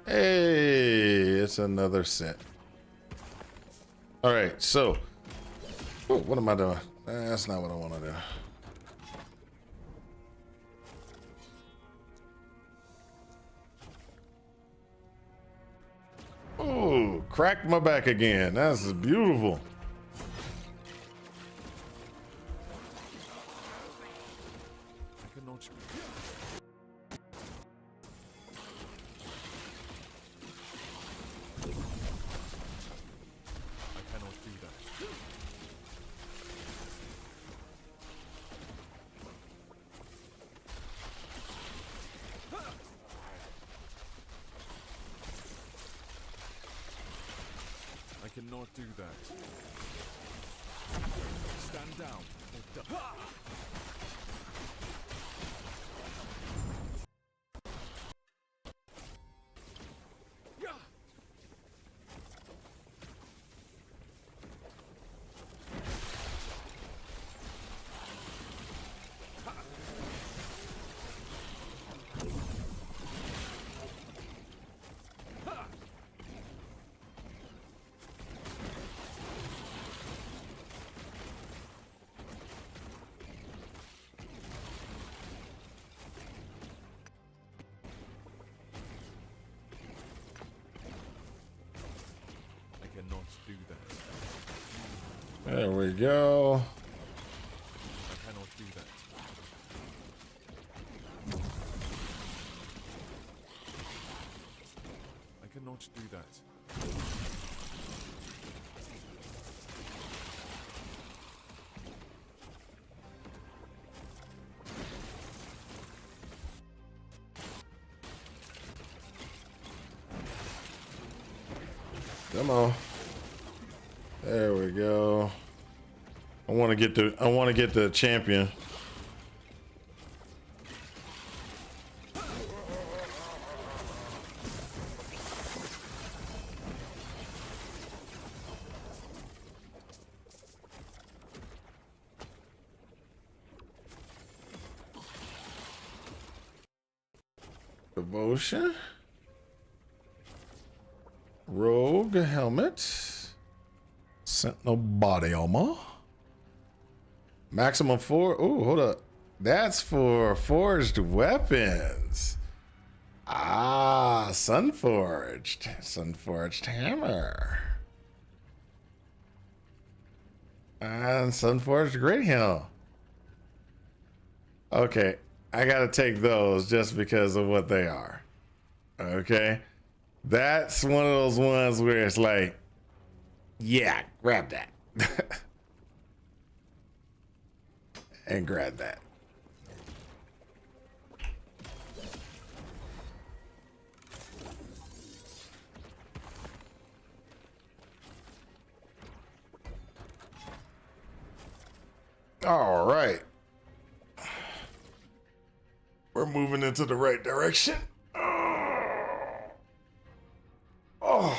Hey, it's another set. All right, so what am I doing? That's not what I want to do. Oh, cracked my back again. That's beautiful. I cannot. I cannot do that. I cannot do that. Stand down. Or die. There we go. I cannot do that. I cannot do that. Come on. There we go. I want to get the champion. Devotion. Rogue helmet. Sentinel body armor. Maximum 4. Oh, hold up. That's for forged weapons. Ah, Sunforged. Sunforged hammer. And Sunforged Great Hill. Okay, I gotta take those just because of what they are. Okay, that's one of those ones where it's like, yeah, grab that. And grab that. All right. We're moving into the right direction. Oh.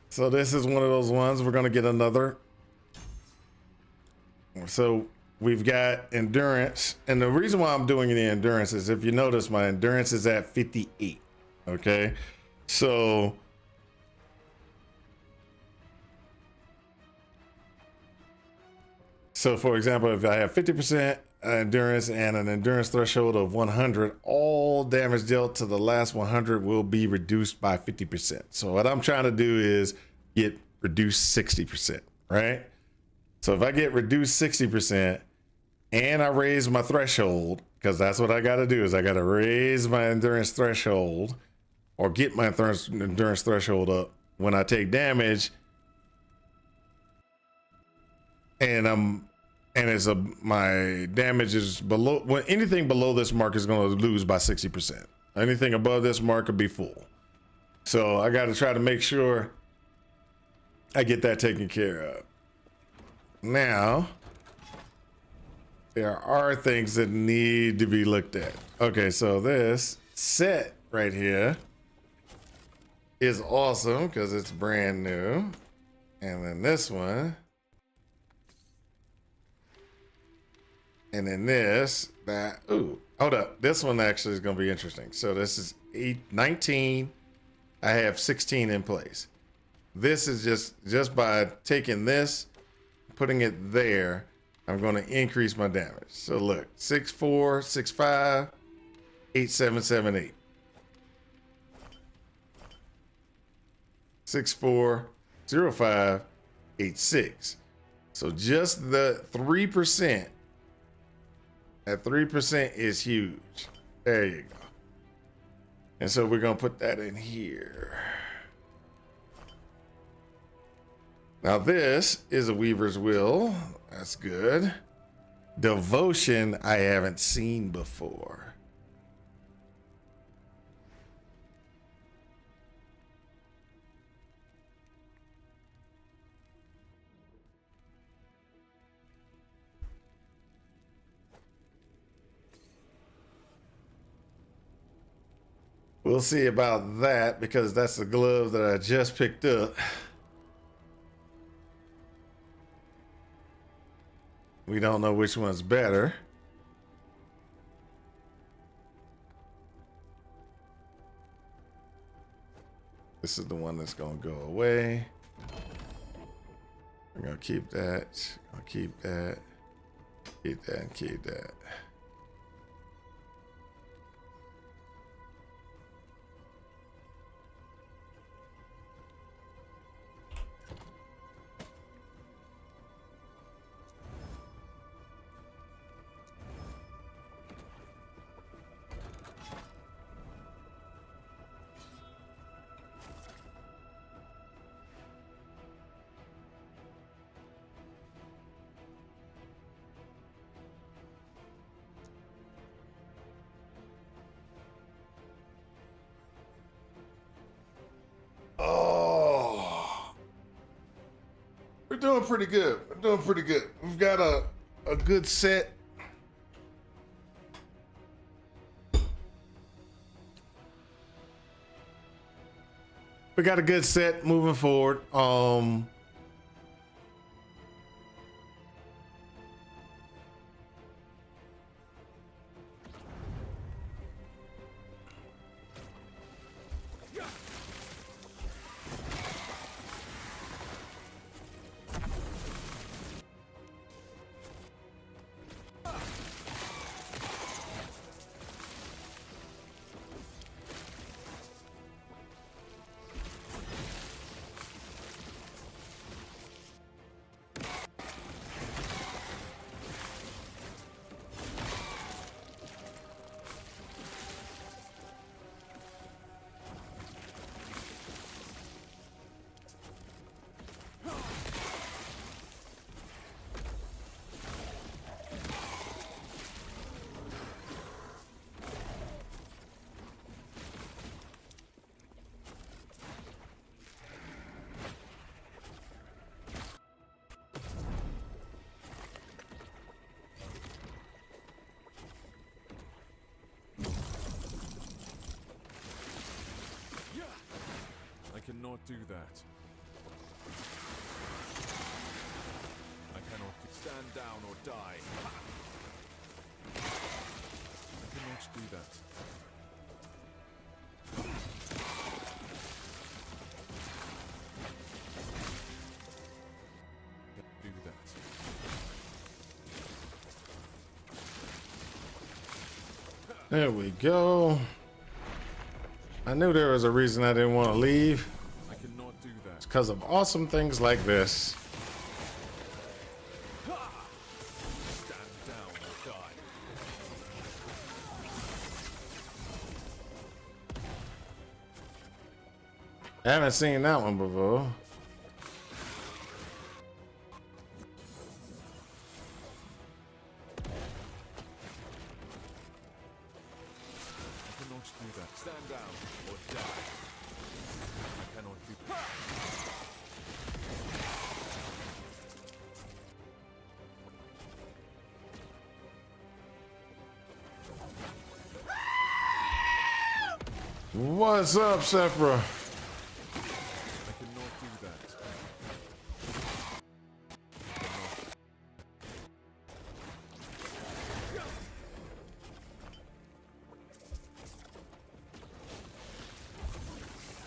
So this is one of those ones we're going to get another. So we've got endurance. And the reason why I'm doing the endurance is if you notice my endurance is at 58. Okay. So for example, if I have 50% endurance and an endurance threshold of 100, all damage dealt to the last 100 will be reduced by 50%. So what I'm trying to do is get reduced 60%, right? So if I get reduced 60% and I raise my threshold, because that's what I got to do is I got to raise my endurance threshold or get my endurance threshold up when I take damage, and my damage is below, when anything below this mark is going to lose by 60%. Anything above this mark could be full. So I got to try to make sure I get that taken care of. Now, there are things that need to be looked at. Okay, so this set right here is awesome because it's brand new. And then this one. And then ooh, hold up. This one actually is going to be interesting. So this is 19. I have 16 in place. This is just by taking this, putting it there, I'm going to increase my damage. So look, 6-4, 6-5, 8-7-7-8. 6-4, 0-5, 8-6. So just the 3%. That 3% is huge. There you go. And so we're going to put that in here. Now this is a Weaver's Will. That's good. Devotion I haven't seen before. We'll see about that because that's the glove that I just picked up. We don't know which one's better. This is the one that's going to go away. We're going to keep that. I'll keep that. Keep that and keep that. doing pretty good. We're doing pretty good. We've got a good set. We got a good set moving forward. I cannot do that. I cannot stand down or die. I cannot do that. Do that. There we go. I knew there was a reason I didn't want to leave. I cannot do that. It's because of awesome things like this. Stand down or die. I haven't seen that one before. I cannot do that. Stand down or die. I cannot do that. What's up, Sephra? I cannot do that.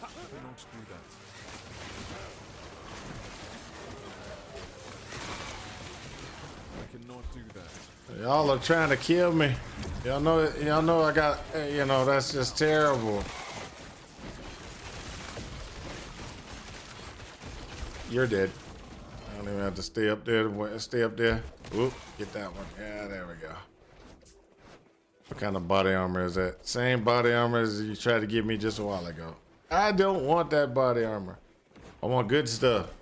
I cannot do that. I cannot do that. Y'all are trying to kill me. Y'all know I got, that's just terrible. You're dead. I don't even have to stay up there. Stay up there. Whoop, get that one. Yeah, there we go. What kind of body armor is that? Same body armor as you tried to give me just a while ago. I don't want that body armor. I want good stuff.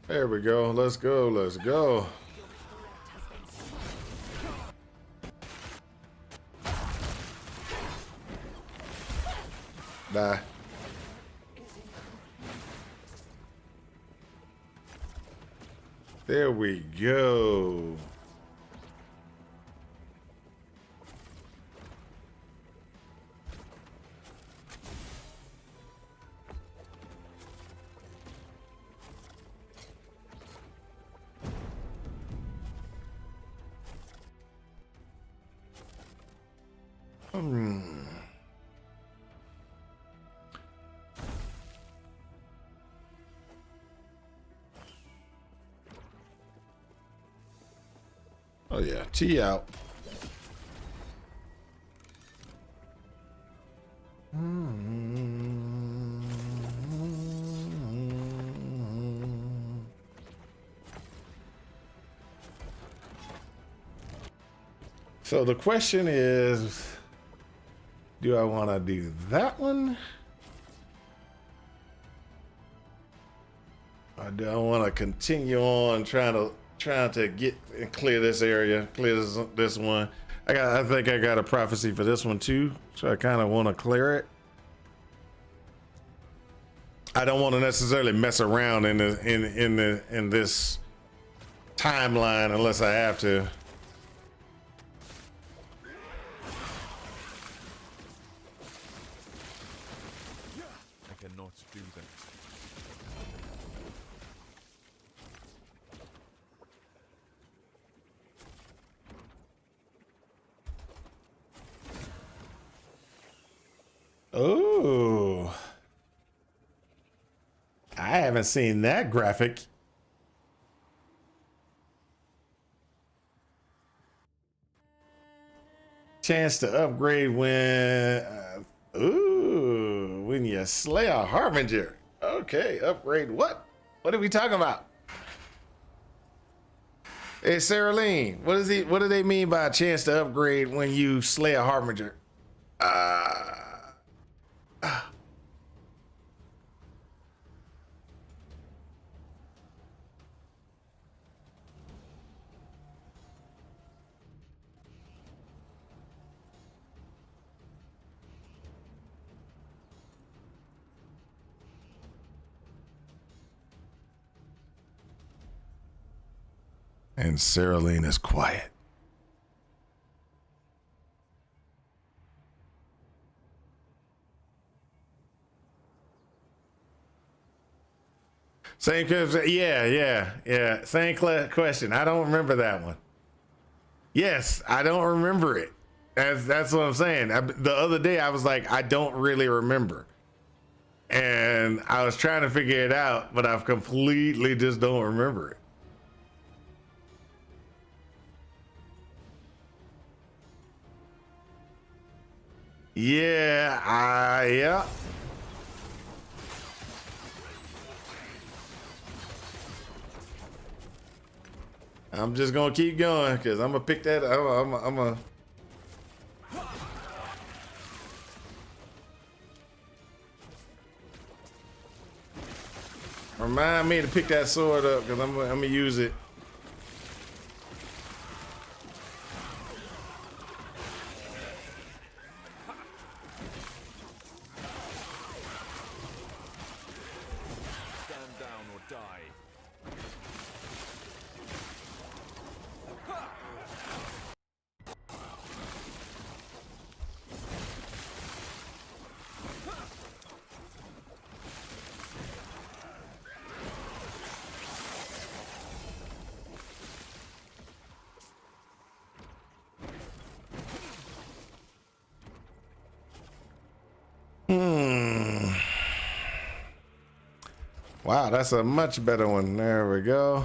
There we go. Let's go. Let's go. Die. There we go. Oh Oh yeah, T out. So the question is, do I want to do that one? Or do I want to continue on trying to get and clear this area, clear this one? I think I got a prophecy for this one too, so I kind of want to clear it. I don't want to necessarily mess around in this timeline unless I have to. I cannot do that. Oh, I haven't seen that graphic. Chance to upgrade when you slay a harbinger. Okay, upgrade what? What are we talking about? Hey, Sarah Lean, what do they mean by a chance to upgrade when you slay a harbinger? And Sarah Lean is quiet. Same question. Yeah. Same question. I don't remember that one. Yes, I don't remember it. That's what I'm saying. The other day I was like, I don't really remember. And I was trying to figure it out, but I've completely just don't remember it. Yeah. I'm just gonna keep going because I'm gonna pick that. I'm gonna. Remind me to pick that sword up because I'm gonna use it. Stand down or die. Wow, that's a much better one. There we go.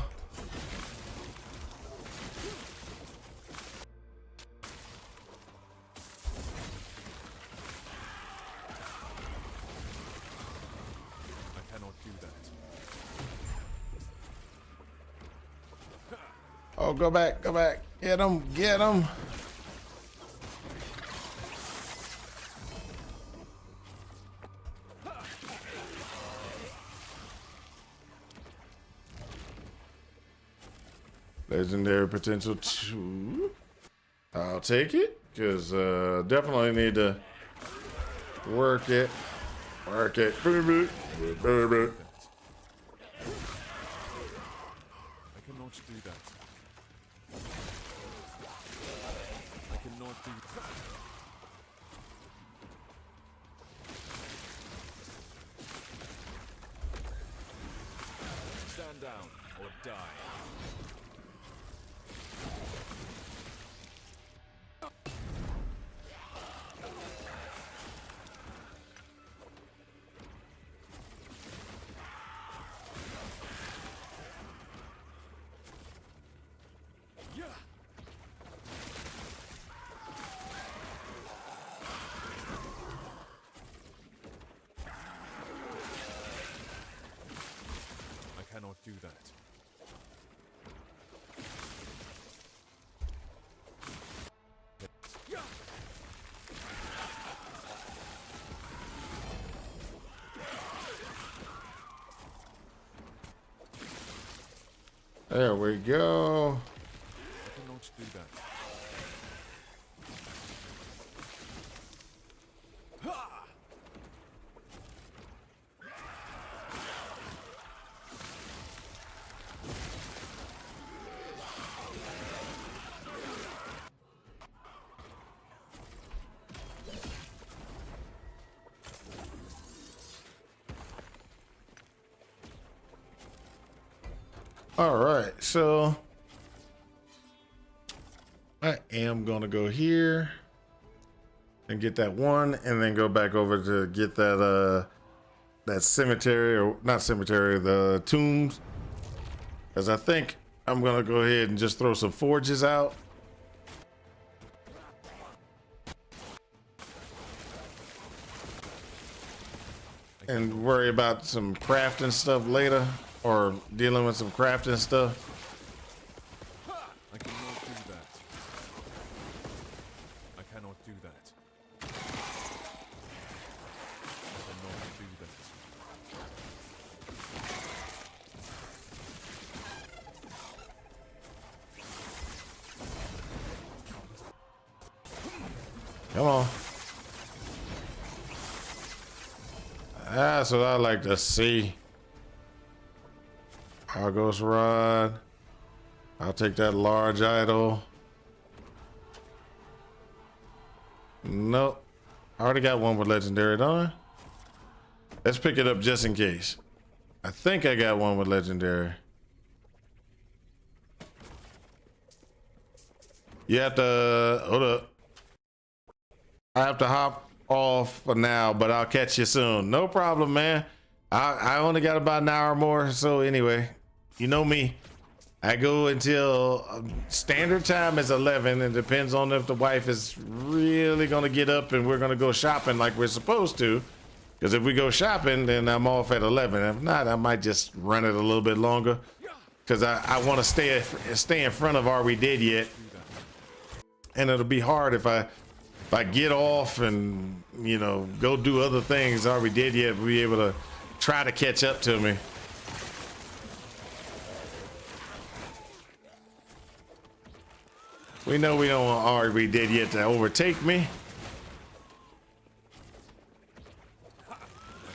I cannot do that. Oh, go back. Get him. Legendary potential 2. I'll take it because definitely need to work it. I cannot do that. I cannot do that. Stand down or die. There we go. I cannot do that. All right, so I am gonna go here and get that one, and then go back over to get that that cemetery, or not cemetery, the tombs, because I think I'm gonna go ahead and just throw some forges out. And worry about some crafting stuff later, or dealing with some crafting stuff. I cannot do that. I cannot do that. I cannot do that. Come on. That's what I like to see. Argos rod. I'll take that large idol. Nope. I already got one with legendary, don't I? Let's pick it up just in case. I think I got one with legendary. You have to hold up. I have to hop off for now, but I'll catch you soon. No problem, man. I only got about an hour more, so anyway, you know me. I go until standard time is 11, and depends on if the wife is really gonna get up and we're gonna go shopping like we're supposed to. Because if we go shopping, then I'm off at 11. If not, I might just run it a little bit longer. Because I want to stay in front of Are We Dead Yet, and it'll be hard if I get off and, you know, go do other things. Are We Dead Yet? Be able to try to catch up to me. We know we don't want Are We Dead Yet to overtake me. I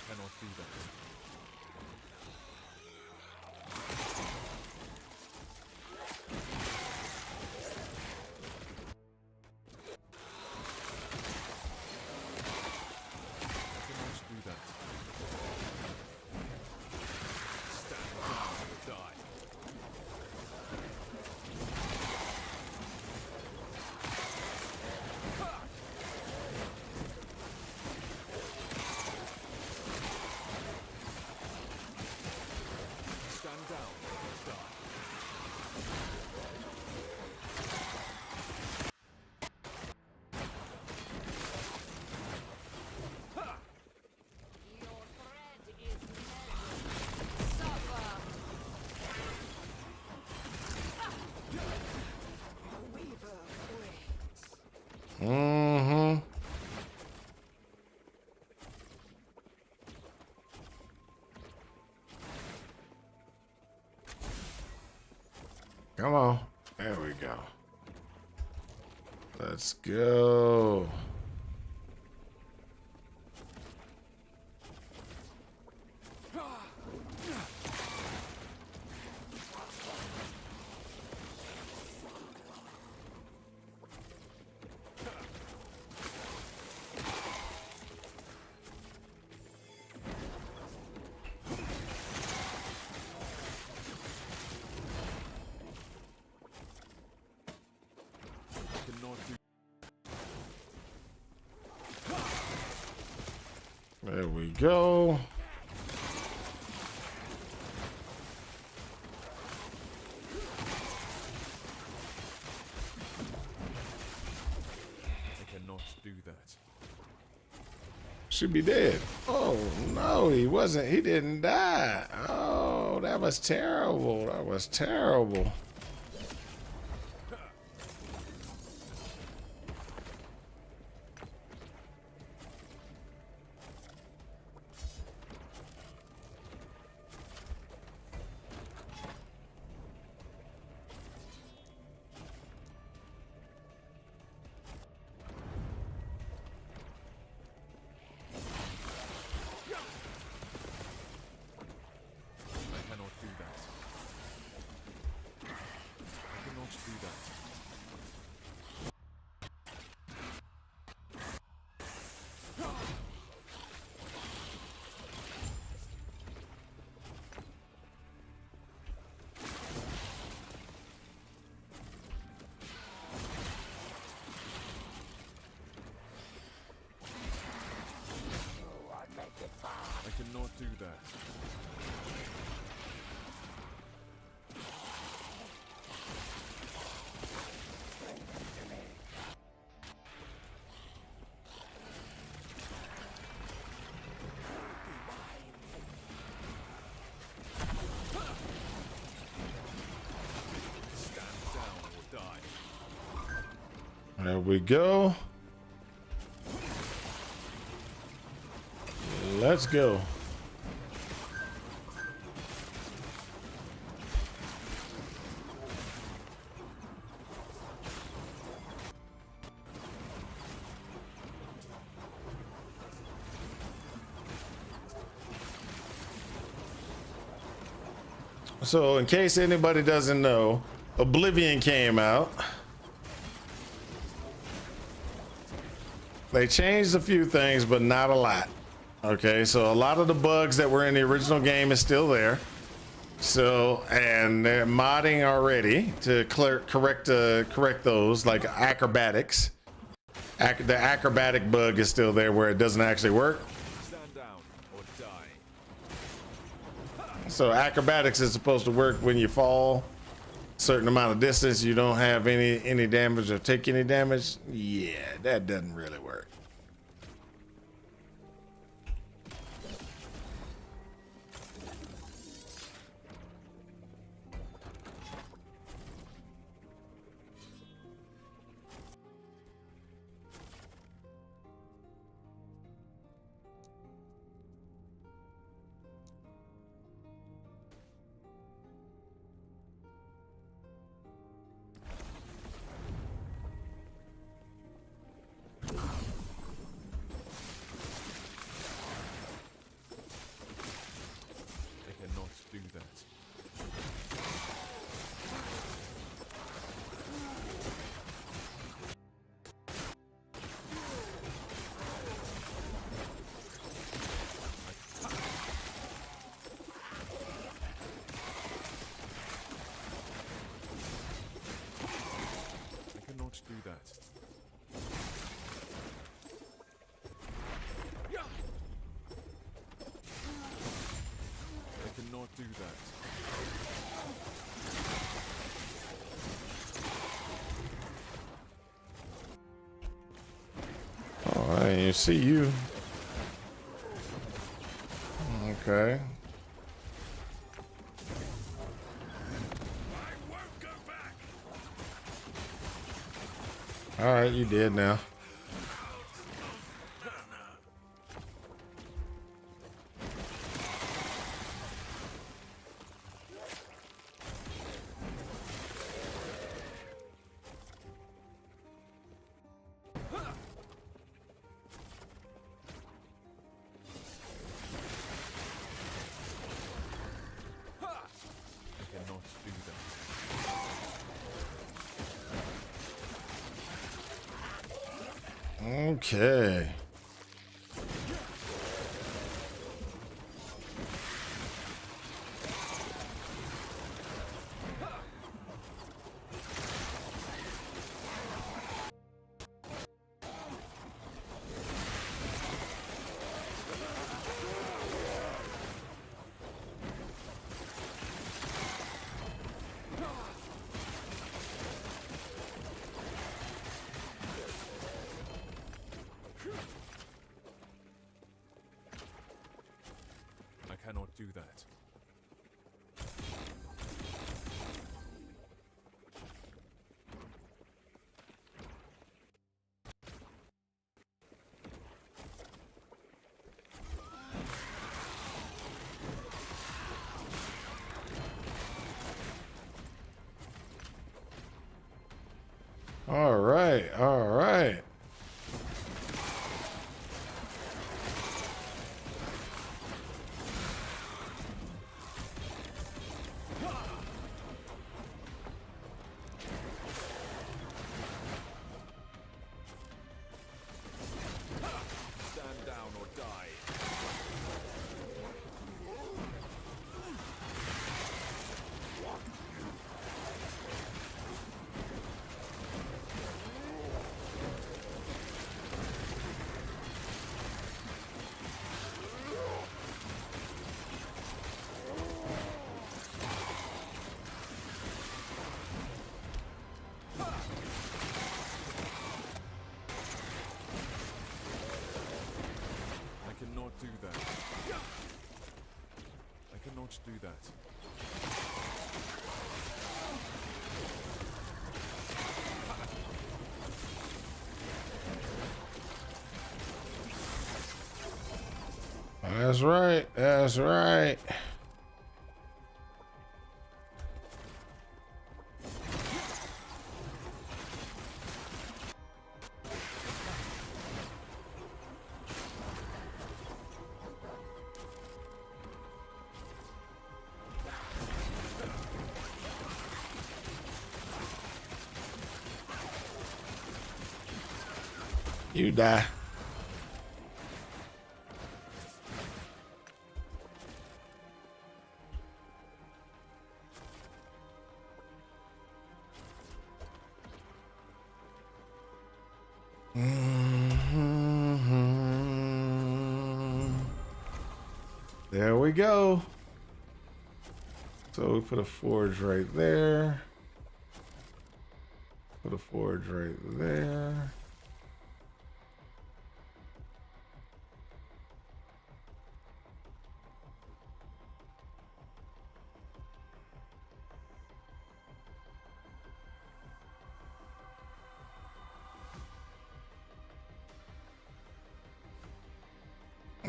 cannot do that. I cannot do that. Stand down or die. Stand down or die. Your thread is measured. Suffer. A weaver waits. Mm-hmm. Come on. There we go. Let's go. I cannot do. There we go. I cannot do that. Should be dead. Oh no, he wasn't. He didn't die. Oh, that was terrible. That was terrible. There we go. Let's go. So in case anybody doesn't know, Oblivion came out. They changed a few things, but not a lot. Okay, so a lot of the bugs that were in the original game is still there. So, and they're modding already to correct those, like acrobatics. The acrobatic bug is still there where it doesn't actually work. Stand down or die. So acrobatics is supposed to work when you fall a certain amount of distance, you don't have any damage or take any damage. Yeah, that doesn't really work. They cannot do that. I cannot do that. I cannot do that. Oh, I didn't even see you. Okay. All right, you did now. I cannot do that. Okay. I cannot do that. All right. All right. Stand down or die. That's right. That's right. You die. There we go. So we put a forge right there. Put a forge right there.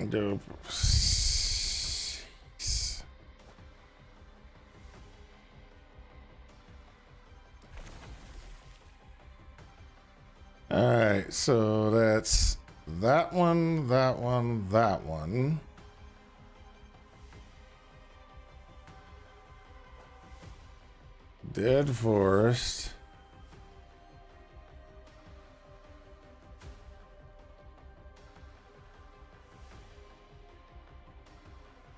Do all right, so that's that one, that one, that one. Dead forest.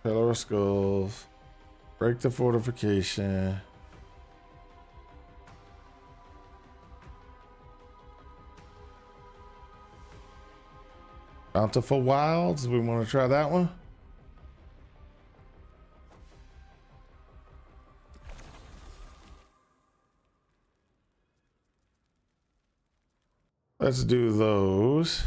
Pillar of Skulls. Break the fortification. Bountiful Wilds. We want to try that one. Let's do those.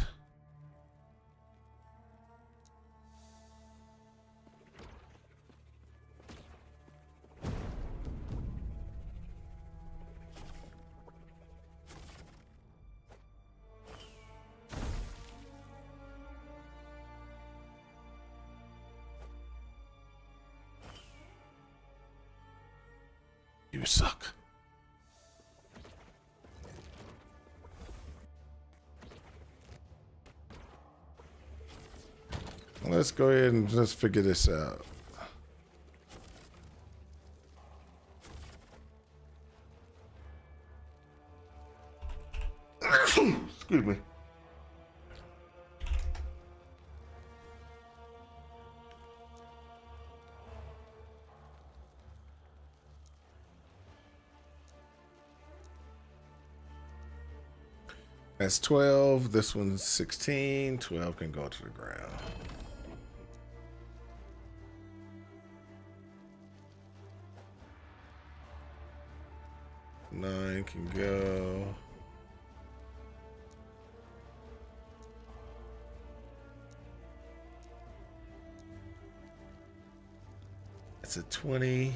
You suck. Let's go ahead and just figure this out. Excuse me. That's 12. This one's 16. 12 can go to the ground. Nine can go. That's a 20.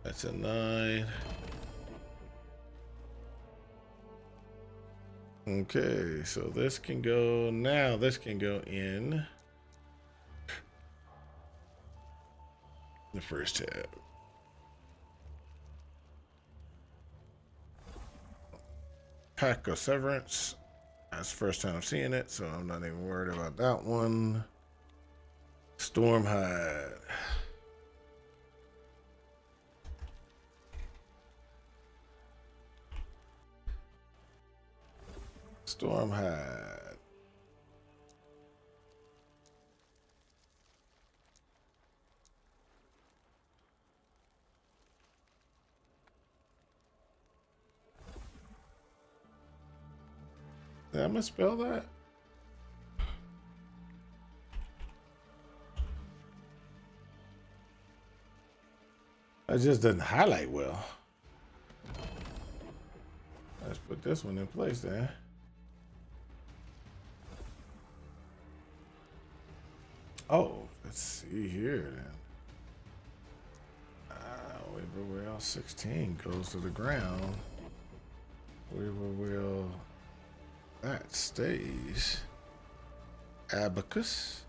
That's a 9. Okay, so this can go now. This can go in the first tab. Pack of Severance. That's the first time seeing it, so I'm not even worried about that one. Stormhide. Stormhide. Did I misspell that? I just didn't highlight well. Let's put this one in place then. Oh, let's see here then. Weaver Wheel 16 goes to the ground. Weaver Wheel, that stays. abacus.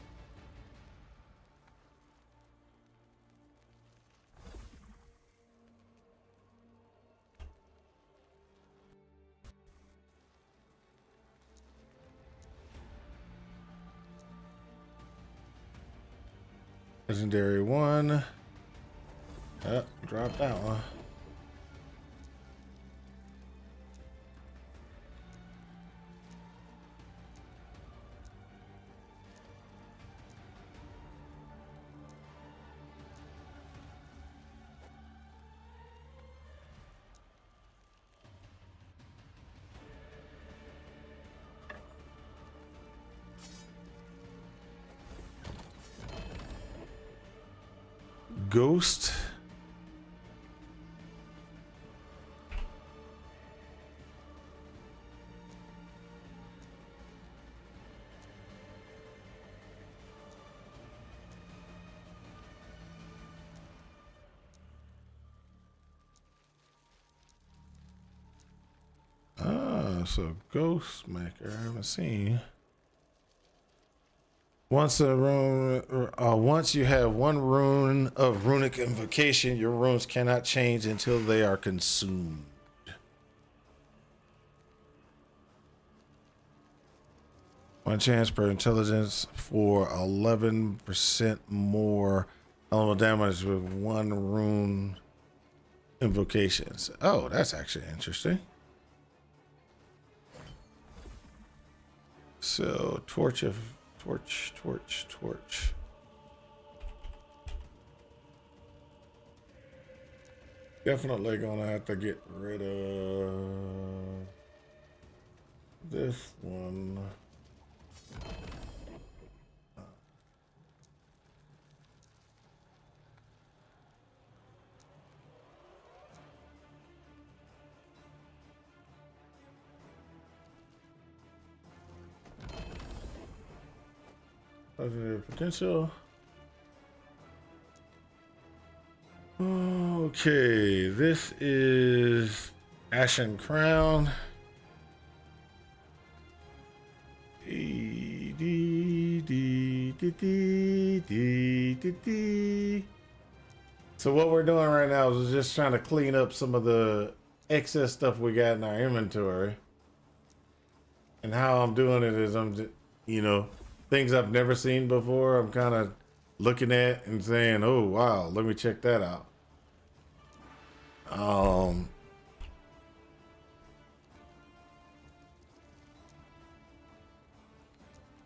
Legendary 1. Oh, drop that one. Ghost. So Ghost Maker, I haven't seen. Once once you have one rune of runic invocation, your runes cannot change until they are consumed. One chance per intelligence for 11% more elemental damage with one rune invocations. Oh, that's actually interesting. So torch. Definitely gonna have to get rid of this one. Legendary potential. Okay, this is Ashen Crown. So what we're doing right now is just trying to clean up some of the excess stuff we got in our inventory. And how I'm doing it is I'm just, things I've never seen before. I'm kind of looking at and saying, "Oh wow, let me check that out."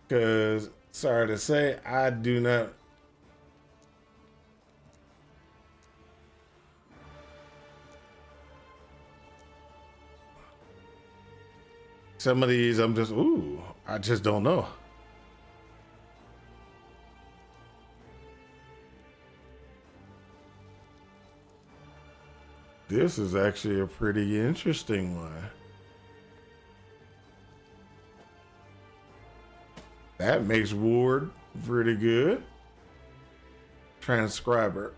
Because sorry to say, I do not. Some of these, I'm just, I just don't know. This is actually a pretty interesting one. That makes Ward pretty good. Transcriber.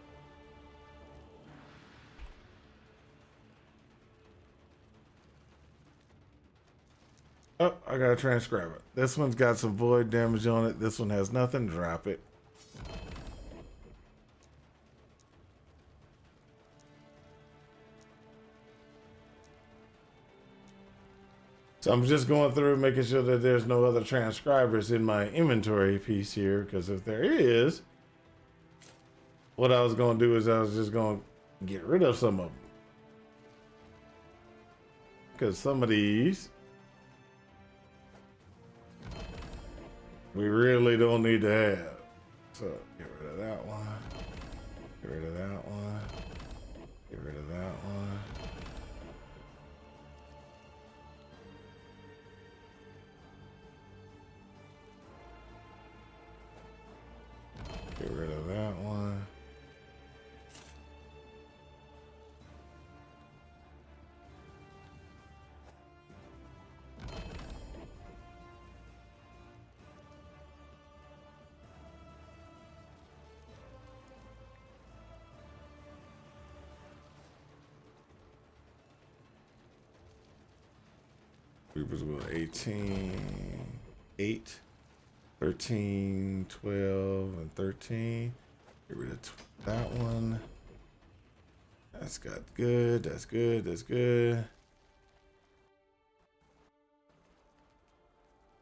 Oh, I got a transcriber. This one's got some void damage on it. This one has nothing. Drop it. So I'm just going through making sure that there's no other transcribers in my inventory piece here, because if there is, what I was going to do is I was just going to get rid of some of them. Because some of these we really don't need to have. So get rid of that one. Get rid of that one. Get rid of that one. Get rid of that one. Reapers will 18, 8. 13, 12, and 13. Get rid of that one. That's got good. That's good. That's good.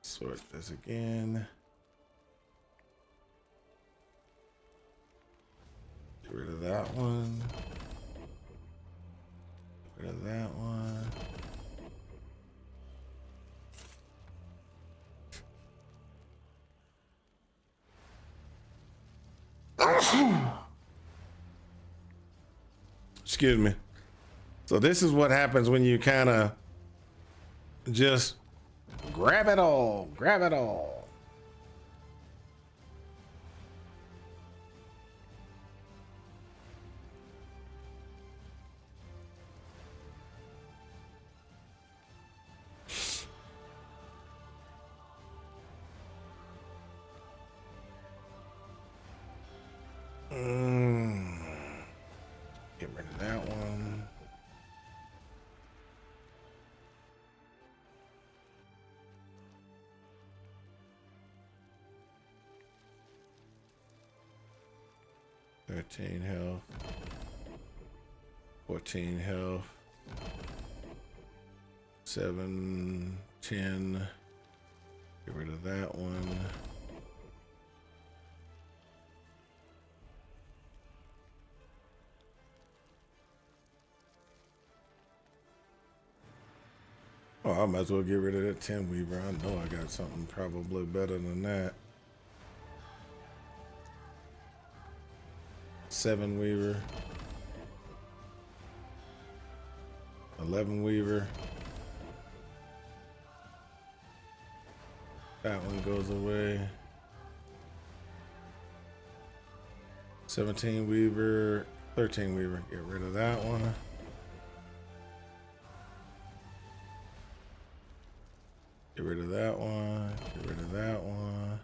Sort this again. Get rid of that one. Get rid of that one. Excuse me. So this is what happens when you kind of just grab it all. Grab it all. Get rid of that one. $13 health. 14 health. 7, 10. Get rid of that one. Oh, I might as well get rid of that 10 Weaver. I know I got something probably better than that. 7 Weaver. 11 Weaver. That one goes away. 17 Weaver. 13 Weaver. Get rid of that one. Get rid of that one. Get rid of that one.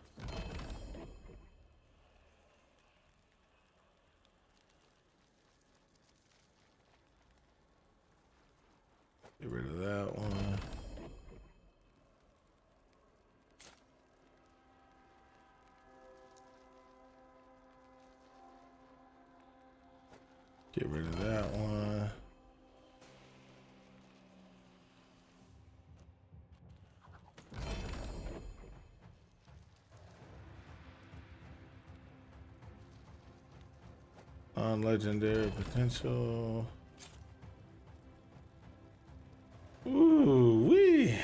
Get rid of that one. Get rid of that one. Non-legendary potential. Ooh wee.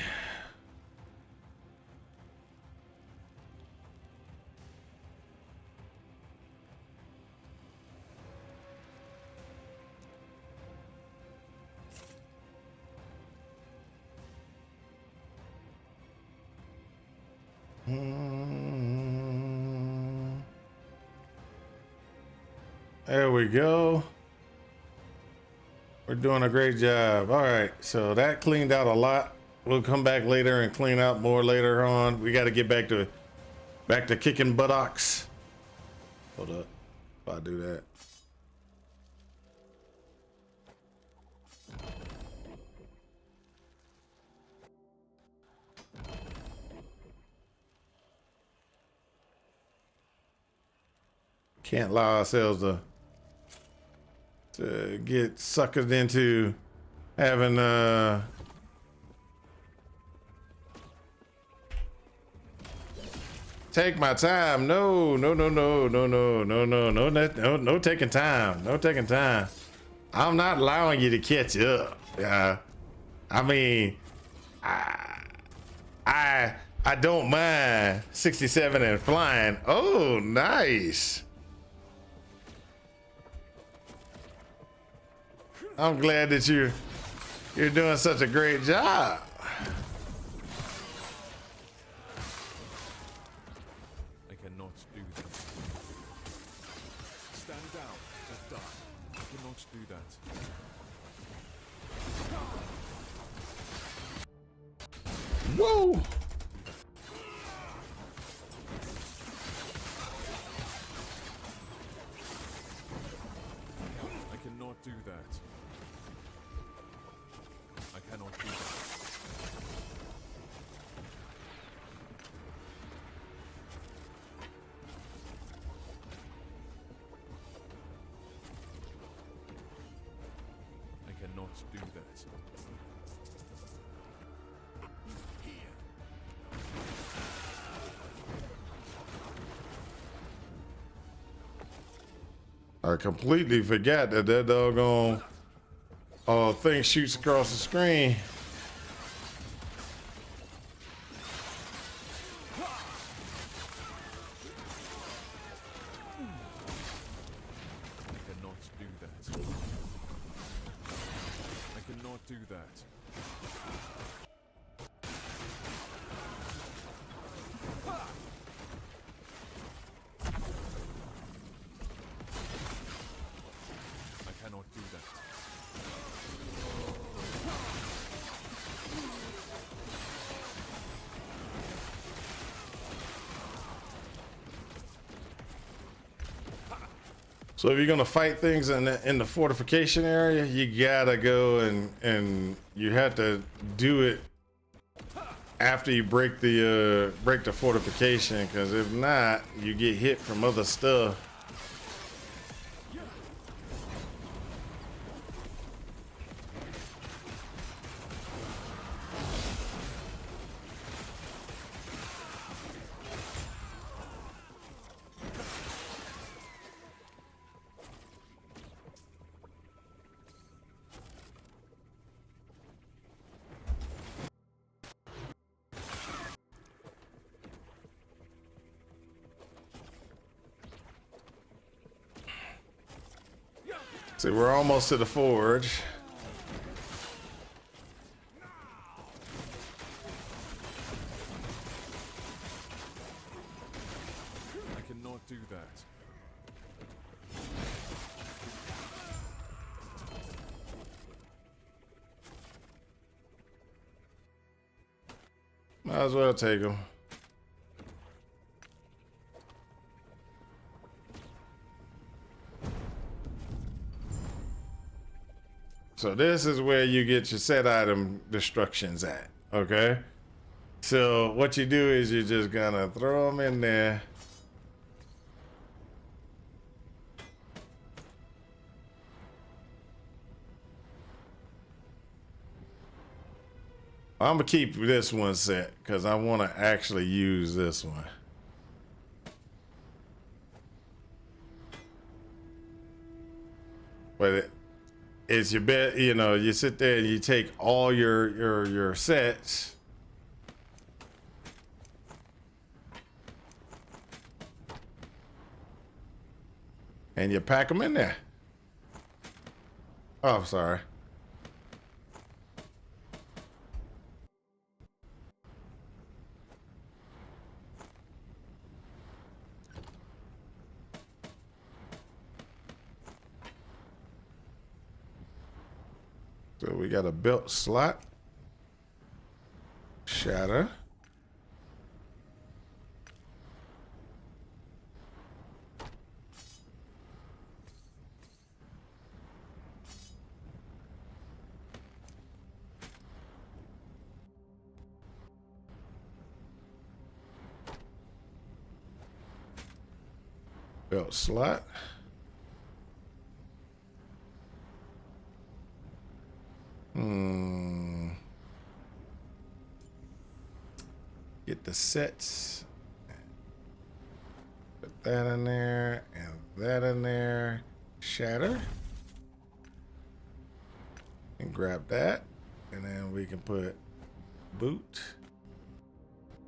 There we go. We're doing a great job. All right, so that cleaned out a lot. We'll come back later and clean out more later on. We got to get back to kicking buttocks. Hold up, if I do that. Can't allow ourselves to get suckered into having take my time. No taking time. No taking time. I'm not allowing you to catch up. I mean, I don't mind 67 and flying. Oh, nice. I'm glad that you're doing such a great job. I cannot do that. Stand down or die. I cannot do that. Whoa. I cannot do that. I cannot do that. do that. I completely forgot that doggone thing shoots across the screen. I cannot do that. I cannot do that. I cannot do that. So if you're gonna fight things in the fortification area, you gotta go and you have to do it after you break the fortification, because if not, you get hit from other stuff. See, we're almost to the forge. I cannot do that. Might as well take them. So this is where you get your set item destructions at, okay? So what you do is you're just gonna throw them in there. I'm gonna keep this one set because I want to actually use this one. But it's your bet, you know, you sit there and you take all your sets. And you pack them in there. Oh, sorry. So we got a belt slot, shatter, belt slot. Get the sets. Put that in there and that in there. Shatter. And grab that. And then we can put boot,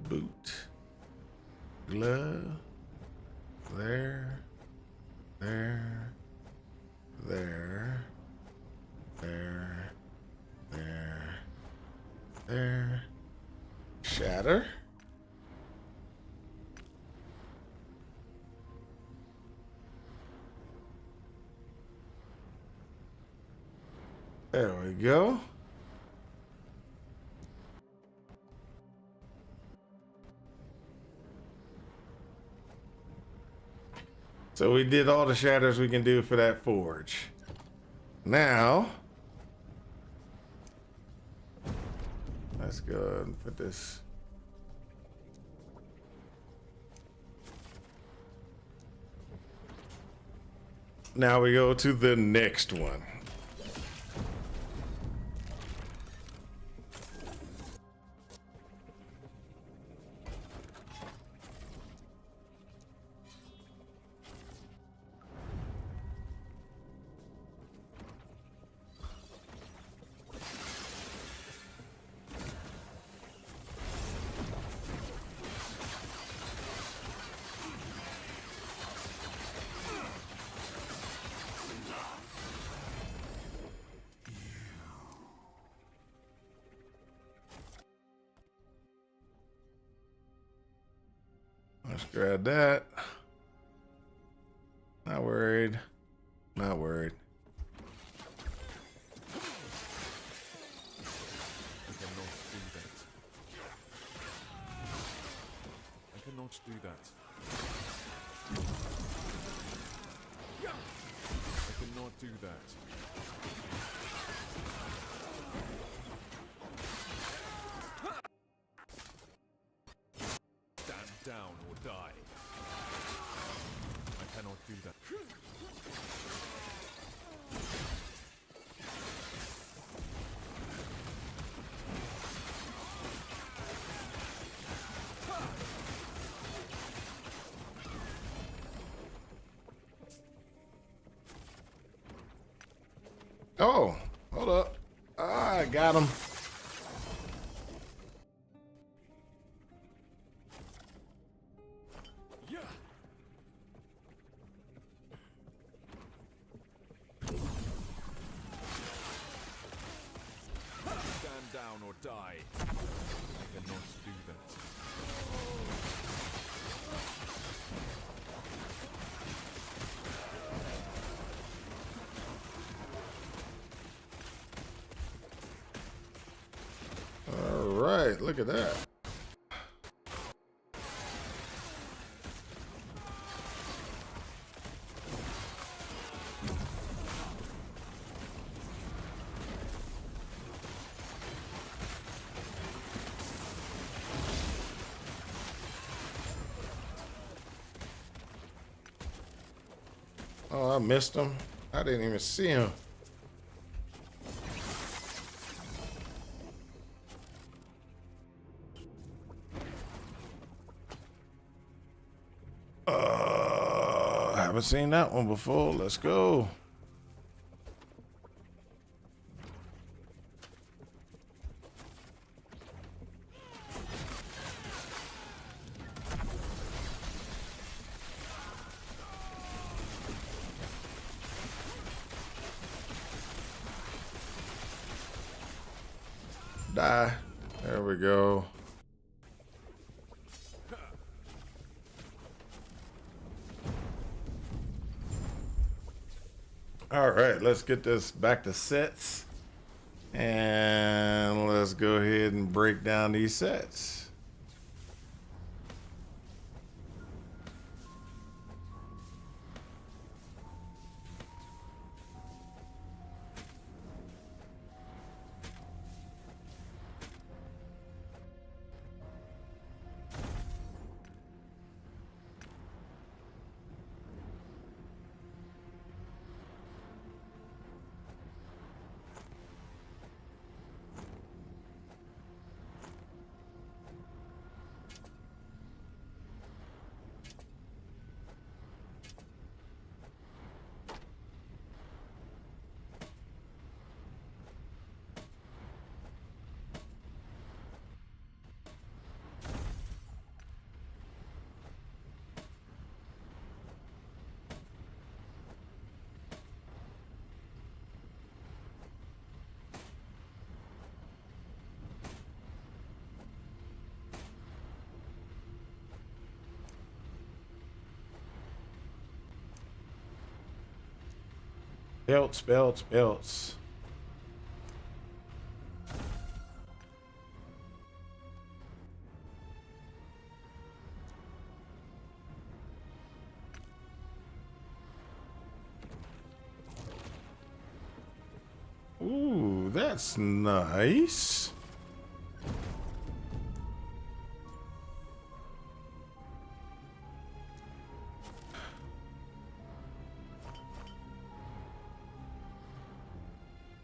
boot, glove, there, there, there, there, there, shatter. There we go. So we did all the shatters we can do for that forge. Now, let's go ahead and put this. Now we go to the next one. Let's grab that. Not worried. Not worried. I cannot do that. I cannot do that. Stand down or die. I cannot do that. Oh, hold up. Ah, I got him. Yeah. Stand down or die. I cannot do that. All right, look at that. Oh, I missed him. I didn't even see him. Haven't seen that one before. Let's go. Die. There we go. All right, let's get this back to sets. And let's go ahead and break down these sets. Belts, belts, belts. Ooh, that's nice.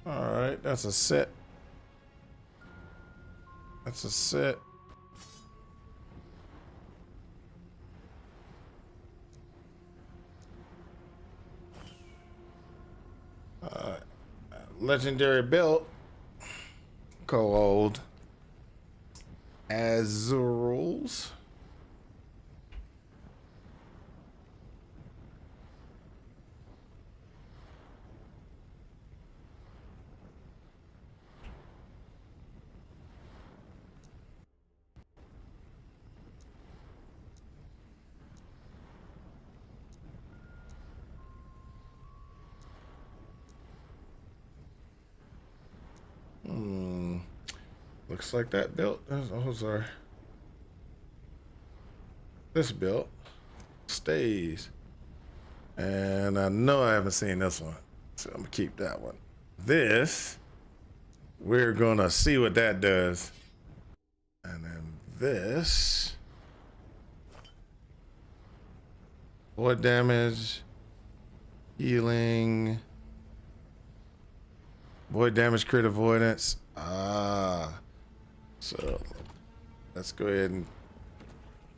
All right, that's a set. That's a set. Legendary belt. Called Azurals. looks like that built. Oh, sorry. This built stays. And I know I haven't seen this one, so I'm gonna keep that one. This, we're gonna see what that does. And then this, void damage, healing, void damage, crit avoidance. So let's go ahead and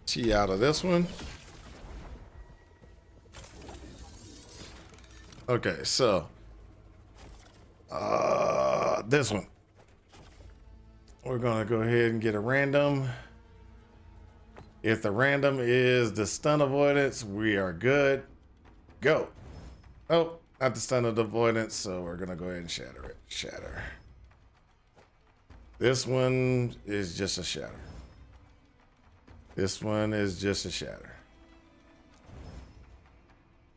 T out of this one. Okay, so this one, we're gonna go ahead and get a random. If the random is the stun avoidance, we are good. Go. Oh, not the stun of avoidance, so we're gonna go ahead and shatter it. Shatter. This one is just a shatter. This one is just a shatter.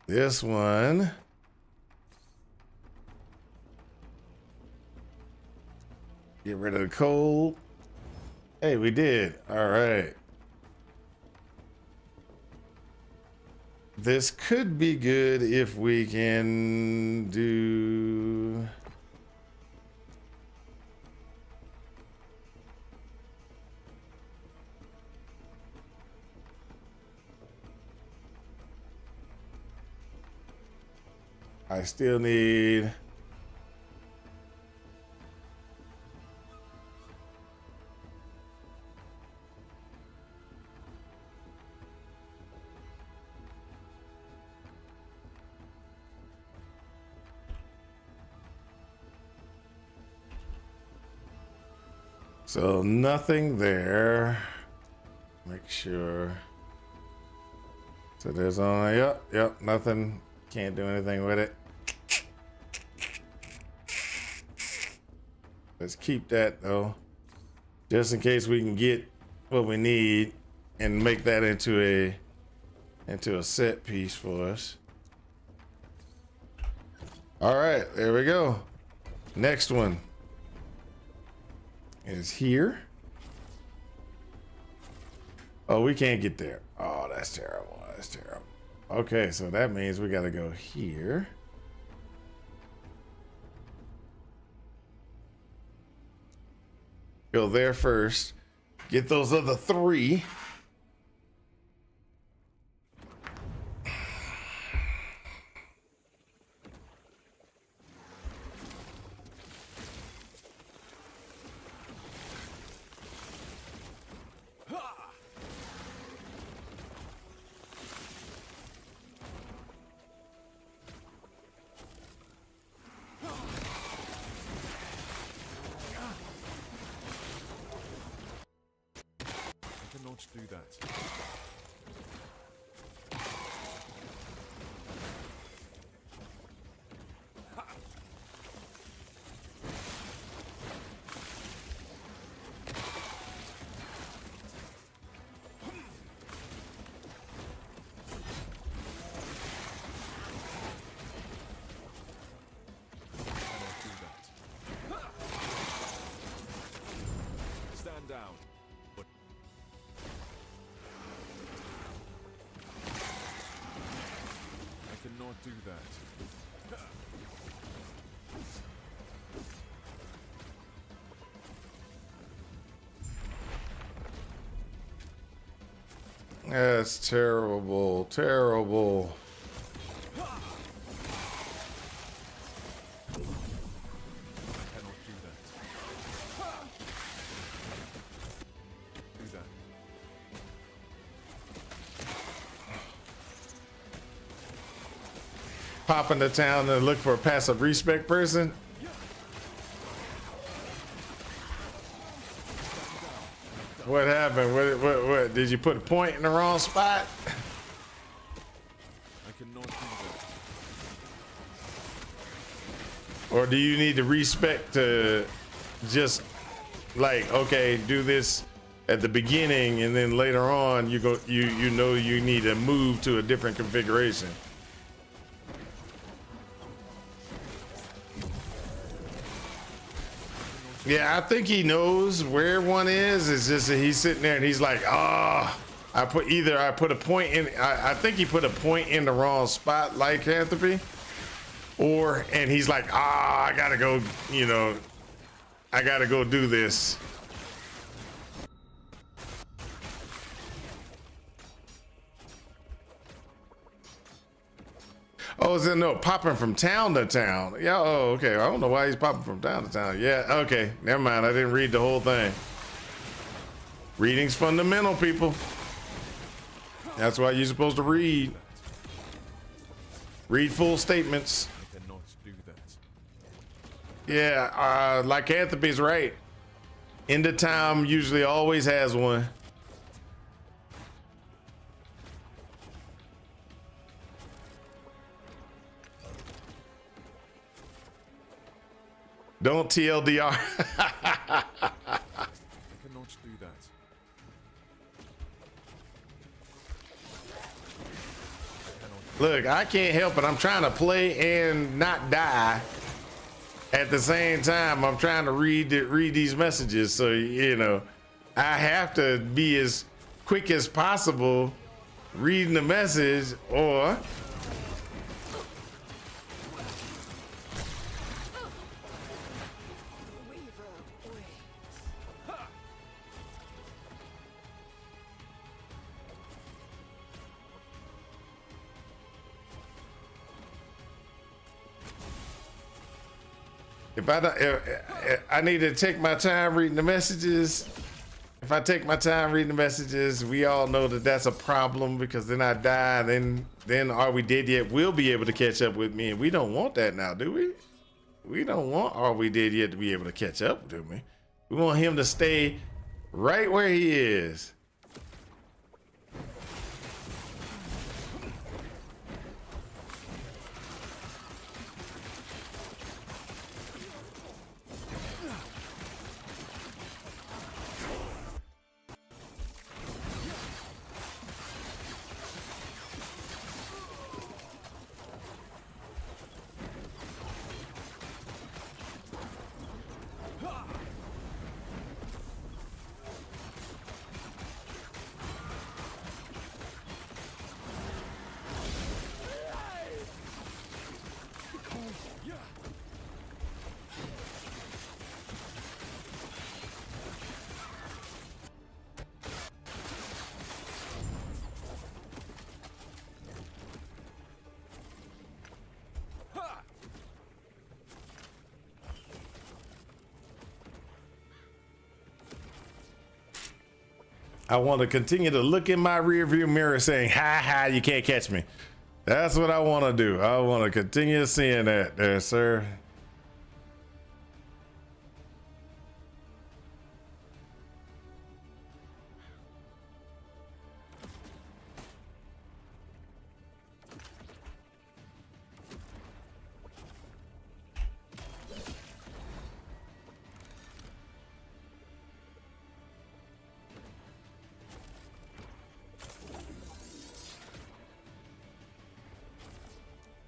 This one, get rid of the cold. Hey, we did. All right. This could be good if we can do... I still need... So nothing there. Make sure. So there's only, yep, nothing. Can't do anything with it. Let's keep that though, just in case we can get what we need and make that into a set piece for us. All right, there we go. Next one is here. Oh, we can't get there. Oh, that's terrible. That's terrible. Okay, so that means we got to go here. Go there first. Get those other three. Do that. Stand down. I cannot do that. That's terrible, terrible. Cannot do that. Do that. Pop into town and look for a passive respect person. What happened? What? Did you put a point in the wrong spot? I cannot do that. Or do you need to respect to just like, okay, do this at the beginning and then later on you know you need to move to a different configuration? Cannot Yeah, I think he knows where one is. It's just that he's sitting there and he's like, ah, I put a point in. I think he put a point in the wrong spot, lycanthropy, and he's like, I gotta go. You know, I gotta go do this. Oh, is it no popping from town to town? Yeah. Oh, okay. I don't know why he's popping from town to town. Yeah. Okay. Never mind. I didn't read the whole thing. Reading's fundamental, people. That's why you're supposed to read. Read full statements. I cannot do that. Yeah. Lycanthropy's right. End of time usually always has one. Don't TLDR. I cannot do that. Look, I can't help it. I'm trying to play and not die. At the same time, I'm trying to read these messages. So, you know, I have to be as quick as possible reading the message, or Weaver waits. if I need to take my time reading the messages. If I take my time reading the messages, we all know that that's a problem, because then I die. Then Are We Dead Yet will be able to catch up with me, and we don't want that now, do we? We don't want Are We Dead Yet to be able to catch up to me. We want him to stay right where he is. I want to continue to look in my rear view mirror saying, ha ha, you can't catch me. That's what I want to do. I want to continue seeing that there, sir.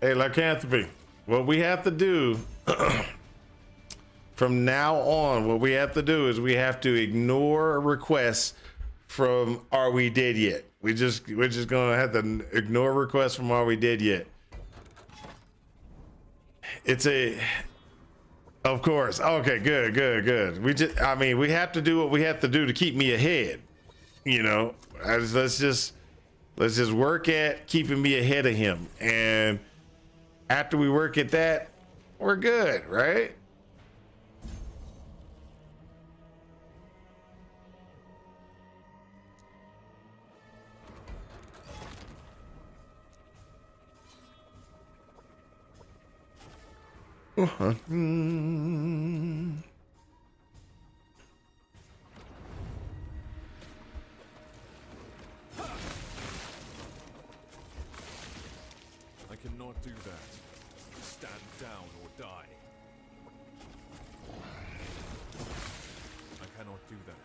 Hey, lycanthropy, what we have to do from now on, what we have to do is we have to ignore requests from Are We Dead Yet? We're just gonna have to ignore requests from Are We Dead Yet? Of course. Okay, good. We have to do what we have to do to keep me ahead. You know, let's just work at keeping me ahead of him, and after we work at that, we're good, right? I cannot do that. Stand down or die. I cannot do that.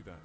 do that.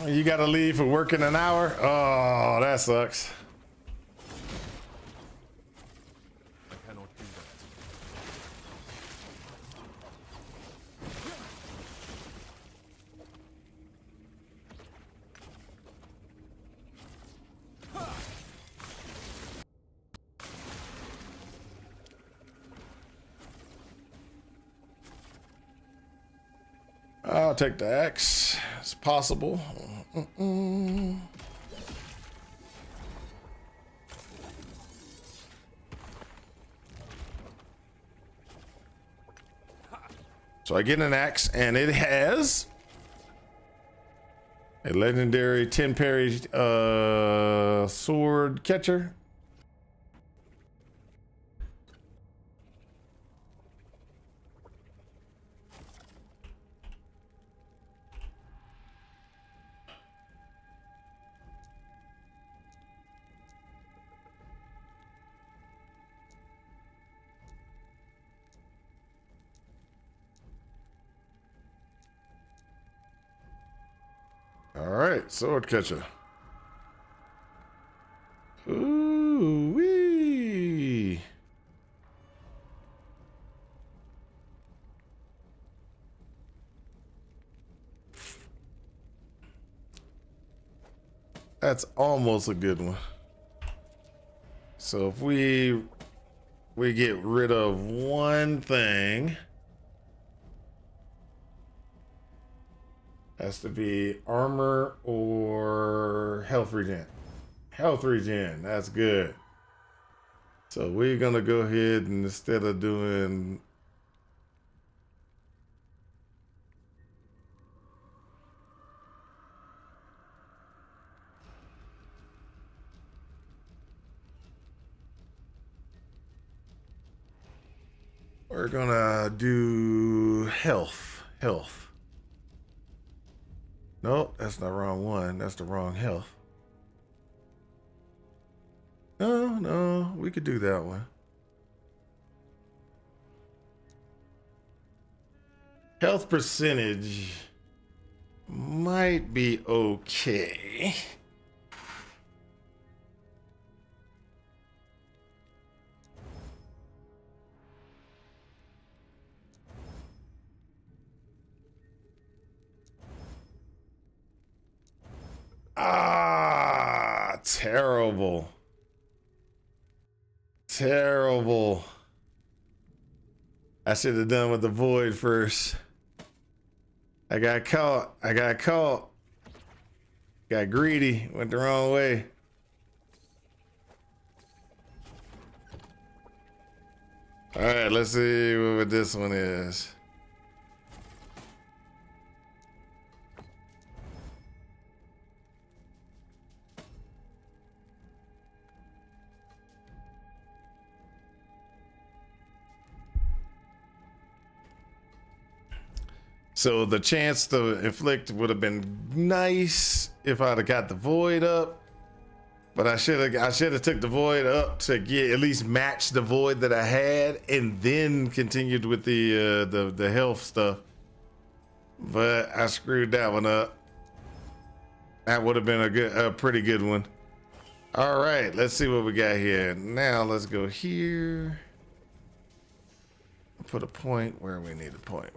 You got to leave for work in an hour? Oh, that sucks. I cannot do that. I'll take the axe. It's possible. So I get an axe, and it has a legendary 10 parry sword catcher. All right, sword catcher. Ooh wee. That's almost a good one. So if we get rid of one thing, has to be armor or health regen. Health regen, that's good. So we're gonna go ahead and instead of doing we're gonna do health. Nope, that's the wrong one. That's the wrong health. No, we could do that one. Health percentage might be okay. Ah, terrible. Terrible. I should have done with the void first. I got caught. Got greedy. Went the wrong way. All right, let's see what this one is. So the chance to inflict would have been nice if I'd have got the void up, but I should have took the void up to get at least match the void that I had, and then continued with the health stuff. But I screwed that one up. That would have been a pretty good one. All right, let's see what we got here. Now let's go here. Put a point where we need a point.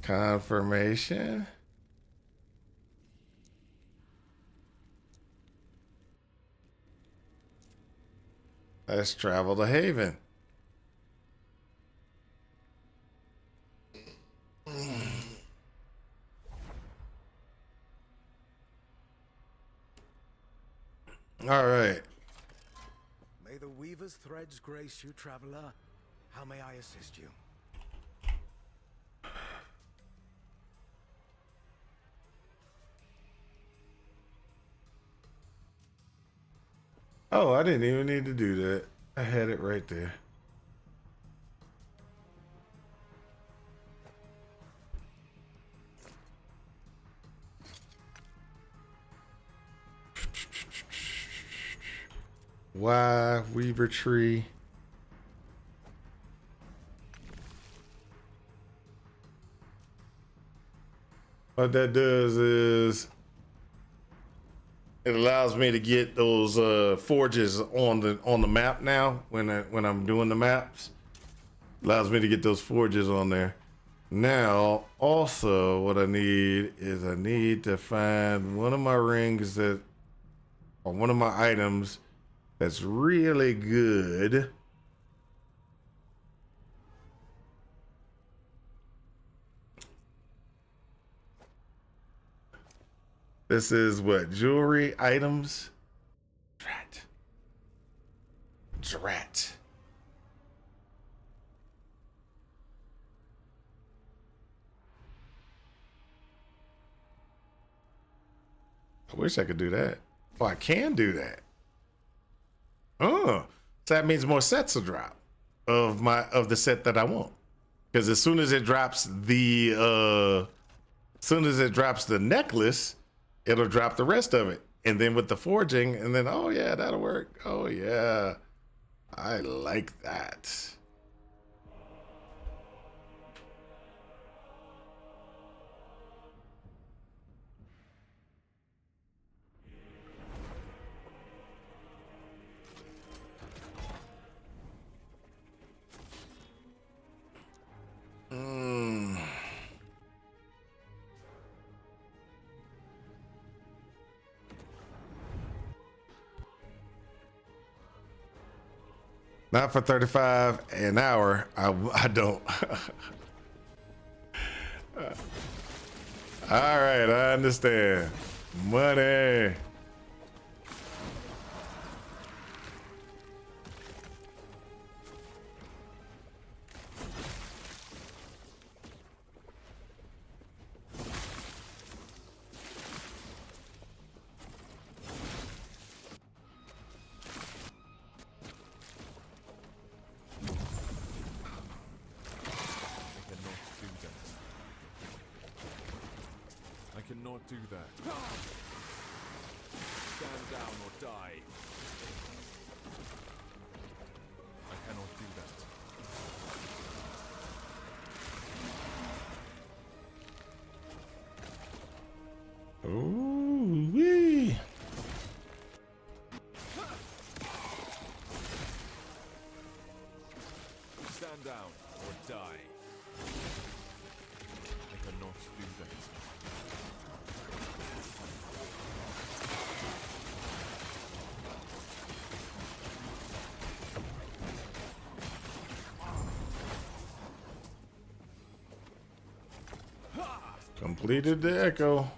Confirmation. Let's travel to Haven. All right. May the weaver's threads grace you, traveler. How may I assist you? Oh, I didn't even need to do that. I had it right there. Why Weaver Tree? What that does is it allows me to get those forges on the map now when I'm doing the maps. Allows me to get those forges on there. Now, also what I need is I need to find one of my rings that, or one of my items that's really good. This is what, jewelry items? Drat. Drat. I wish I could do that. Oh, I can do that. Oh, so that means more sets will drop of the set that I want. Because as soon as it drops the necklace, it'll drop the rest of it. And then with the forging, and then oh yeah, that'll work. Oh yeah. I like that. Not for 35 an hour. I don't. All right, I understand. Money. I cannot do that. Stand down or die. I cannot do that. Ooh wee. Stand down or die. I cannot do that. Completed the echo.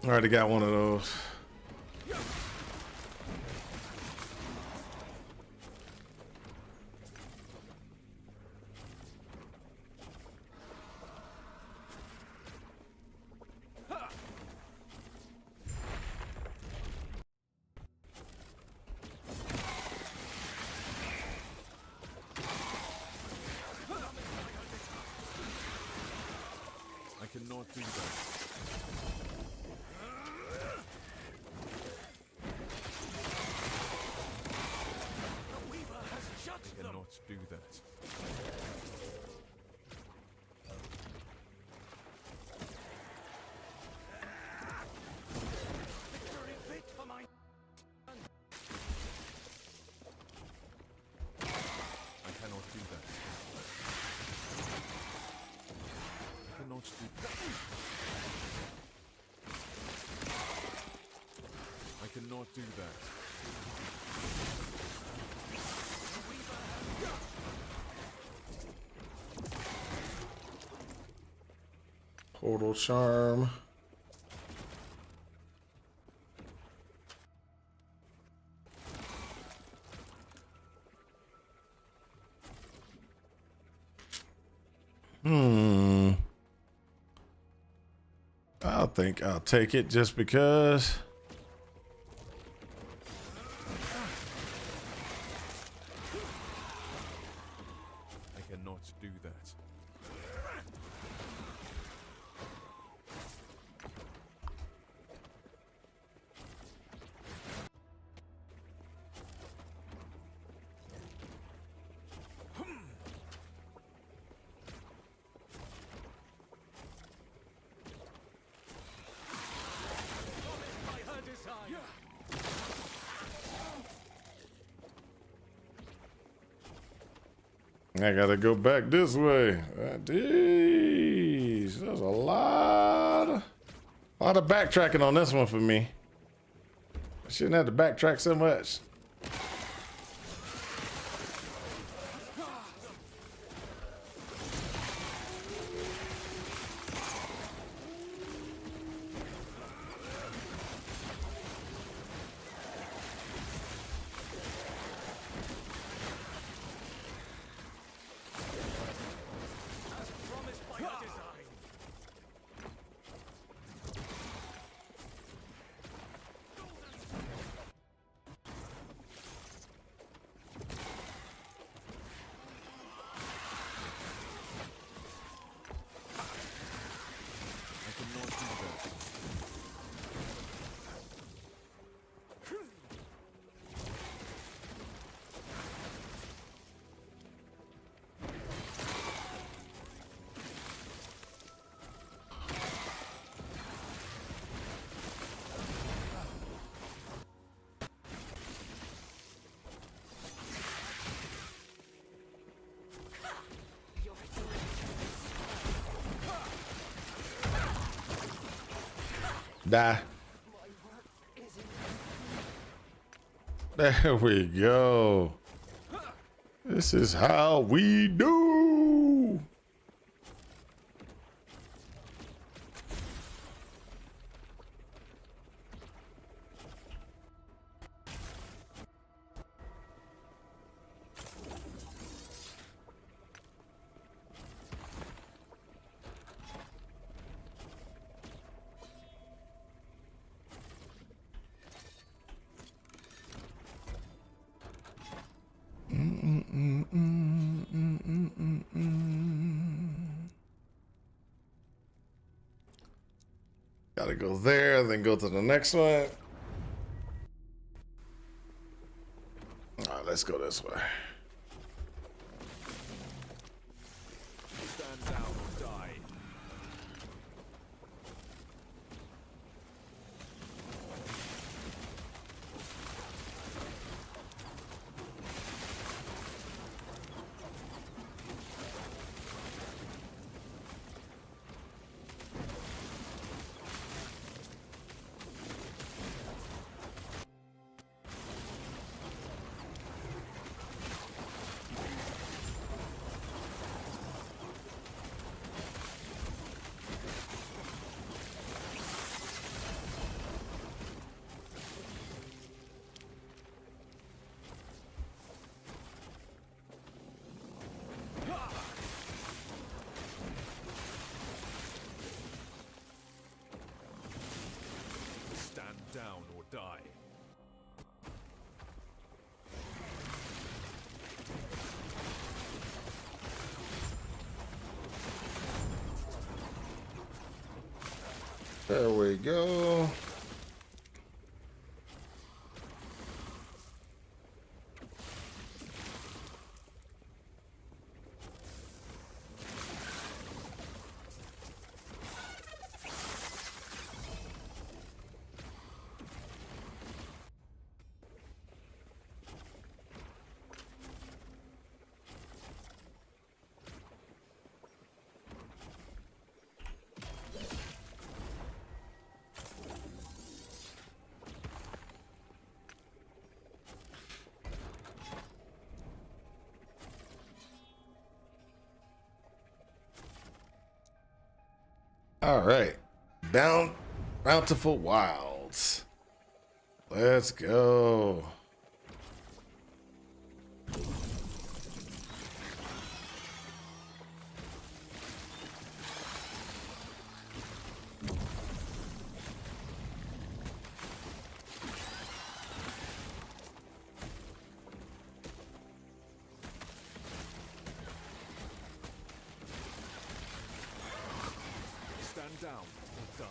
Already got one of those. I cannot do that. I cannot do that. Portal charm. I think I'll take it just because. I cannot do that. I gotta go back this way. Jeez, there's a lot of backtracking on this one for me. I shouldn't have to backtrack so much. I cannot do that. Die. There we go. This is how we do. Gotta go there, then go to the next one. All right, let's go this way. Stand down or die. Stand down or die. There we go. All right. Bountiful Wilds. Let's go. Stand down or die.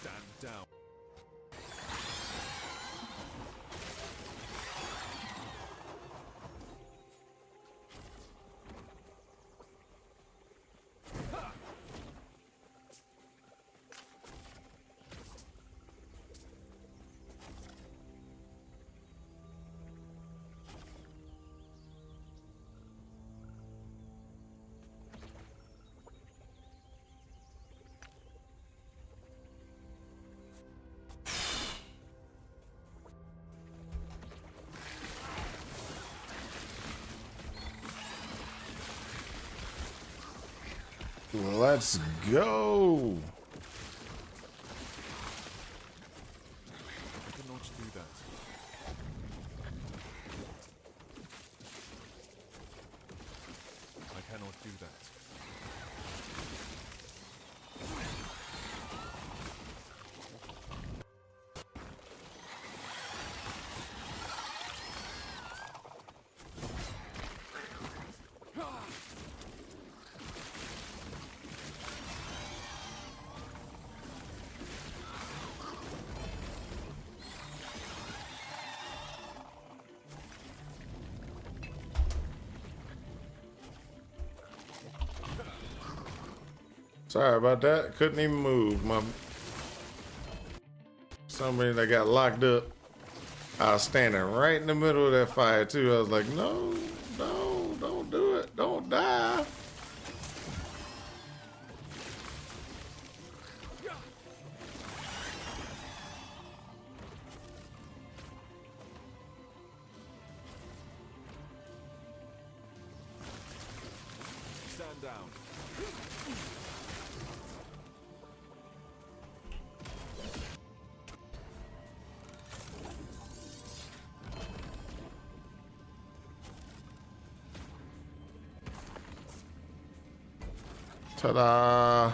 Stand down. Let's go. I cannot do that. I cannot do that. Sorry about that. Couldn't even move. Somebody that got locked up. I was standing right in the middle of that fire too. I was like, no, no, don't do it. Don't die. Stand down. Ta-da!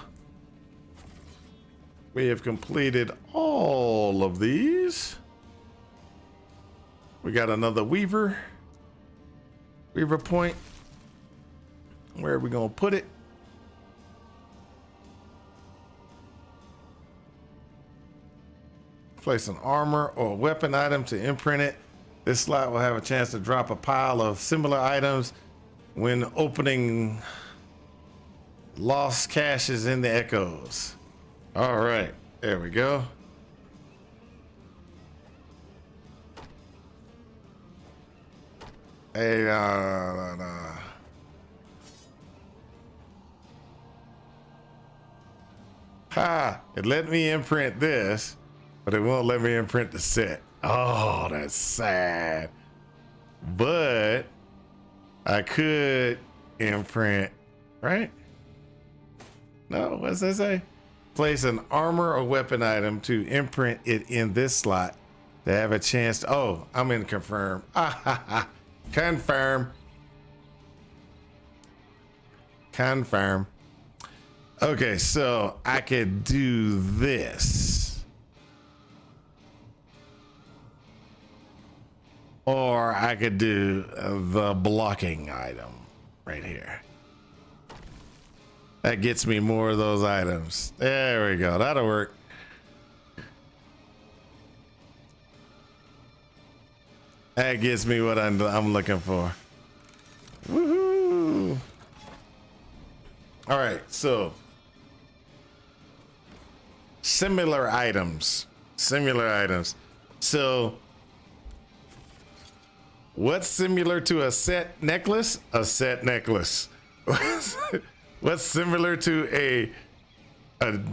We have completed all of these. We got another Weaver point. Where are we gonna put it? Place an armor or weapon item to imprint it. This slot will have a chance to drop a pile of similar items when opening lost caches in the echoes. All right, there we go. Hey, Ha! It let me imprint this, but it won't let me imprint the set. Oh, that's sad. But I could imprint, right? No, what's that say? Place an armor or weapon item to imprint it in this slot to have a chance to, oh, I'm in confirm. Ah, ha, ha. Confirm. Confirm. Okay, so I could do this. Or I could do the blocking item right here. That gets me more of those items. There we go. That'll work. That gets me what I'm looking for. Woohoo! All right, so similar items. So what's similar to a set necklace? A set necklace. What's similar to a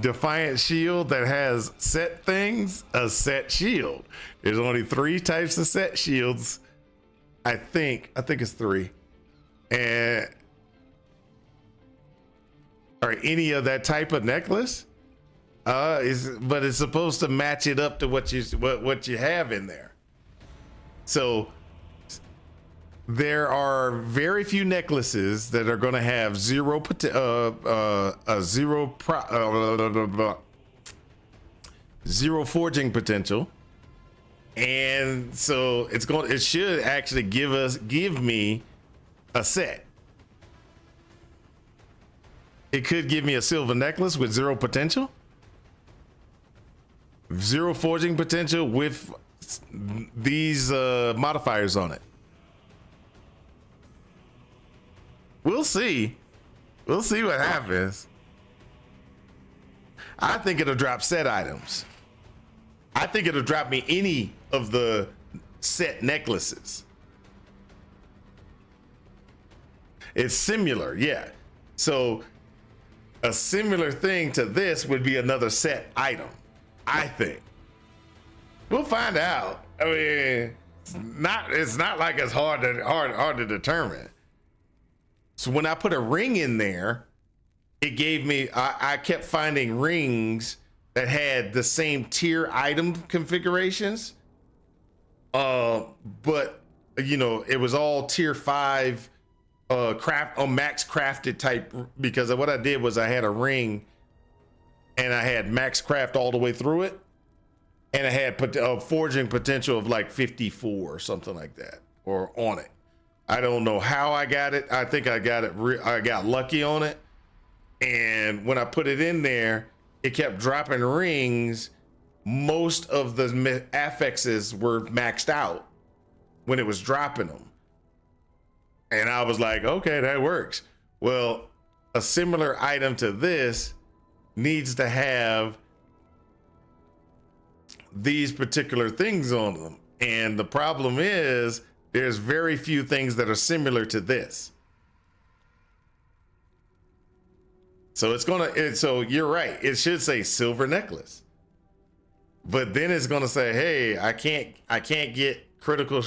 defiant shield that has set things? A set shield. There's only 3 types of set shields. I think it's 3. And or any of that type of necklace. But it's supposed to match it up to what you have in there. So there are very few necklaces that are going to have zero forging potential, and so it should actually give me a set. It could give me a silver necklace with 0 potential, 0 forging potential with these modifiers on it. We'll see. We'll see what happens. I think it'll drop set items. I think it'll drop me any of the set necklaces. It's similar, yeah. So a similar thing to this would be another set item, I think. We'll find out. I mean, it's not like it's hard to determine. So when I put a ring in there, it gave me, I kept finding rings that had the same tier item configurations. But you know, it was all tier 5 max crafted type, because what I did was I had a ring and I had max craft all the way through it. And I had a forging potential of like 54 or something like that, or on it. I don't know how I got it. I think I got it. I got lucky on it. And when I put it in there, it kept dropping rings. Most of the affixes were maxed out when it was dropping them. And I was like, okay, that works. Well, a similar item to this needs to have these particular things on them. And the problem is, there's very few things that are similar to this. So so you're right. It should say silver necklace, but then it's gonna say, hey, I can't get critical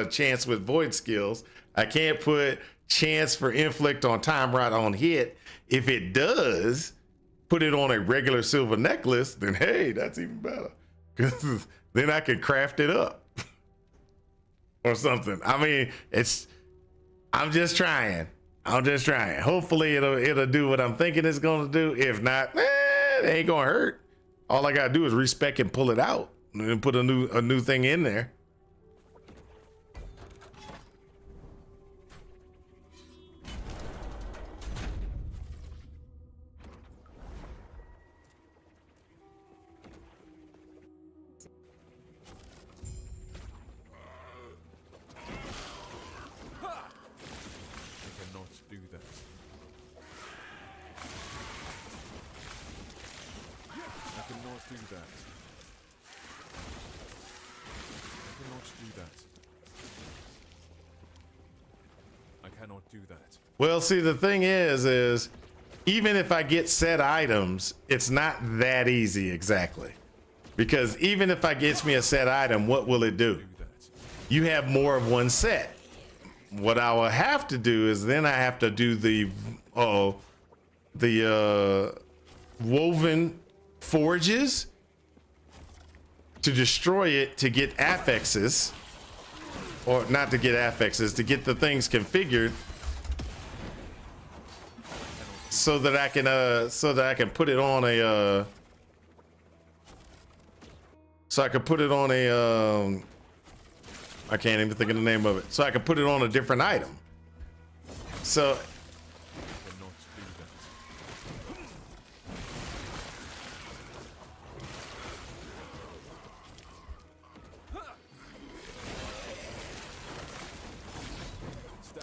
chance with void skills. I can't put chance for inflict on time right on hit. If it does put it on a regular silver necklace, then hey, that's even better, because then I can craft it up. Or something. I mean, I'm just trying. Hopefully it'll do what I'm thinking it's gonna do. If not, it ain't gonna hurt. All I gotta do is respec and pull it out and put a new thing in there. Well, see, the thing is even if I get set items, it's not that easy exactly. Because even if I gets me a set item, what will it do? You have more of one set. What I will have to do is then I have to do the woven forges to destroy it, to get affixes, or not to get affixes, to get the things configured. so that I can put it on a so I can put it on a I can't even think of the name of it. So I can put it on a different item. So Cannot do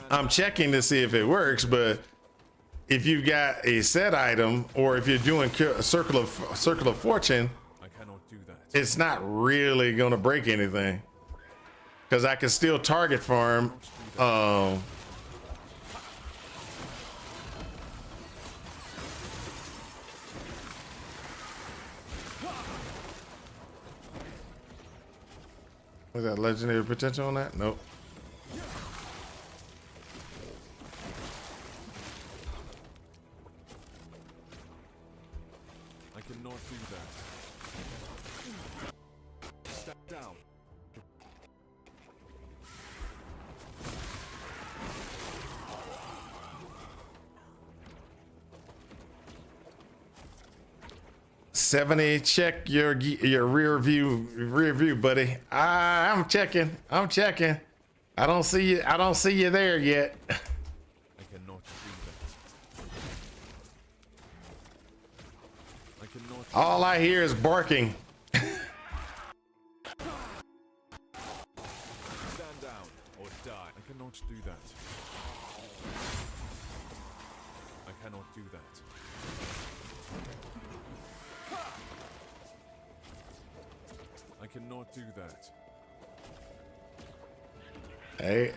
that. I'm checking to see if it works, but if you've got a set item or if you're doing circle of fortune, I cannot do that. it's not really gonna break anything because I can still target farm. Was that legendary potential on that? Nope. I cannot do that. Step down. $70. Check your rear view, buddy. I'm checking. I don't see you there yet. I cannot do that. I cannot. All I hear is barking. Stand down or die. I cannot do that. I cannot do that. I cannot do that. Hey,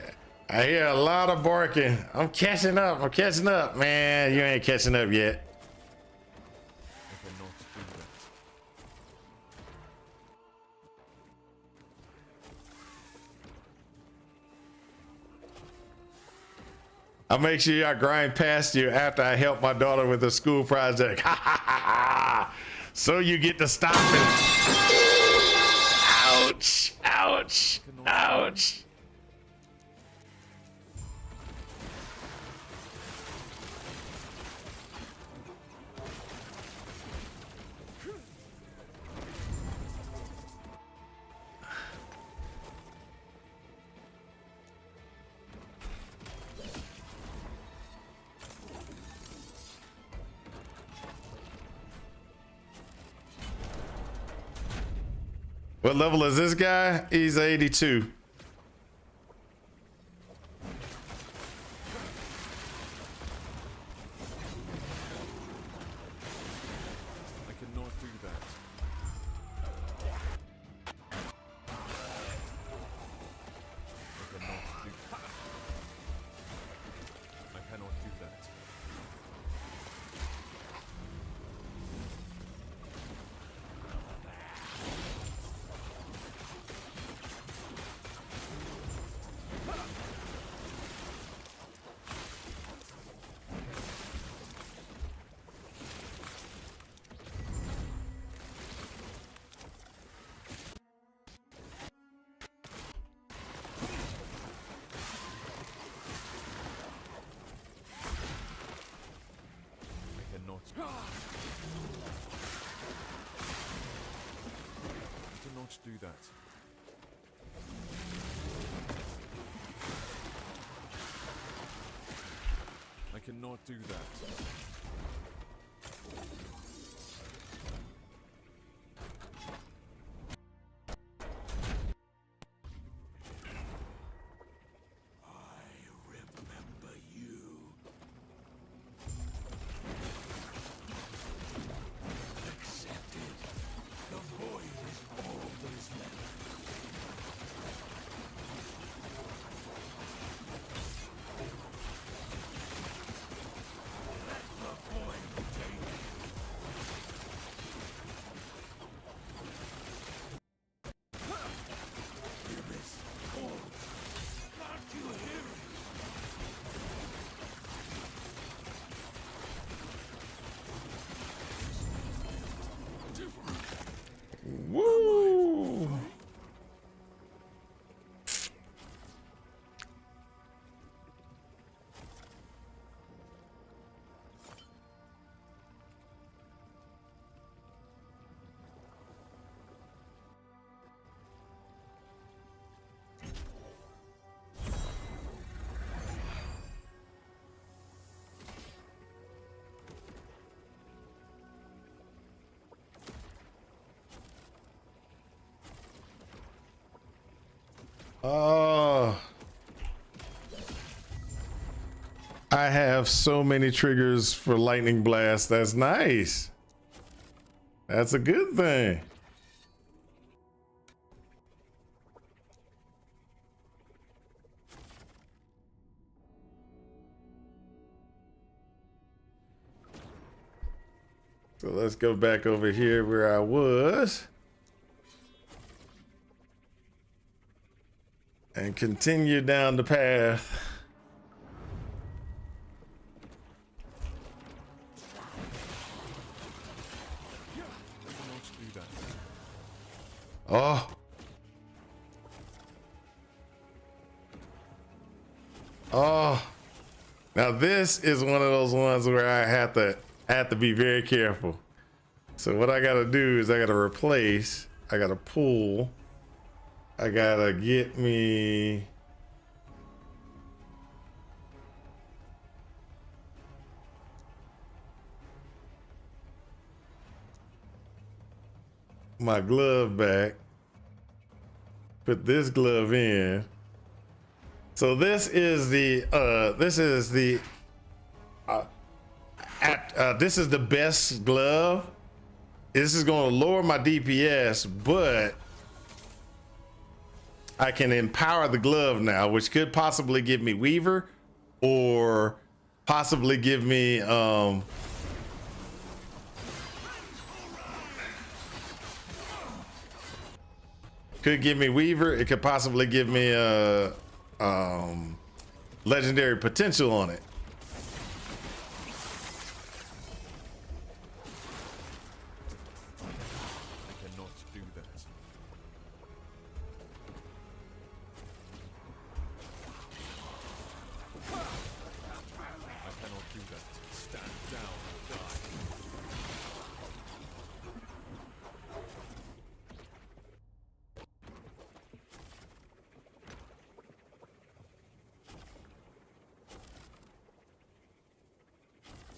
I hear a lot of barking. I'm catching up, man. You ain't catching up yet. I cannot do that. I'll make sure I grind past you after I help my daughter with the school project. Ha ha ha ha! So you get to stop it. Ouch! Ouch! Ouch! What level is this guy? He's 82. I cannot do that. I cannot do that. I cannot. I cannot do that. I cannot do that. Remember you. Accepted. The void is all that is left. Let the Oh. I have so many triggers for lightning blast. That's nice. That's a good thing. So let's go back over here where I was and continue down the path. Let's do that. Oh. Oh. Now this is one of those ones where I have to be very careful. So what I gotta do is I gotta replace, I gotta pull, I gotta get me my glove back, put this glove in. So this is the this is the best glove. This is going to lower my DPS, but I can empower the glove now, which could possibly give me Weaver or possibly give me could give me Weaver. It could possibly give me a legendary potential on it. I cannot do that. I cannot do that. Stand down or die.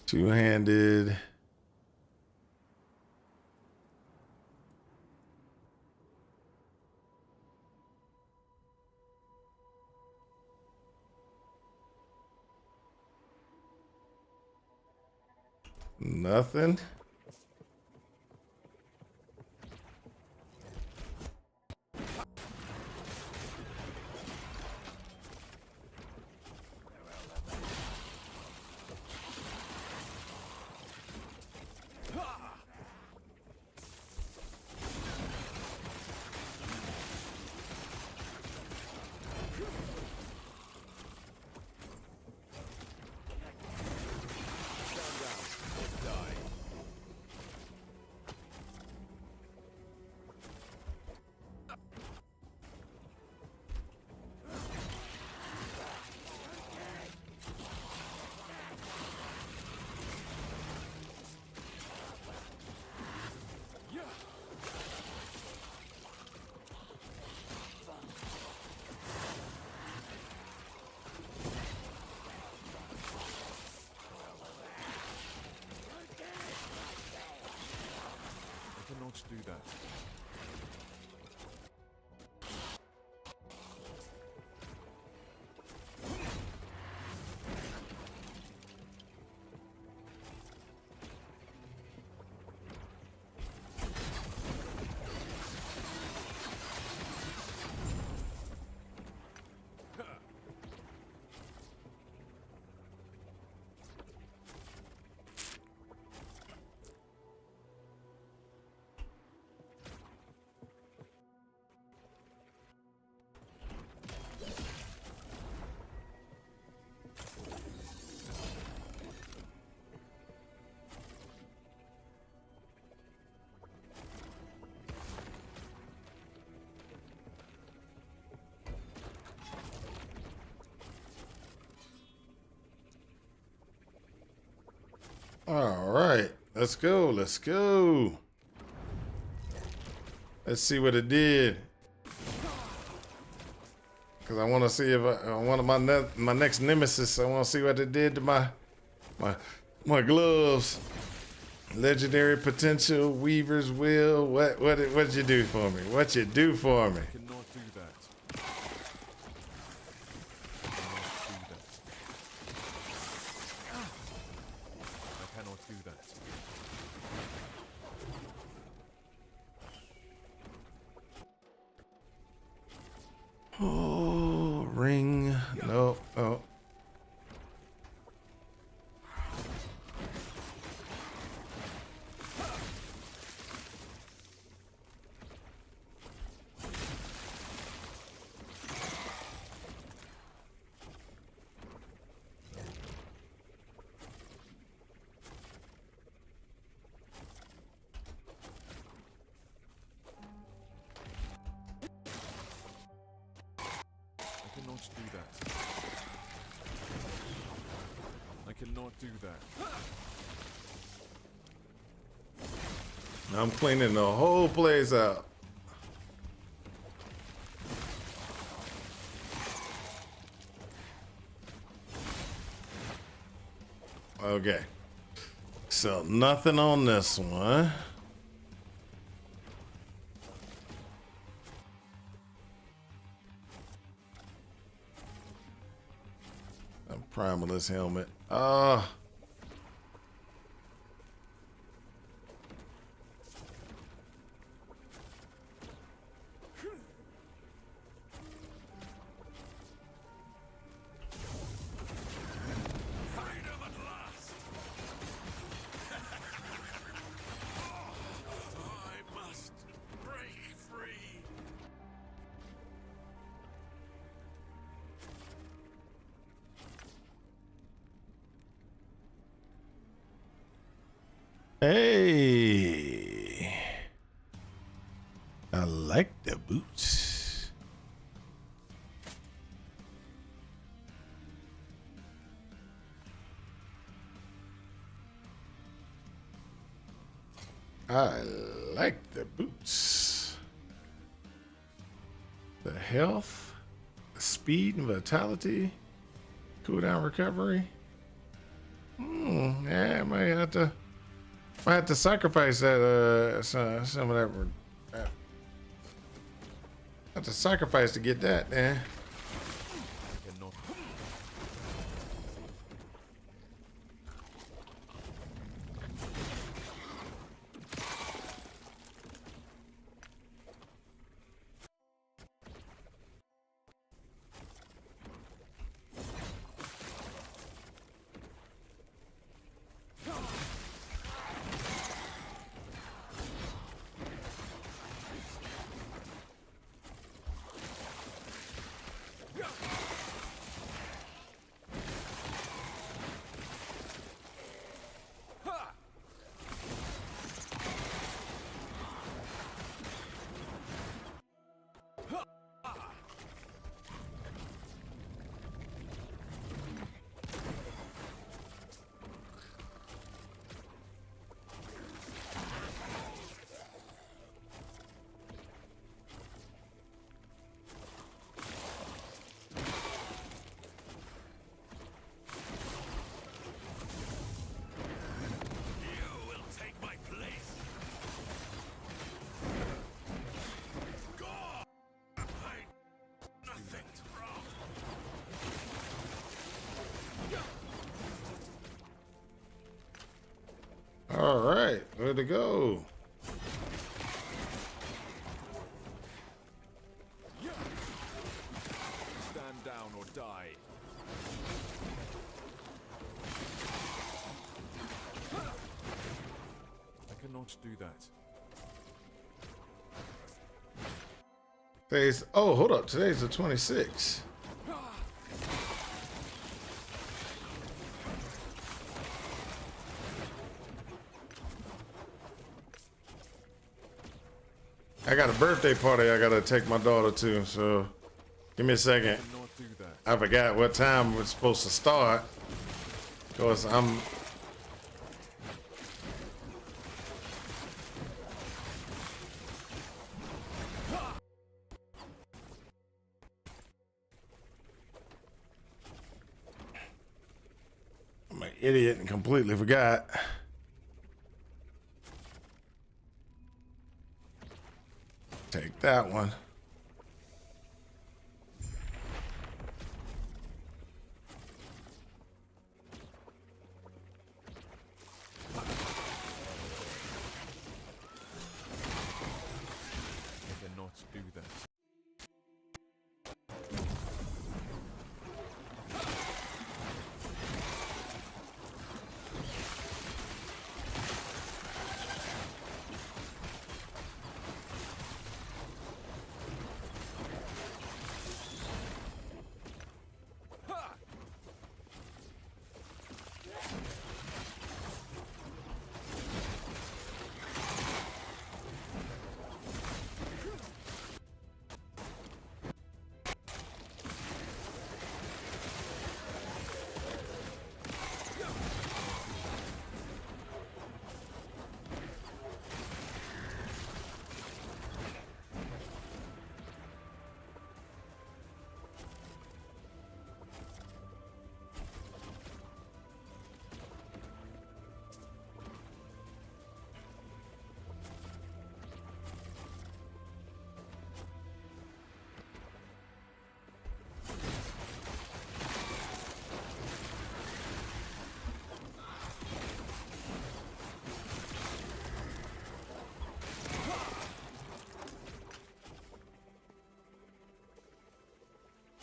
Two-handed. Nothing. I cannot do that. All right, let's go. Let's go. Let's see what it did. Cause I want to see if I want my next nemesis. I want to see what it did to my gloves. Legendary potential, Weaver's will. What did you do for me? What you do for me? I cannot do that. Oh, ring. Nope. Oh. I cannot do that. I cannot do that. I'm cleaning the whole place out. Okay. So nothing on this one. I'm primaless helmet. Freedom at last! I must break free! Hey. I like the boots. I like the boots. The health, speed and vitality, cooldown recovery. Yeah, I might have to sacrifice that. Some of that. Have to sacrifice to get that, man. I cannot. You will take my place! God! Nothing's wrong! All right, where to go? Stand down or die. I cannot do that. Today's, oh, hold up. Today's the 26th. I got a birthday party I gotta take my daughter to, so give me a second. I cannot do that. I forgot what time we're supposed to start. Because I'm an idiot and completely forgot. Take that one. I cannot do that.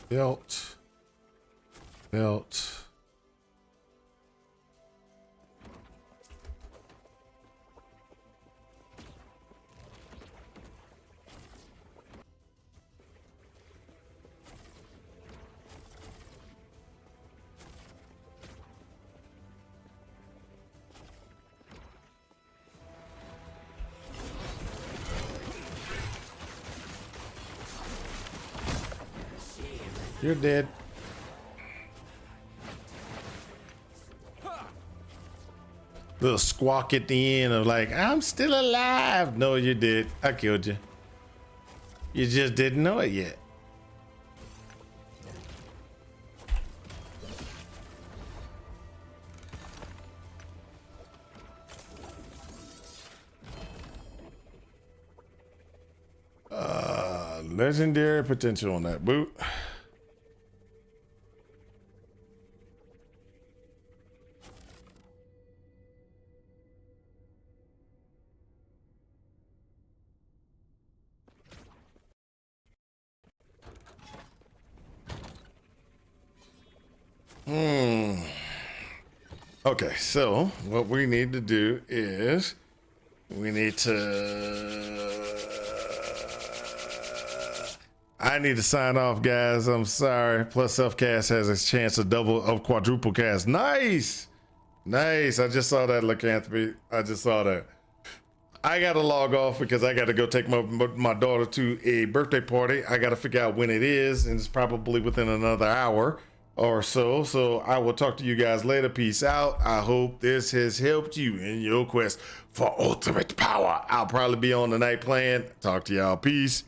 Belt. Belt. You're dead. Little squawk at the end of like, I'm still alive. No, you did. I killed you. You just didn't know it yet. Legendary potential on that boot. Okay, so what we need to do is we need to I need to sign off, guys. I'm sorry. Plus self-cast has a chance of double of quadruple cast. Nice. Nice. I just saw that, lycanthropy. I just saw that. I gotta log off because I gotta go take my daughter to a birthday party. I gotta figure out when it is, and it's probably within another hour or so. So I will talk to you guys later. Peace out. I hope this has helped you in your quest for ultimate power. I'll probably be on tonight playing. Talk to y'all. Peace.